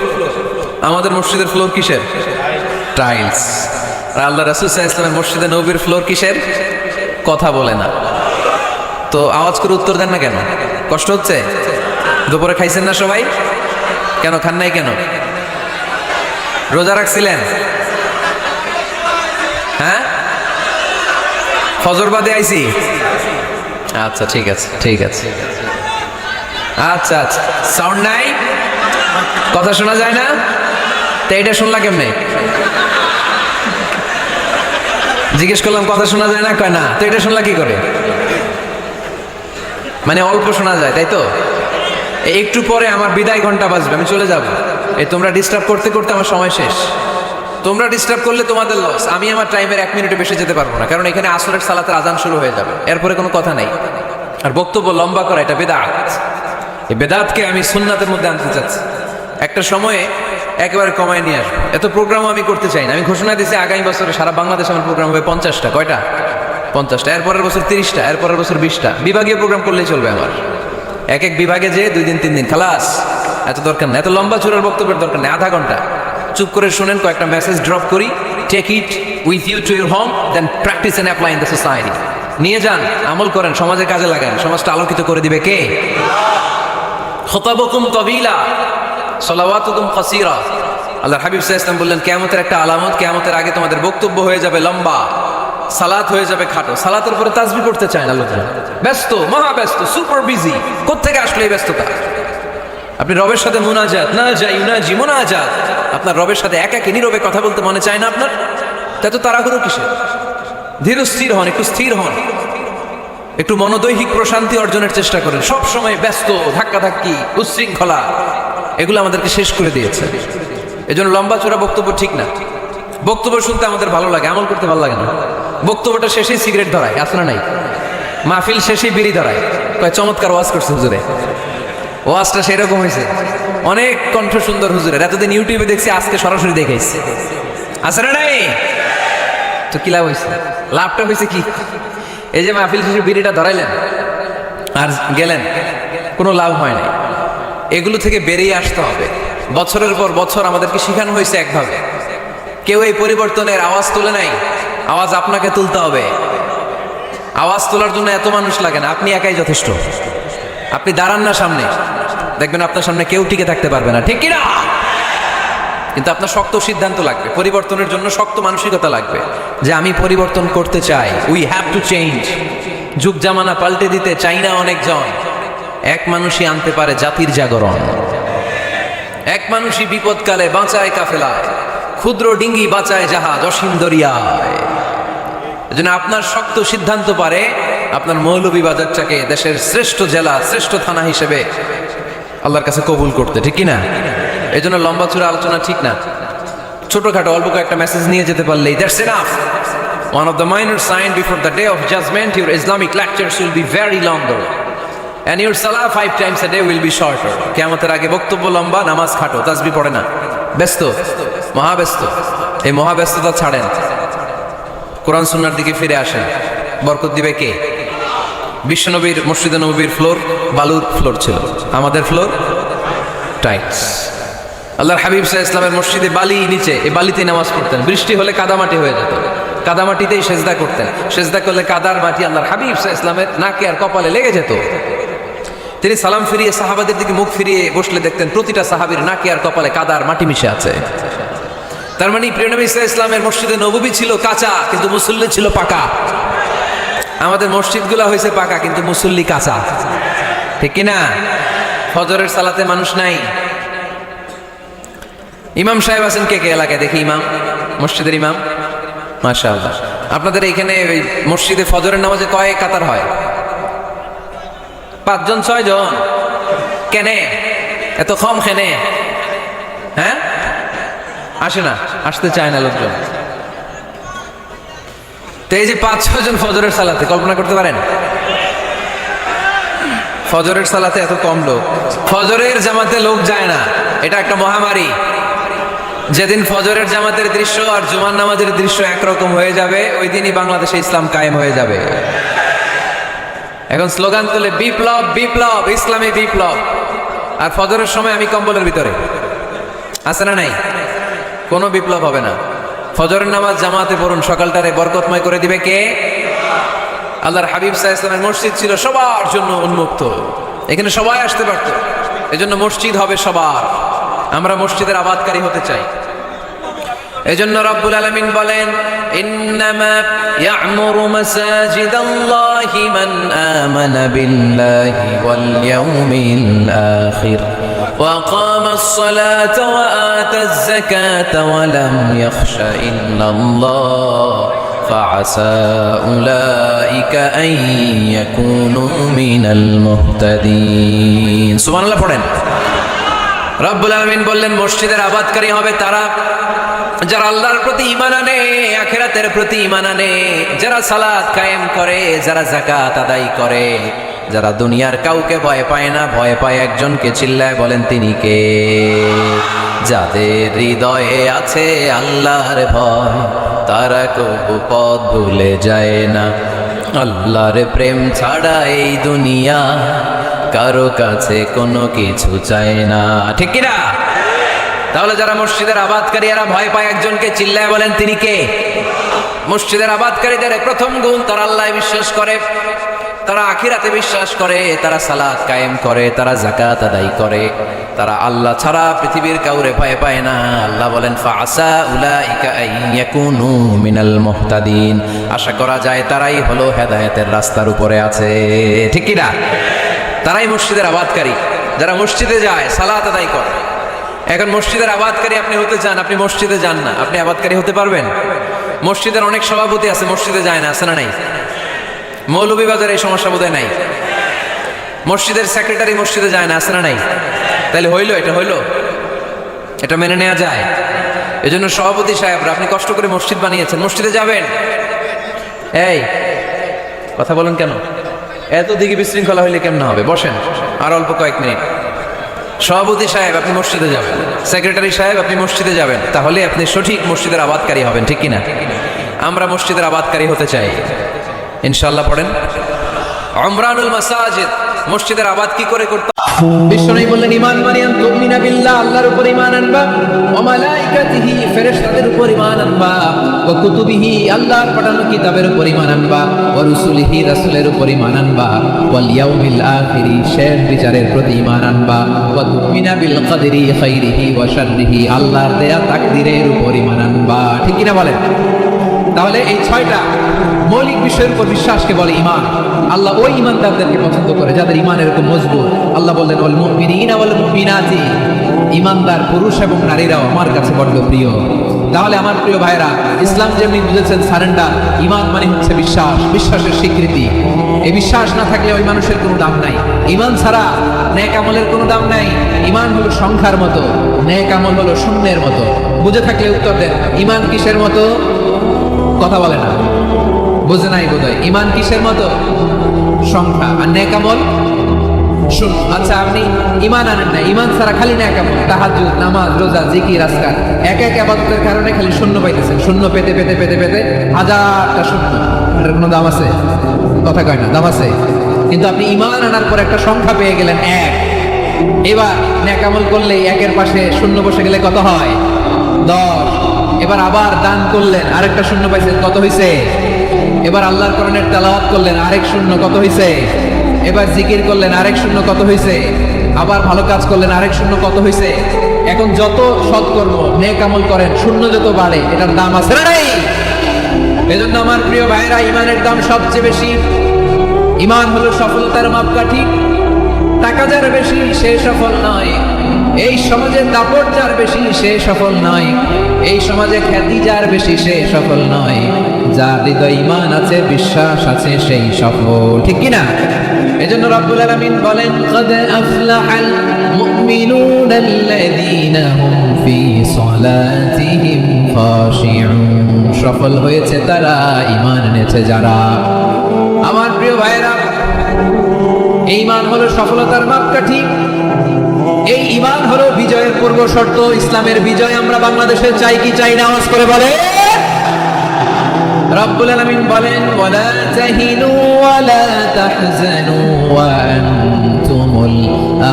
Speaker 3: আমাদের মসজিদের ফ্লোর কিসের? টাইলস। আর আল্লাহ রাসূল সাল্লাল্লাহু আলাইহি ওয়াসাল্লামের মসজিদে নববীর ফ্লোর কিসের? কথা বলে না। তো আওয়াজ করে উত্তর দেন না কেন? কষ্ট হচ্ছে? দুপুরে খাইছেন না সবাই? কেন খান নাই কেন? রোজা রাখছিলেন? হ্যাঁ, ফজর বাদে আইছি। আচ্ছা ঠিক আছে, ঠিক আছে। আচ্ছা আচ্ছা, সাউন্ড নাই, কথা শোনা যায় না? তো এটা শুনলা কেমনে? জিজ্ঞেস করলাম কথা শোনা যায় না, কয় না। তো এটা শুনলা কি করে? মানে অল্প শোনা যায়, তাই তো? একটু পরে আমার বিদায় ঘন্টা বাজবে, আমি চলে যাব। এই তোমরা ডিস্টার্ব করতে করতে আমার সময় শেষ। তোমরা ডিস্টার্ব করলে তোমাদের লস। আমি আমার টাইমের 1 মিনিটে বেশি যেতে পারবো না, কারণ এখানে আসরের সালাতের আজান শুরু হয়ে যাবে, এরপরে কোনো কথা নেই। আর বক্তব্য লম্বা করা এটা বেদাত। এই বেদাতকে আমি সুন্নাতের মধ্যে আনতে চাচ্ছি। একটা সময়ে একেবারে কমায় নিয়ে আসবো। এত প্রোগ্রামও আমি করতে চাই না। আমি ঘোষণা দিয়েছি আগামী বছরে সারা বাংলাদেশে আমার প্রোগ্রাম হবে 50টা। কয়টা? 50টা। এরপরের বছর 30টা, এরপরের বছর 20টা। বিভাগীয় প্রোগ্রাম করলেই চলবে আমার। এক এক বিভাগে যে 2 দিন 3 দিন খালাস। এত দরকার নেই, এত লম্বা চূড়ার বক্তব্যের দরকার নেই। আধা ঘন্টা চুপ করে শুনেন, কয়েকটা মেসেজ ড্রপ করি, take it with you to your home, then practice and apply in the society. নিয়ে যান, আমল করেন, সমাজের কাজে লাগান। সমাজটা আলোকিত করে দিবে কে? খুতাবুকুম তাবিলা সালাওয়াতুকুম কাসীরা। আল্লাহর হাবিব সাল্লাল্লাহু আলাইহি ওয়াসাল্লাম বললেন, কিয়ামতের একটা আলামত, কিয়ামতের আগে তোমাদের বক্তব্য হয়ে যাবে লম্বা, সালাত হয়ে যাবে খাটো। সালাতের পরে তাসবিহ পড়তে চায় না লোকজন, ব্যস্ত, মহা ব্যস্ত, সুপার বিজি। কোত্থেকে আসলে এই ব্যস্ততা? আপনি রবের সাথে মুনাজাত, না যাই ইউনাজি মুনাজাত, আপনার রবের সাথে একাকী নীরবে কথা বলতে মনে চায় না আপনার? তাই তো তাড়াহুড়ো কিসের? ধীর স্থির হন, একটু স্থির হন। একটু মনোদৈহিক প্রশান্তি অর্জনের চেষ্টা করেন। সব সময় ব্যস্ত, ধাক্কাধাক্কি, উচ্ছৃঙ্খলা, এগুলো আমাদেরকে শেষ করে দিয়েছে। এজন্য লম্বা চূড়া বক্তব্য ঠিক না। বক্তব্য শুনতে আমাদের ভালো লাগে, আমল করতে ভালো লাগে না। বক্তব্যটা শেষেই সিগারেট ধরায়, আসলে নাই। মাহফিল শেষেই বিড়ি ধরায়, কয় চমৎকার ওয়াজ করছে হুজুরে। ওয়াজটা সেরকম হয়েছে, অনেক কণ্ঠ সুন্দর হুজুরের। এতদিন ইউটিউবে দেখছি, আজকে সরাসরি দেখাইছে, আসলে নাই। তো কি লাভ হয়েছে? লাভটা হয়েছে কি? এই যে মাহফিল শেষে বিড়িটা ধরাইলেন আর গেলেন, কোনো লাভ হয় নাই। এগুলো থেকে বেরিয়ে আসতে হবে। বছরের পর বছর আমাদেরকে শেখানো হয়েছে একভাবে, কেউ এই পরিবর্তনের আওয়াজ তুলে নাই। আওয়াজ আপনাকে তুলতে হবে। আওয়াজ তোলার জন্য এত মানুষ লাগে না, আপনি একাই যথেষ্ট। আপনি দাঁড়ান না সামনে, দেখবেন আপনার সামনে কেউ টিকে থাকতে পারবে না, ঠিক কিনা? কিন্তু আপনার শক্ত সিদ্ধান্ত লাগবে, পরিবর্তনের জন্য শক্ত মানসিকতা লাগবে যে আমি পরিবর্তন করতে চাই। We have to change. যুগ জামানা পাল্টে দিতে চাই না অনেকজন। এক মানুষই আনতে পারে জাতির জাগরণ। এক মানুষই বিপদকালে বাঁচায় কাফেলায়, ক্ষুদ্র ডিঙ্গি বাঁচায় জাহাজ অসীম দরিয়ায়। এজন্য আপনার শক্ত সিদ্ধান্ত পারে আপনার মৌলভীবাজারটাকে দেশের শ্রেষ্ঠ জেলা, শ্রেষ্ঠ থানা হিসেবে আল্লাহর কাছে কবুল করতে, ঠিক কিনা? এই জন্য লম্বা চূড়া আলোচনা ঠিক না। ছোটখাটো অল্প কয়েকটা মেসেজ নিয়ে যেতে পারলেই that's enough. One of the minor signs before the day of judgment, your Islamic lectures will be very longer and your salah 5 times a day will be shorter. কিয়ামতের আগে বক্তব্য লম্বা, নামাজ খাটো, তাসবিহ পড়ে না, ব্যস্ত, মহাব্যস্ত। এই মহাব্যস্ততা ছাড়েন, কোরআন সুন্নাহর দিকে ফিরে আসেন। বরকত দিবে কে? বিশ্বনবীর মসজিদে নববীর ফ্লোর বালুর ফ্লোর ছিল, আমাদের ফ্লোর টাইলস। আল্লাহর হাবিব সাল্লাল্লাহু আলাইহি ওয়াসাল্লামের মসজিদে বালি নিচে, এই বালিতেই নামাজ পড়তেন। বৃষ্টি হলে কাদামাটি হয়ে যেত, কাদামাটিতেই সেজদা করতেন। সেজদা করলে কাদার মাটি আল্লাহর হাবিব সাল্লাল্লাহু আলাইহি ওয়াসাল্লামের নাকে আর কপালে লেগে যেত। তিনি সালাম ফিরিয়ে সাহাবাদের দিকে মুখ ফিরিয়ে বসলে দেখতেন প্রতিটা সাহাবীর নাকে আর কপালে কাদার মাটি মিশে আছে। তার মানে প্রিয় নবী সাল্লাল্লাহু আলাইহি ওয়াসাল্লামের মসজিদে নববী ছিল কাঁচা, কিন্তু মুসল্লি ছিল পাকা। আমাদের মসজিদগুলো হয়েছে পাকা, কিন্তু মুসল্লি কাঁচা, ঠিক কিনা? ফজরের সালাতে মানুষ নাই। ইমাম সাহেব আছেন কে কে এলাকায়? দেখি ইমাম, মসজিদের ইমাম, মাশাআল্লাহ। আপনাদের এইখানে ওই মসজিদে ফজরের নামাজে কয় কাতার হয়? 5 জন 6 জন? কেনে এত কম? কেনে? হ্যাঁ, আসে না, আসতে চায় না লোকজন। তো এই যে 5-6 জন ফজরের সালাতে, কল্পনা করতে পারেন ফজরের সালাতে এত কম লোক? ফজরের জামাতে লোক যায় না, এটা একটা মহামারী। যেদিন ফজরের জামাতের দৃশ্য আর জুমার নামাজের দৃশ্য একরকম হয়ে যাবে, ওই দিনই বাংলাদেশে ইসলাম কায়েম হয়ে যাবে। এখন স্লোগান তুলে বিপ্লব, বিপ্লব, ইসলামী বিপ্লব। আর ফজরের সময় আমি কম্বলের ভিতরে, আছে না নাই? কোনো বিপ্লব হবে না। ফজরের নামাজ জামাতে পড়ুন, সকালটারে বরকতময় করে দিবে কে? আল্লাহর হাবিব সাল্লাল্লাহু আলাইহি ওয়াসাল্লামের মসজিদ ছিল সবার জন্য উন্মুক্ত, এখানে সবাই আসতে পারত। এজন্য মসজিদ হবে সবার। আমরা মসজিদের আবাদকারী হতে চাই। এজন্য রব্বুল আলামিন বলেন, ইন্নামা ইয়া'মুরু মাসাজিদাল্লাহি মান আমানা বিল্লাহি ওয়াল ইয়াউমিল আখির ওয়া কামাস সালাতা ওয়া আতাজ যাকাতা ওয়া লাম ইয়াখশা ইল্লাল্লাহ ফাআসা উলাইকা আন ইয়াকুনু মিনাল মুহতাদিন। সুবহানাল্লাহ পড়েন। রব্বুল আলামিন বললেন, মসজিদের আবাদকারী হবে তারা যারা আল্লাহর প্রতি ঈমান আনে, আখিরাতের প্রতি ঈমান আনে, যারা সালাত কায়েম করে, যারা যাকাত আদায় করে, যারা দুনিয়ার কাউকে ভয় পায় না, ভয় পায় একজনকে। চিল্লায় বলেন তিনি কে? যাদের হৃদয়ে আছে আল্লাহর ভয়, তারা কবু পথ ভুলে যায় না। আল্লাহর প্রেম ছাড়া এই দুনিয়া কারো কাছে কোনো কিছু চায় না, ঠিক কিনা? তাহলে যারা মসজিদের আবাদকারী, এরা ভয় পায় একজনকে। চিল্লায় বলেন তিনি কে? মসজিদের আবাদকারীদের প্রথম গুণ, তারা আল্লাহয় বিশ্বাস করে, তারা আখিরাতে বিশ্বাস করে, তারা সালাত কায়েম করে, তারা যাকাত আদায় করে, তারা আল্লাহ ছাড়া পৃথিবীর কাউরে ভয় পায় না। আল্লাহ বলেন, ফাআসা উলাইকা আন ইয়াকুনু মিনাল মুহতাদিন। আশা করা যায় তারাই হলো হেদায়েতের রাস্তার উপরে আছে, ঠিক কিনা? তারাই মসজিদের আবাদকারী, যারা মসজিদে যায়, সালাত আদায় করে। এখন মসজিদের আবাদকারী আপনি হতে চান, আপনি মসজিদে যান না, আপনি আবাদকারী হতে পারবেন? মসজিদের অনেক সভাপতি আছে, মসজিদে যায় না, আছে না নাই? মৌলভীবাজারে এই সমস্যা বোধহয় নাই। মসজিদের সেক্রেটারি মসজিদে যায় না, আসে না নাই? তাহলে হইলো, এটা হইলো, এটা মেনে নেওয়া যায়? এজন্য সভাপতি সাহেবরা, আপনি কষ্ট করে মসজিদ বানিয়েছেন, মসজিদে যাবেন। এই কথা বলেন কেন? এত দিকে বিশৃঙ্খলা হইলে কেমন হবে? বসেন আর অল্প কয়েক মিনিট। সভাপতি সাহেব আপনি মসজিদে যাবেন, সেক্রেটারি সাহেব আপনি মসজিদে যাবেন, তাহলে আপনি সঠিক মসজিদের আবাদকারী হবেন, ঠিক কিনা? আমরা মসজিদের আবাদকারী হতে চাই ইনশাআল্লাহ। পড়েন উমরানুল মাসাজিদ, মসজিদের আবাদ কি করে করতে? বিশ্বনবী বললেন, ঈমান মানে আন তুমিনা বিল্লাহ, আল্লাহর উপর ঈমান আনবা, ওয়া মালাইকাতিহি, ফেরেশতাদের উপর ঈমান আনবা, ওয়া কুতুবিহি, আল্লাহর পাঠানো কিতাবের উপর ঈমান আনবা, ওয়া রুসুলিহি, রাসূলের উপর ঈমান আনবা, ওয়াল ইয়াউমিল আখিরি, শেষ বিচারের প্রতি ঈমান আনবা, ওয়া তুমিনা বিল কদরি খাইরিহি ওয়া শাররিহি, আল্লাহর দেয়া তাকদীরের উপর ঈমান আনবা। ঠিক কিনা বলেন? তাহলে এই 6টা মৌলিক বিষয়ের উপর বিশ্বাসকে বলে ঈমান। আল্লাহ ওই ঈমানদারদেরকে পছন্দ করে যাদের ঈমান এরকম মজবুত। আল্লাহ বললেন, ওয়াল মুমিনিনা ওয়াল মুমিনাতি, ঈমানদার পুরুষ এবং নারীরাও আমার কাছে বড় প্রিয়। তাহলে আমার প্রিয় ভাইরা, ইসলাম যেমনি বুঝেছেন সারেন্ডার, ঈমান মানে হচ্ছে বিশ্বাস, বিশ্বাসের স্বীকৃতি। এই বিশ্বাস না থাকলে ওই মানুষের কোনো দাম নাই। ঈমান ছাড়া নেক আমলের কোনো দাম নাই। ঈমান হলো সংখ্যার মতো, নেক আমল হলো শূন্যের মতো। বুঝে থাকলে উত্তর দেন, ঈমান কিসের মতো? কথা বলে না, বুঝে নাই বোধহয়। ঈমান কিসের মতো? সংখ্যা। আর নেক আমল শূন্য। আচ্ছা, আপনি ঈমান আনেন না, ঈমান ছাড়া খালি নেক আমল, তাহাজ্জুদ, নামাজ, রোজা, জিকির, আজকার, এক এক ইবাদতের কারণে খালি শূন্য পাইতেছেন। শূন্য পেতে পেতে পেতে পেতে হাজারটা শূন্য। এটার কোনো দাম আছে? কথা কয় না, দাম আছে। কিন্তু আপনি ঈমান আনার পর একটা সংখ্যা পেয়ে গেলেন, এক। এবার নেক আমল করলে একের পাশে শূন্য বসে গেলে কত হয়? 10। এবার আবার দান করলেন, আরেকটা শূন্য পাইছেন, কত হইছে? এবার আল্লাহর কোরআনের তেলাওয়াত করলেন, আরেক শূন্য, কত হইছে? এবার জিকির করলেন, আরেক শূন্য, কত হইছে? আবার ভালো কাজ করলেন, আরেক শূন্য, কত হইছে? এখন যত সৎকর্ম নেক আমল করেন, শূন্য যত বাড়ে, এটার দাম আছে না নাই? এজন্য আমার প্রিয় ভাইরা, ঈমানের দাম সবচেয়ে বেশি। ঈমান হলো সফলতার মাপকাঠি। টাকা যার বেশি সে সফল নয়, এই সমাজে দাপট যার বেশি সে সফল নয়, এই সমাজে খ্যাতি যার বেশি সে সফল নয়। যার হৃদয়ে ঈমান আছে, বিশ্বাস আছে, সেই সফল। ঠিক কি না? এজন্য রব্বুল আলামিন বলেন, ক্বাদ আফলাহাল মুমিনুনাল্লাযীনা হুম ফি সালাতিহিম খাশিউন, সফল হয়েছে তারা, ঈমান এনেছে যারা। আমার প্রিয় ভাইরা, এই ঈমান হলো সফলতার মাপকাঠি। এই ঈমান হলো বিজয়ের পূর্ব শর্ত। ইসলামের বিজয় আমরা বাংলাদেশে চাই কি চাই না? আওয়াজ করে বলে। রব্বুল আলামিন বলেন, ওয়ালা তাহিনু ওয়ালা তাহজানু ওয়া আনতুমুল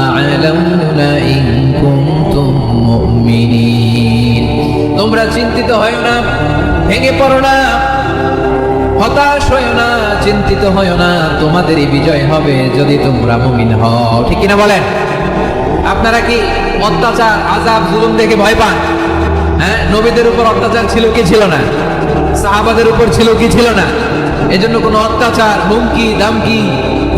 Speaker 3: আ'লাউনা ইন কুনতুম মুমিনিন। তোমরা চিন্তিত হয়ো না, ভেঙে পড়ো না, হতাশ হয়ো না, চিন্তিত হয়ো না, তোমাদেরই বিজয় হবে যদি তোমরা মুমিন হও। ঠিক কিনা বলেন? আপনারা কি অত্যাচার, আযাব, জুলুম দেখে ভয় পান? হ্যাঁ, নবীদের উপর অত্যাচার ছিল কি ছিল না? সাহাবাদের উপর ছিল কি ছিল না? এজন্য কোনো অত্যাচার, হুমকি, দামকি,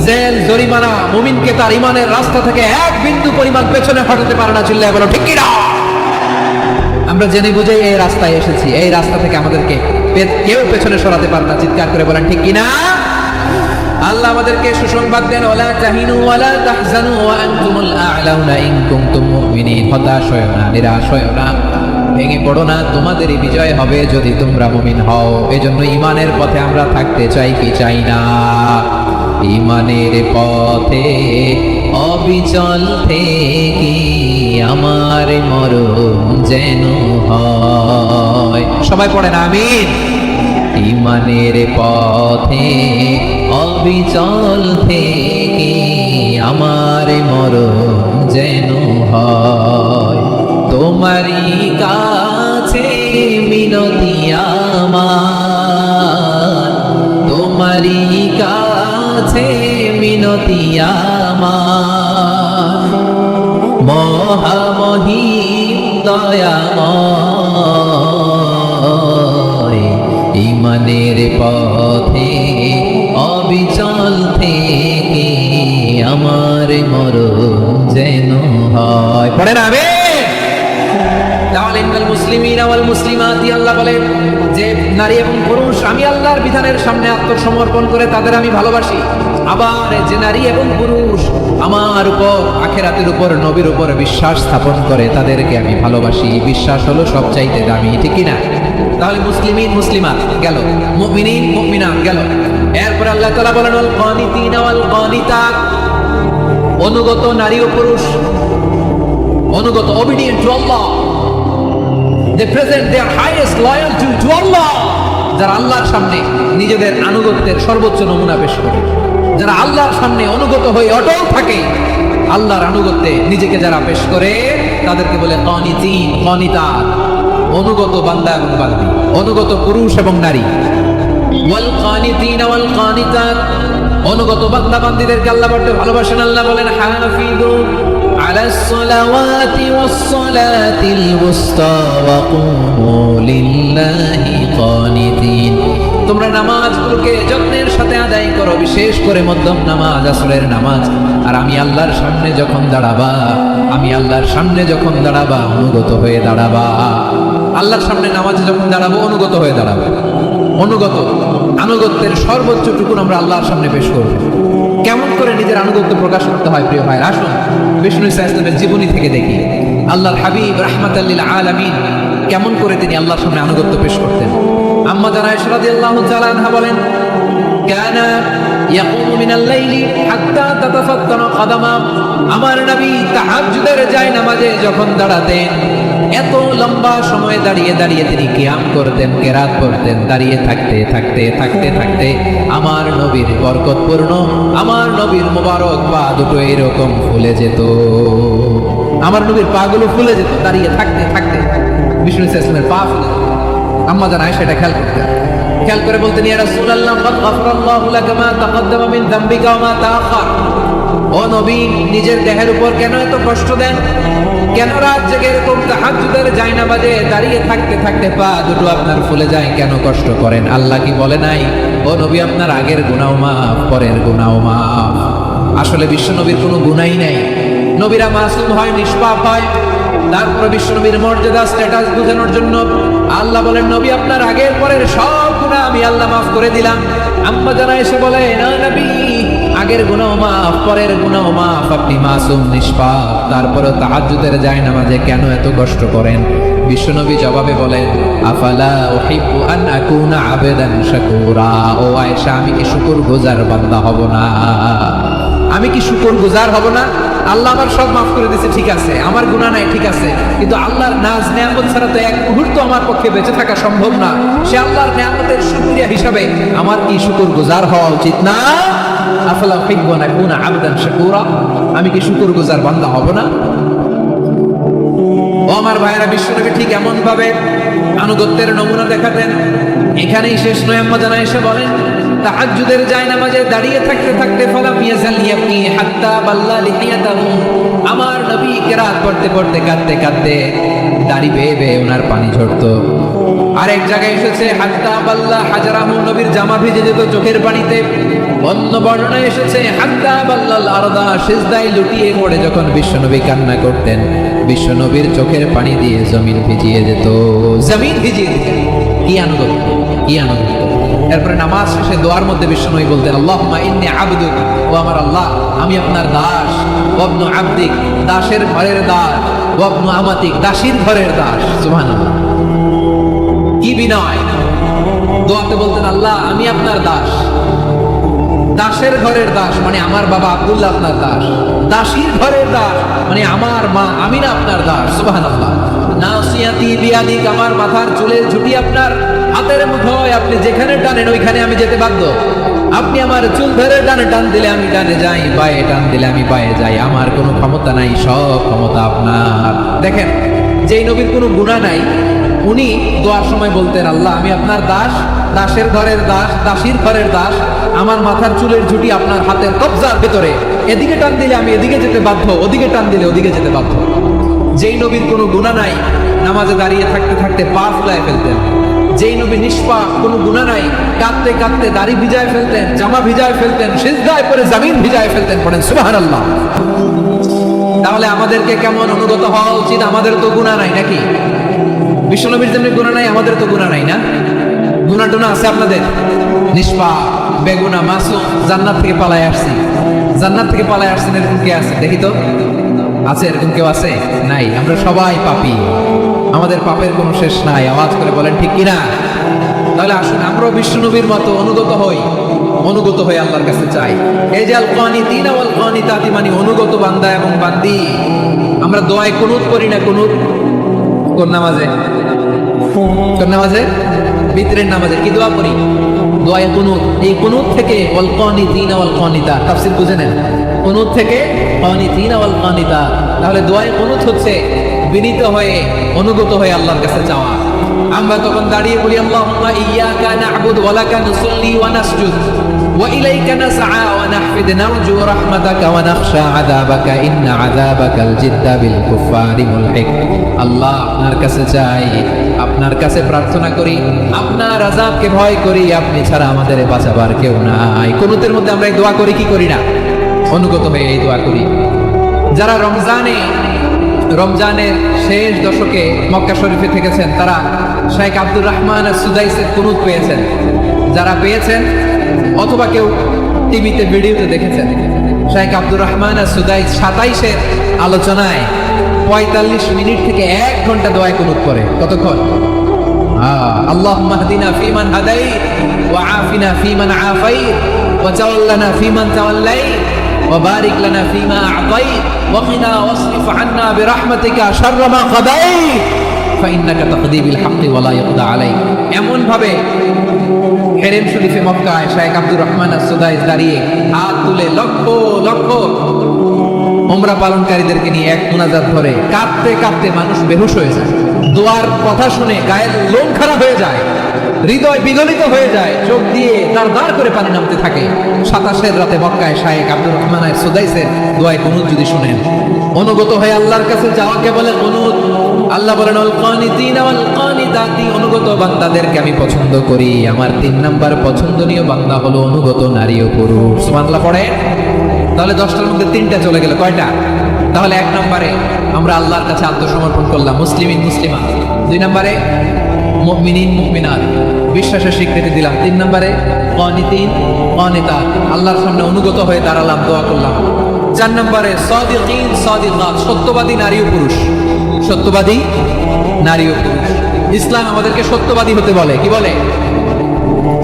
Speaker 3: জেল, জরিমানা মুমিনকে তার ঈমানের রাস্তা থেকে এক বিন্দু পরিমাণ পেছনে হটাতে পারে না। চিল্লায় বলো ঠিক কিনা? আমরা জেনে বুঝে এই রাস্তায় এসেছি, এই রাস্তা থেকে আমাদেরকে কেউ পেছনে সরাতে পারে না। চিৎকার করে বলেন ঠিক কিনা? আল্লাহ আমাদেরকে সুসংবাদ দেন, ওয়ালা তাহিনু ওয়ালা তাহজানু ওয়া আনতুমুল আ'লাউনা ইন কুনতুম মুমিনিন। হতাশ হয়ো না, নিরাশ হয়ো না, ভেঙে পড়ো না, তোমাদেরই বিজয় হবে যদি তোমরা মুমিন হও। এজন্য ঈমানের পথে আমরা থাকতে চাই কি চাই না? ঈমানের পথে অবিচল থেকে আমার মরণ যেন হয়। সবাই পড়েন আমিন। ঈমানের পথে অবিচল থেকে আমার মরণ যেন হয়। তোমারই কাছে মিনতি আমার, তোমারই কাছে মিনতি আমার, মহামহিম দয়াময়। ঈমানের পথে অবিচল থেকে আমার মরণ যেন হয়। পড়েন আমিন। তাহলে ইন্নাল মুসলিমিনা ওয়াল মুসলিমাতি, আল্লাহ বলেন যে নারী এবং পুরুষ আমি আল্লাহর বিধানের সামনে আত্মসমর্পণ করে তাদের আমি ভালোবাসি। আবার যে নারী এবং পুরুষ আমার উপর, আখিরাতের উপর, নবীর উপর বিশ্বাস স্থাপন করে তাদেরকে আমি ভালোবাসি। বিশ্বাস হলো সবচাইতে দামি, ঠিক কি না? তাহলে মুসলিমিন মুসলিমাত গেল, মুমিনিন মুমিনাত গেল। এরপর আল্লাহ তাআলা বলেন ওয়াল কানিতিনা ওয়াল কানিতাত, অনুগত নারী ও পুরুষ, অনুগত, obedient to Allah, they present their highest loyalty to Allah, যারা আল্লাহর সামনে নিজেদের আনুগত্যের সর্বোচ্চ নমুনা পেশ করে, যারা আল্লাহর সামনে অনুগত হয়ে অটল থাকে, আল্লাহর আনুগত্যে নিজেকে যারা পেশ করে তাদেরকে বলে কানিতিন কানিতাত, অনুগত বান্দা এবং বান্দী, অনুগত পুরুষ এবং নারী। ওয়াল কানিতিনা ওয়াল কানিতাত, অনুগত বান্দা বান্দীদেরকে আল্লাহ বড় ভালোবাসেন। আল্লাহ বলেন হাফিযু আলাস সালাওয়াতি ওয়াস সালাতিল উসতা ওয়া কুমু লিল্লাহি কানিতিন, তোমরা নামাজগুলোকে যত্নের সাথে আদায় করো, বিশেষ করে মধ্যম নামাজ, আসরের নামাজ। আর আমি আল্লাহর সামনে যখন দাঁড়াবা, আমি আল্লাহর সামনে যখন দাঁড়াবা অনুগত হয়ে দাঁড়াবা। আল্লাহর সামনে নামাজে যখন দাঁড়াবো অনুগত হয়ে দাঁড়াবো। অনুগত, আনুগত্যের সর্বোচ্চ টুকুন আমরা আল্লাহর সামনে পেশ করব। কেমন করে নিজের আনুগত্য প্রকাশ করতে হয় প্রিয় ভাই, আসুন বিষ্ণু ইসলামের জীবনী থেকে দেখি। আল্লাহর হাবিব রাহমাতাল লিল আলামিন কেমন করে তিনি আল্লাহর সামনে আনুগত্য পেশ করতেন। আম্মা জানা আয়েশা রাদিয়াল্লাহু তাআলা আনহা বলেন কানা ইয়াকুমু মিনাল লাইলি হাত্তা তাতাফাত্তানা কদামা, আমার নবী তাহাজ্জুদের জায়নামাজে যখন দাঁড়াতেন এত লম্বা সময় দাঁড়িয়ে দাঁড়িয়ে তিনি কিয়াম করতেন, কেরাত পড়তেন। দাঁড়িয়ে থাকতে থাকতে থাকতে থাকতে আমার নবীর বরকতপূর্ণ, আমার নবীর মোবারক পা দুটো এরকম ফুলে যেত, আমার নবীর পা গুলো ফুলে যেত দাঁড়িয়ে থাকতে থাকতে। বিষ্ণু ইসলামের পা ফুলে যেত। আম্মা জান আয়েশা এটা খেয়াল করতেন। খেয়াল করে বলতেন ইয়া রাসূলুল্লাহ ক্বাদ গাফারাল্লাহু লাকা মা তাকদ্দামা মিন যামবিকা ওয়া মা তাআখার, ও নবী নিজের দেহের উপর কেন এত কষ্ট দেন? কেন রাত জেগে এরকম তাহাজ্জুদের জায়নামাজে দাঁড়িয়ে থাকতে থাকতে পা দুটো আপনার ফুলে যায়, কেন কষ্ট করেন? আল্লাহ কি বলে নাই ও নবী আপনার আগের গুনাহ মাফ, পরের গুনাহ মাফ? আসলে বিশ্ব নবীর কোনো গুনাহই নাই। নবীরা মাসুম হয়, নিষ্পাপ হয়। তারপরে বিশ্ব নবীর মর্যাদা স্ট্যাটাস বোঝানোর জন্য আল্লাহ বলেন নবী আপনার আগের পরের সব গুনাহ আমি আল্লাহ মাফ করে দিলাম। আম্মা জানা এসে বলে না নবী আগের গুনাহ মাফ, পরের গুনাহ মাফ, আপনি মাসুম নিষ্পাপ, তারপরে তাহাজ্জুদের জায়নামাজে কেন এত কষ্ট করেন? বিশ্বনবী জবাবে বলেন আফালা উহিব্বু আন আকুনা আবেদান শাকুরা, ও আয়েশা আমি কি শুকরগুজার বান্দা হব না? আমি কি শুকরগুজার হব না? আল্লাহ আমার সব মাফ করে দিয়েছে, ঠিক আছে, আমার গুনাহ নাই, ঠিক আছে, কিন্তু আল্লাহর নাজ নেয়ামত ছাড়া তো এক মুহূর্ত আমার পক্ষে বেঁচে থাকা সম্ভব না। সে আল্লাহর নেয়ামতের শুকরিয়া হিসাবে আমার কি শুকরগুজার হওয়া উচিত না? আফালা উহিব্বু আন আকুনা আবদান শাকুরা, আমি কি শুকরগুজার বান্দা হব না? ও আমার ভাইয়েরা, বিশ্বনবী ঠিক এমন ভাবে আনুগত্যের নমুনা দেখাতেন। এখানেই শেষ নয়, আম্মা জানা এসে বলেন তাহাজ্জুদের জায়নামাজে দাঁড়িয়ে থাকতে থাকতে ফালাম ইয়াজাল ইয়াবকি হাত্তা বাল্লা লিহিয়াতাহু, আমার নবী কিরাত পড়তে পড়তে কাঁদতে কাঁদতে দাড়ি বেয়ে বেয়ে ওনার পানি ঝরতো। আরেক জায়গায় এসেছে হাত্তা বাল্লা হাজারাহু, নবীর জামা ভিজে যেত চোখের পানিতে। অন্য বর্ণনায় এসেছে হাত্তা বাল্লাল আরদা, সিজদায় লুটিয়ে পড়ে যখন বিশ্বনবী কান্না করতেন বিশ্বনবীর চোখের পানি দিয়ে জমিন ভিজিয়ে যেত, জমিন ভিজিয়ে দিত। কি আনুগত্য, কি আনুগত্য! এরপরে নামাজ শেষে দোয়ার মধ্যে বিশ্বনবী বলতেন আল্লাহুম্মা ইন্নী আবদুক, ও আমার আল্লাহ আমি আপনার দাস, ওয়াবনু আবদিক দাসের ঘরের দাস, ওয়াবনু আমাতিক দাসীর ঘরের দাস। সুবহানাল্লাহ, কি বিনয়! দোয়াতে বলতেন আল্লাহ আমি আপনার দাস, দাসের ঘরের দাস মানে আমার বাবা আব্দুল্লাহ আপনার দাস, দাসীর ঘরের দাস মানে আমার মা আমিনা আপনার দাস। সুবহানাল্লাহ, নাসিয়াতি বিয়াদিক, আমার মাথার চুলের ঝুঁটি আপনার হাতের মুঠোয়, আপনি যেখানে টানেন ওইখানে আমি যেতে বাধ্য। আপনি আমার চুল ধরে ডানে টান দিলে আমি ডানে যাই, বায়ে টান দিলে আমি বায়ে যাই, আমার কোনো ক্ষমতা নাই, সব ক্ষমতা আপনার। দেখেন, যেই নবীর কোনো গুনাহ নাই উনি দোয়ার সময় বলতেন আল্লাহ আমি আপনার দাস, দাসের ঘরের দাস, দাসীর ঘরের দাস, আমার মাথার চুলের ঝুঁটি আপনার হাতের কবজার ভেতরে, এদিকে টান দিলে আমি এদিকে যেতে বাধ্য, ওদিকে টান দিলে ওদিকে যেতে বাধ্য। যেই নবীর কোনো গুনাহ নাই নামাজে দাঁড়িয়ে থাকতে থাকতে পা ফুলায় ফেলতেন। যেই নবী নিষ্পাপ, কোনো গুনাহ নাই, কাঁদতে কাঁদতে দাড়ি ভিজায় ফেলতেন, জামা ভিজায় ফেলতেন, সিজদায় পড়ে জমিন ভিজায় ফেলতেন। পড়েন সুবহানাল্লাহ। তাহলে আমাদেরকে কেমন অনুগত হওয়া উচিত? আমাদের তো গুনাহ নাই নাকি? বিশ্বনবীর যেমনি গুনাহ নাই, আমাদের তো গুনাহ নাই, না? গুনাহ টুনা আছে আপনাদের? নিষ্পাপ, বেগুনা, মাসুম, জান্নাত থেকে পালায় আসছি। জান্নাত থেকে পালায় আসছেন এরকম কে আছে দেখি তো? আছে এরকম কেউ আছে? নাই। আমরা সবাই পাপী, আমাদের পাপের কোনো শেষ নাই। আওয়াজ করে বলেন ঠিক কিনা? তাহলে আসুন আমরাও বিশ্বনবীর মতো অনুগত হই, অনুগত হয়ে আল্লাহর কাছে চাই। এই যে আল কানিতিনা ওয়াল কানিতাতি, মানে অনুগত বান্দা এবং বান্দি। আমরা দোয়ায় কুনুত করি না? কুনুত কোন নামাজে? কোন নামাজে? বিতরের নামাজে কি দোয়া করি? দোয়ায় কুনুত। এই কুনুত থেকে ওয়াল কানিতিনা ওয়াল কানিতা, তাফসীর বুঝে নেন। কুনুত থেকে কানিতিনা ওয়াল কানিতা, তাহলে দোয়ায় কুনুত হচ্ছে বিনীত হয়ে, অনুগত হয়ে আল্লাহর কাছে চাওয়া। আমরা তখন দাঁড়িয়ে বলি আল্লাহুম্মা ইয়্যাকা না'বুদু ওয়া লাকা নুসাল্লি ওয়া নাসজুদ ওয়া ইলাইকা নাসআ ওয়া নাহফিদ নারজু রাহমাতাকা ওয়া নাখশা আযাবাকা ইন্না আযাবাকাল জিদ্দা বিল কুফফারি মুলহিক। আল্লাহ, আপনার কাছে চাই, আপনার কাছে প্রার্থনা করি, আপনার আযাবকে ভয় করি, আপনি ছাড়া আমাদের বাঁচাবার কেউ নাই। কুনুতের মধ্যে আমরা এই দোয়া করি কি করি না? অনুগত হয়ে এই দোয়া করি। যারা রমজানের শেষ দশকে মক্কা শরীফে থেকেছেন, তারা শাইখ আব্দুর রহমান সুদাইসের কুনুত পেয়েছেন। যারা পেয়েছেন অথবা কেউ টিভিতে ভিডিওতে দেখেছেন, শাইখ আব্দুর রহমান সুদাইস 27-এর আলোচনায় 45 মিনিট থেকে 1 ঘন্টা দোয়ায় কুনুত করে। কতক্ষণ? আল্লাহুম্মা হদিনা ফিমান হাদাইত ওয়া আফিনা ফিমান আফাইত ওয়া তাওয়াল্লানা ফিমান তাওয়াল্লাইত وبارك لنا فيما أعطيت وقنا واصرف عنا برحمتك شر ما قضيت فإنك تقضي بالحق ولا يقضى عليك। এমন ভাবে হেরেম শরীফে মক্কায় শাইখ আব্দুর রহমান আস-সুদাইস দাঁড়িয়ে হাত তুলে লক্ষ লক্ষ উমরা পালনকারীদেরকে নিয়ে এক মুনাজাত ধরে কাঁদতে কাঁদতে মানুষ বেহুশ হয়ে যায়। দোয়ার কথা শুনে গায়ের লোম খারাপ হয়ে যায়, হৃদয় বিগলিত হয়ে যায়, চোখ দিয়ে দাঁড় করে পানি নামতে থাকে। 27-এর রাতে মক্কায় শাইখ আব্দুর রহমান আস-সুদাইসের দোয়ায় কুনুত যদি শুনেন, অনুগত হয়ে আল্লাহর কাছে যাওয়াকে বলে কুনুত। আল্লাহ বলেন আল কানিতিনা ওয়াল কানিতাতি, অনুগত বান্দাদেরকে আমি পছন্দ করি। আমার 3 নাম্বার পছন্দনীয় বান্দা হলো অনুগত নারী ও পুরুষ। সুবহানাল্লাহ পড়ে। তাহলে 10টার মধ্যে 3টা চলে গেল, কয়টা? তাহলে 1 নম্বরে আমরা আল্লাহর কাছে আত্মসমর্পণ করলাম, মুসলিমিন মুসলিমা। 2 নম্বরে মুমিনিন মুমিনাত, বিশ্বাসের স্বীকৃতি দিলাম। 3 নম্বরে কানিতিন কানিতাত, আল্লাহর সামনে অনুগত হয়ে দাঁড়ালাম, দোয়া করলাম। 4 নম্বরে সাদিকিন সাদিকাত, সত্যবাদী নারী ও পুরুষ। সত্যবাদী নারী ও পুরুষ। ইসলাম আমাদেরকে সত্যবাদী হতে বলে। কি বলে?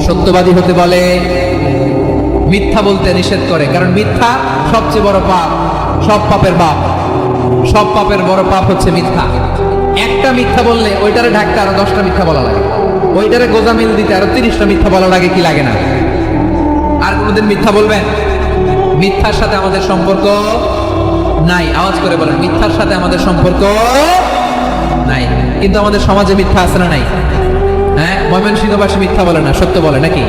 Speaker 3: সত্যবাদী হতে বলে। মিথ্যা বলতে নিষেধ করে, কারণ মিথ্যা সবচেয়ে বড় পাপ, সব পাপের বাপ। সব পাপের বড় পাপ হচ্ছে মিথ্যা। একটা মিথ্যা বললে ওইটারে ঢাকতে আরো 10টা মিথ্যা বলা লাগে, ওইটারে গোজামিল দিতে আরো 30টা মিথ্যা বলা লাগে। কি লাগে না? আর কোনোদিন মিথ্যা বলবেন? মিথ্যার সাথে আমাদের সম্পর্ক নাই। আওয়াজ করে বলেন, মিথ্যার সাথে আমাদের সম্পর্ক নাই। কিন্তু আমাদের সমাজে মিথ্যা আছে না নাই? হ্যাঁ, ময়মনসিংহবাসী মিথ্যা বলে না, সত্য বলে নাকি?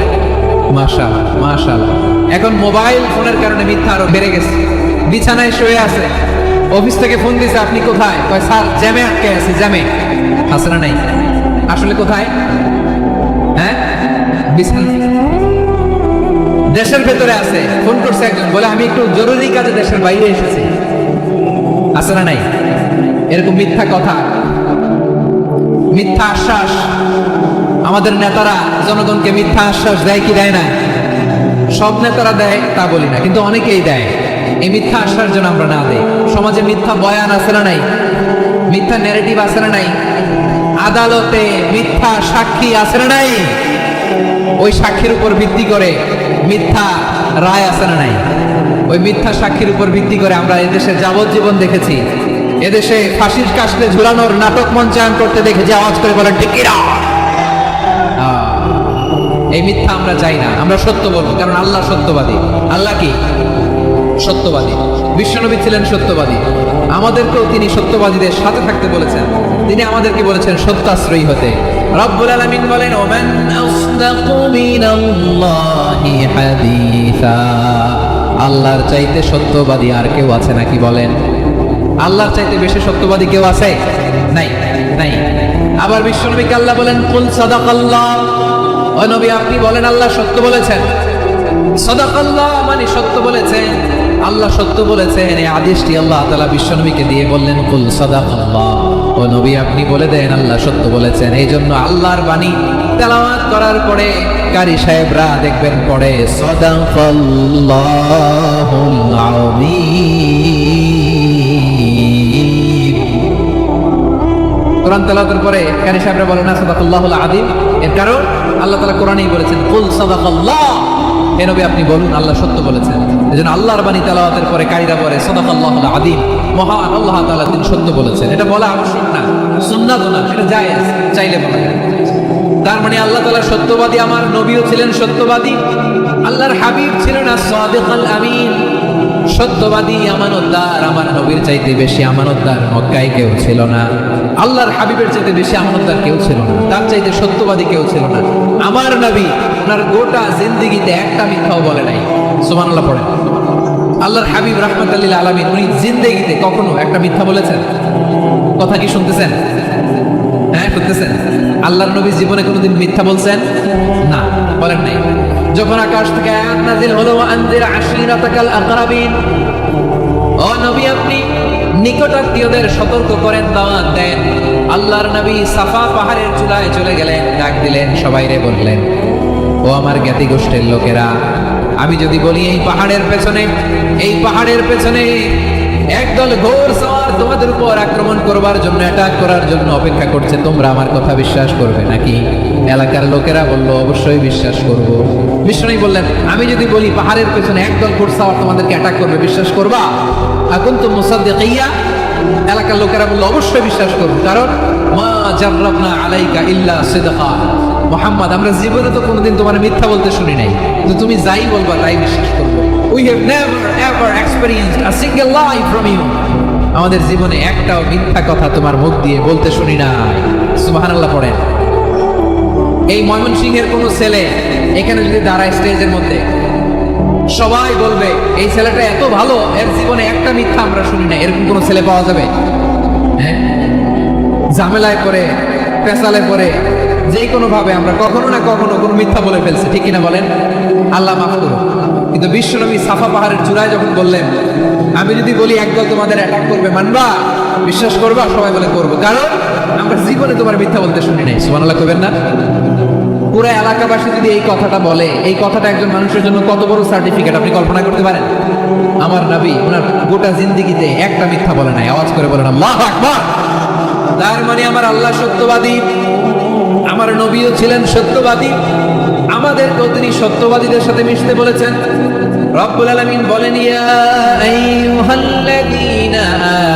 Speaker 3: মাশাআল্লাহ মাশাআল্লাহ। এখন মোবাইল ফোনের কারণে মিথ্যা আরো বেড়ে গেছে। বিছানায় শুয়ে আছে, অফিস থেকে ফোন দিছে, আপনি কোথায়? কয় স্যার জ্যামে আটকে আছি। জ্যামে আছে না নাই? আসলে কোথায়? হ্যাঁ, বিছানা। দেশের ভেতরে আছে, ফোন করছে একজন, বলে আমি একটু জরুরি কাজে দেশের বাইরে এসেছি। আছে না নাই? এরকম মিথ্যা কথা, মিথ্যা আশ্বাস। আমাদের নেতারা জনগণকে মিথ্যা আশ্বাস দেয় কি দেয় না? সব নেতারা দেয় তা বলি না, কিন্তু অনেকেই দেয়। এই মিথ্যা আশ্বাস যেন আমরা না দেই। সমাজে মিথ্যা বয়ান আছে না নাই? মিথ্যা ন্যারেটিভ আছে না নাই? আদালতে মিথ্যা সাক্ষী আছে না নাই? ওই সাক্ষীর উপর ভিত্তি করে মিথ্যা রায় আছে না নাই? ওই মিথ্যা সাক্ষীর উপর ভিত্তি করে আমরা এদেশে যাবজ্জীবন দেখেছি, এদেশে ফাঁসির কাস্টে ঝুলানোর নাটক মঞ্চায়ন করতে দেখেছি। আওয়াজ করে বলেন ঠিক কিনা? এই মিথ্যা আমরা চাই না, আমরা সত্য বলবো, কারণ আল্লাহ সত্যবাদী। আল্লাহ কি? সত্যবাদী। বিশ্বনবী ছিলেন সত্যবাদী, আমাদেরকেও তিনি সত্যবাদীদের সাথে থাকতে বলেছেন। তিনি আমাদেরকে বলেছেন সত্যাশ্রয়ী হতে। রব্বুল আলামিন বলেন ওমান আসদাকু মিনাল্লাহি হাদিসা, আল্লাহর চাইতে সত্যবাদী আর কেউ আছে নাকি বলেন? আল্লাহর চাইতে বেশি সত্যবাদী কেউ আছে? নাই, নাই। আবার বিশ্বনবীকে আল্লাহ বলেন কুল সাদাকাল্লাহ, ও নবী আপনি বলেন আল্লাহ সত্য বলেছেন। সাদাকাল্লাহ মানে সত্য বলেছেন, আল্লাহ সত্য বলেছেন। এই আদেশটি আল্লাহ তাআলা বিশ্বনবীকে দিয়ে বললেন কুল সাদাকাল্লাহ, ও নবী আপনি বলে দেন আল্লাহ সত্য বলেছেন। এই জন্য আল্লাহর বাণী তেলাওয়াত করার পরে কারি সাহেবরা দেখবেন পড়ে সাদাকাল্লাহুল আযীম। কোরআন তেলাওয়াতের পরে কারি সাহেবরা বলেন না সাদাকাল্লাহুল আযীম, এর কারণ আল্লাহ তাআলা কোরআনেই বলেছেন কুল সাদাকাল্লাহ, হে নবী আপনি বলুন আল্লাহ সত্য বলেছেন। এজন্য আল্লাহর বাণী তেলাওয়াতের পরে কারীরা পড়ে সাদাকাল্লাহুল আযীম, মহান আল্লাহ তাআলা তিনি সত্য বলেছেন। এটা বলা আবশ্যক না, সুন্নাত না, এটা জায়েজ, চাইলে বলা যায়। তার মানে আল্লাহ তাআলা সত্যবাদী, আমার নবীও ছিলেন সত্যবাদী, আল্লাহর হাবিব ছিলেন as-সাদিকুল আমিন, সত্যবাদী আমানতদার। আমার নবীর চাইতে বেশি আমানতদার মক্কায় কেউ ছিল না, আল্লাহর হাবিবের চাইতে বেশি আমানতদার কেউ ছিল না, তার চাইতে সত্যবাদী কেউ ছিল না। আমার নবী ওনার গোটা জিন্দেগিতে একটা মিথ্যাও বলে নাই। সুবহানাল্লাহ পড়েন। আল্লাহর হাবিব রাহমাতুল লিল আলামিন উনি জিন্দেগিতে কখনো একটা মিথ্যা বলেছেন? কথা কি শুনতেছেন? হ্যাঁ শুনতেছেন? আল্লাহর নবী জীবনে কোনোদিন মিথ্যা বলছেন? না, বলেন নাই। যখন আকাশ থেকে আয়াত নাযিল হলো আনজির আশিরাতাকাল আকরাবিন, ও নবী আপনি নিকটাত্মীয়দের সতর্ক করেন, দাওয়াত দেন। আল্লাহর নবী সাফা পাহাড়ের চূড়ায় চলে গেলেন, ডাক দিলেন, সবাইরে বললেন ও আমার জ্ঞাতি গোষ্ঠীর লোকেরা, আমি যদি বলি এই পাহাড়ের পেছনে একদল ঘোর সওয়ার তোমাদের উপর আক্রমণ করবার জন্য, অ্যাটাক করার জন্য অপেক্ষা করছে, তোমরা আমার কথা বিশ্বাস করবে নাকি? এলাকার লোকেরা বলল অবশ্যই বিশ্বাস করব। বিষ্ণু বললেন আমি যদি বলি পাহাড়ের পেছনে একদল ঘোর সওয়ার তোমাদেরকে অ্যাটাক করবে, বিশ্বাস করবা? এখন তো মুসাদ্দিকিয়া, এলাকার লোকেরা বলল অবশ্যই বিশ্বাস করব, কারণ মা জাররাবনা আলাইকা ইল্লা সিদকা, মুহাম্মদ আমরা জীবনে তো কোনোদিন তোমার মিথ্যা বলতে শুনি নাই, তো তুমি যাই বলবা তাই বিশ্বাস করবো। We have never ever experienced a single lie from you. আমাদের জীবনে একটাও মিথ্যা কথা তোমার মুখ দিয়ে বলতে শুনি নাই। সুবহানাল্লাহ পড়েন। এই ময়মনসিংহের কোন ছেলে এখানে যদি দাঁড়ায় স্টেজের মধ্যে, সবাই বলবে এই ছেলেটা এত ভালো, এর জীবনে একটা মিথ্যা আমরা শুনি না। এরকম কোন ছেলে পাওয়া যাবে? হ্যাঁ, ঝামেলায় পড়ে, পেশালে পড়ে, যে কোনো ভাবে আমরা কখনো না কখনো কোনো মিথ্যা বলে ফেলছি, ঠিক কিনা বলেন? আল্লাহ মাফ করুন। কিন্তু বিশ্বনবী সাফা পাহাড়ের চূড়ায় যখন বললেন আমি যদি বলি একদল তোমাদের অ্যাটাক করবে, মানবা? বিশ্বাস করবা? সবাই বলে করবো, কারণ আমরা জীবনে তোমার মিথ্যা বলতে শুনি নাই। সুবহানাল্লাহ কইবেন না? পুরো এলাকাবাসী যদি এই কথাটা বলে, এই কথাটা একজন মানুষের জন্য কত বড় সার্টিফিকেট আপনি কল্পনা করতে পারেন? আমার নবী ওনার গোটা জিন্দেগিতে একটা মিথ্যা বলে নাই। আওয়াজ করে বলেন আল্লাহু আকবার। তার মানে আমার আল্লাহ সত্যবাদী, আমার নবীও ছিলেন সত্যবাদী, আমাদেরকেও তিনি সত্যবাদীদের সাথে মিশতে বলেছেন। রব্বুল আলামিন বলেন ইয়া আইয়ুহাল্লাযীনা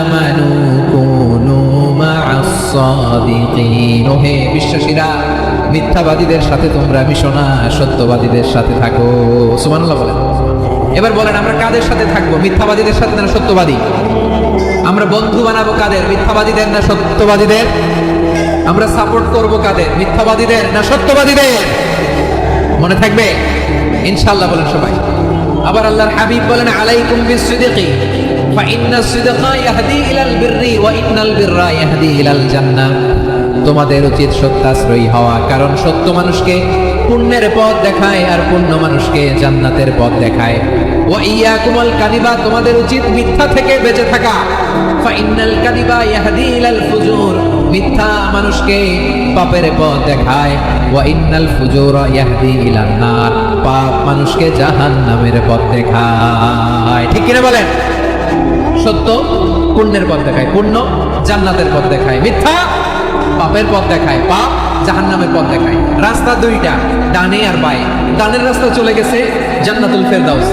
Speaker 3: আমানু কুনু মা'আস সাদিকিন, হে বিশ্বাসীরা মিথ্যাবাদীদের সাথে তোমরা মিশো না, সত্যবাদীদের সাথে থাকো। সুবহানাল্লাহ বলেন। এবার বলেন আমরা কাদের সাথে থাকবো? মিথ্যাবাদীদের সাথে না সত্যবাদী? আমরা বন্ধু বানাবো কাদের? মিথ্যাবাদীদের না সত্যবাদীদের? আমরা সাপোর্ট করব কাদের? মিথ্যাবাদীদের না সত্যবাদীদের? মনে থাকবে ইনশাআল্লাহ বলেন সবাই। আবার আল্লাহর হাবিব বলেন আলাইকুম বিসসিদকি ফাইন্নাস সিদকা ইয়াহদি ইলাল বিররি ওয়া ইন্নাল বিররা ইয়াহদি ইলাল জান্নাহ। তোমাদের উচিত সত্যাশ্রয়ী হওয়া, কারণ সত্য মানুষকে পুণ্যের পথ দেখায় আর পুণ্য মানুষকে জান্নাতের পথ দেখায়। ওয়া ইয়াকুমুল কাযিবা, তোমাদের উচিত মিথ্যা থেকে বেঁচে থাকা। ফাইন্নাল কাযিবা ইয়াহদি ইলাল ফুজুর, মিথ্যা মানুষকে পাপের পথ দেখায়। ওয়া ইন্নাল ফুজুরা ইয়াহদি ইলান নার, পাপ মানুষকে জাহান্নামের পথ দেখায়। ঠিক কিনা বলেন? সত্য পুণ্যের পথ দেখায়, পুণ্য জান্নাতের পথ দেখায়, মিথ্যা পাপের পথ দেখায়, পাপ জাহান্নামের পথ দেখায়। রাস্তা দুইটা, ডানে আর বায়ে। ডানের রাস্তা চলে গেছে জান্নাতুল ফেরদাউস,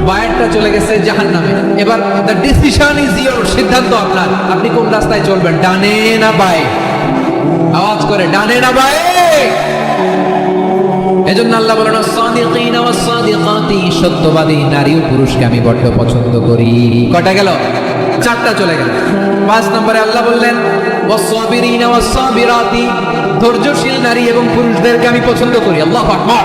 Speaker 3: বায়েরটা চলে গেছে জাহান্নামে। এবার দ্য ডিসিশন ইজ ইয়োর, সিদ্ধান্ত আপনার, আপনি কোন রাস্তায় চলবেন, ডানে না বায়ে? আওয়াজ করে ডানে না বায়ে? এজন্য আল্লাহ বলেন as-সাদিকিনা ওয়াস-সাদিকাতি, সত্যবাদী নারী ও পুরুষকে আমি বড্ড পছন্দ করি। কয়টা গেল? চারটা চলে গেল। 5 নম্বরে আল্লাহ বললেন ওয়াস-সাবিরিনা ওয়াস-সাবিরাতি, ধৈর্যশীল নারী এবং পুরুষদেরকে আমি পছন্দ করি। আল্লাহু আকবার।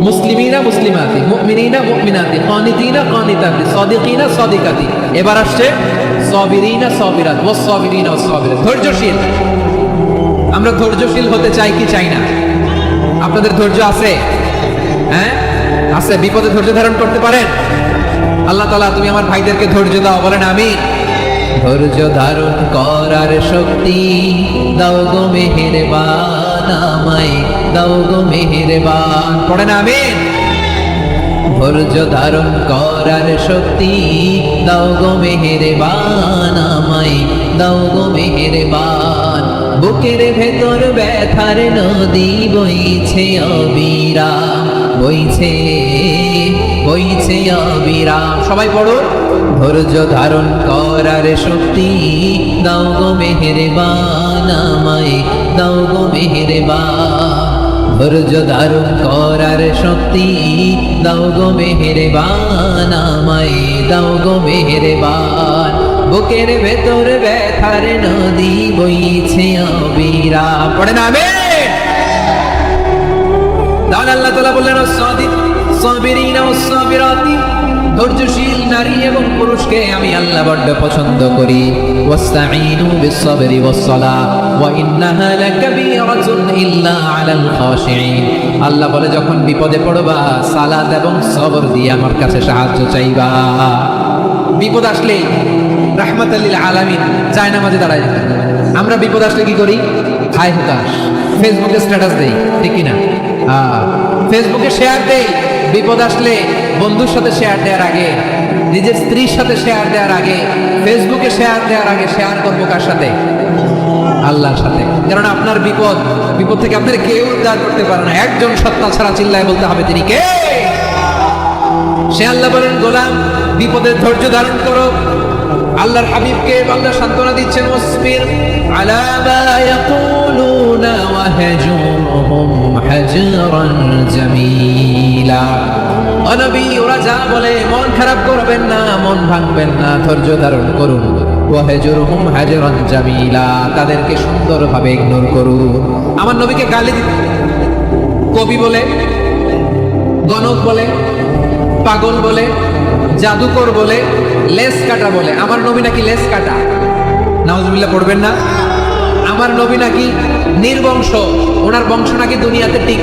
Speaker 3: মুসলিমিনা মুসলিমাতি, মুমিনিনা মুমিনাতি, কানিতিনা কানিতাতি, সাদিকিনা সাদিকাতি। এবার আসছে সাবিরিনা সাবিরাত, ওয়াস-সাবিরিনা ওয়াস-সাবিরাত, ধৈর্যশীল। আমরা ধৈর্যশীল হতে চাই কি চাই না? আপনাদের ধৈর্য আছে? হ্যাঁ আছে। বিপদে ধৈর্য ধারণ করতে পারেন? আল্লাহ তাআলা তুমি আমার ভাইদেরকে ধৈর্য দাও, বলেন আমিন।
Speaker 1: ধৈর্য ধারণ করার শক্তি দাও গো মেহেরবান, আমায় দাও গো মেহেরবান। পড়েন আমিন। ধৈর্য ধারণ করার শক্তি দাও গো মেহেরবান, আমায় দাও গো মেহেরবান। বুকের ভেতর ব্যথার নদী বইছে অবিরাম, বইছে বইছে অবিরাম। সবাই পড়ো। ধৈর্য ধারণ করার শক্তি দাও গো মেহেরবান, আমায় দাও গো মেহেরবান। ধৈর্য ধারণ করার শক্তি দাও গো মেহেরবান, আমায় দাও গো মেহেরবান। বুকের ভেতর ব্যথার নদী বইছে অবিরাম। পড়েন আমিন। তাহলে আল্লাহ তাআলা বললেন সাবিরিনা ওয়াস-সাবিরাতি, ধৈর্যশীল নারী এবং পুরুষকে আমি আল্লাহ বড্ড পছন্দ করি। ওয়াস্তাঈনু বিস-সাবরি ওয়াস-সালাহ ওয়া ইন্নাহা লাকাবীরাতুন ইল্লা আলাল খাশিঈন। আল্লাহ বলে যখন বিপদে পড়বা সালাত এবং সবর দিয়ে আমার কাছে সাহায্য চাইবা। বিপদ আসলে রাহমাতাল লিল আলামিন যায় নামাজে দাঁড়ায়। আমরা বিপদ আসলে কি করি? হায় হতাশ, ফেসবুকে স্ট্যাটাস দেই, ঠিক কি না? ফেসবুকে শেয়ার দেই। বিপদ আসলে বন্ধুর সাথে শেয়ার দেওয়ার আগে, নিজের স্ত্রীর সাথে শেয়ার দেওয়ার আগে, ফেসবুকে শেয়ার দেওয়ার আগে শেয়ার করবো কার সাথে? আল্লাহর সাথে। কারণ আপনার বিপদ থেকে আপনার কেউ উদ্ধার করতে পারে না, একজন সত্তা ছাড়া। চিল্লায় বলতে হবে তিনি কে? সে আল্লাহ বলেন গোলাম বিপদের ধৈর্য ধারণ করো। আল্লাহর হাবিবকে আল্লাহ সান্ত্বনা দিচ্ছেন, ওয়াসবির আলা মা ইয়াকুলুনা ওয়াহজুরহুম হাজরান জামিলা। ও নবী, ওরা যা বলে মন খারাপ করবেন না, মন ভাঙবেন না, ধৈর্য ধারণ করুন। ওয়াহজুরহুম হাজরান জামিলা, তাদেরকে সুন্দরভাবে ইগনোর করুন। আমার নবীকে গালি দিত কবি বলে, গণক বলে, পাগল বলে, জাদুকর বলে, লেস কাটা বলে। আমার নবী নাকি লেস কাটা। নাউজুবিল্লাহ পড়বেন না। আমার নবী নাকি নির্বংশ, ওনার বংশ নাকি দুনিয়াতে টিক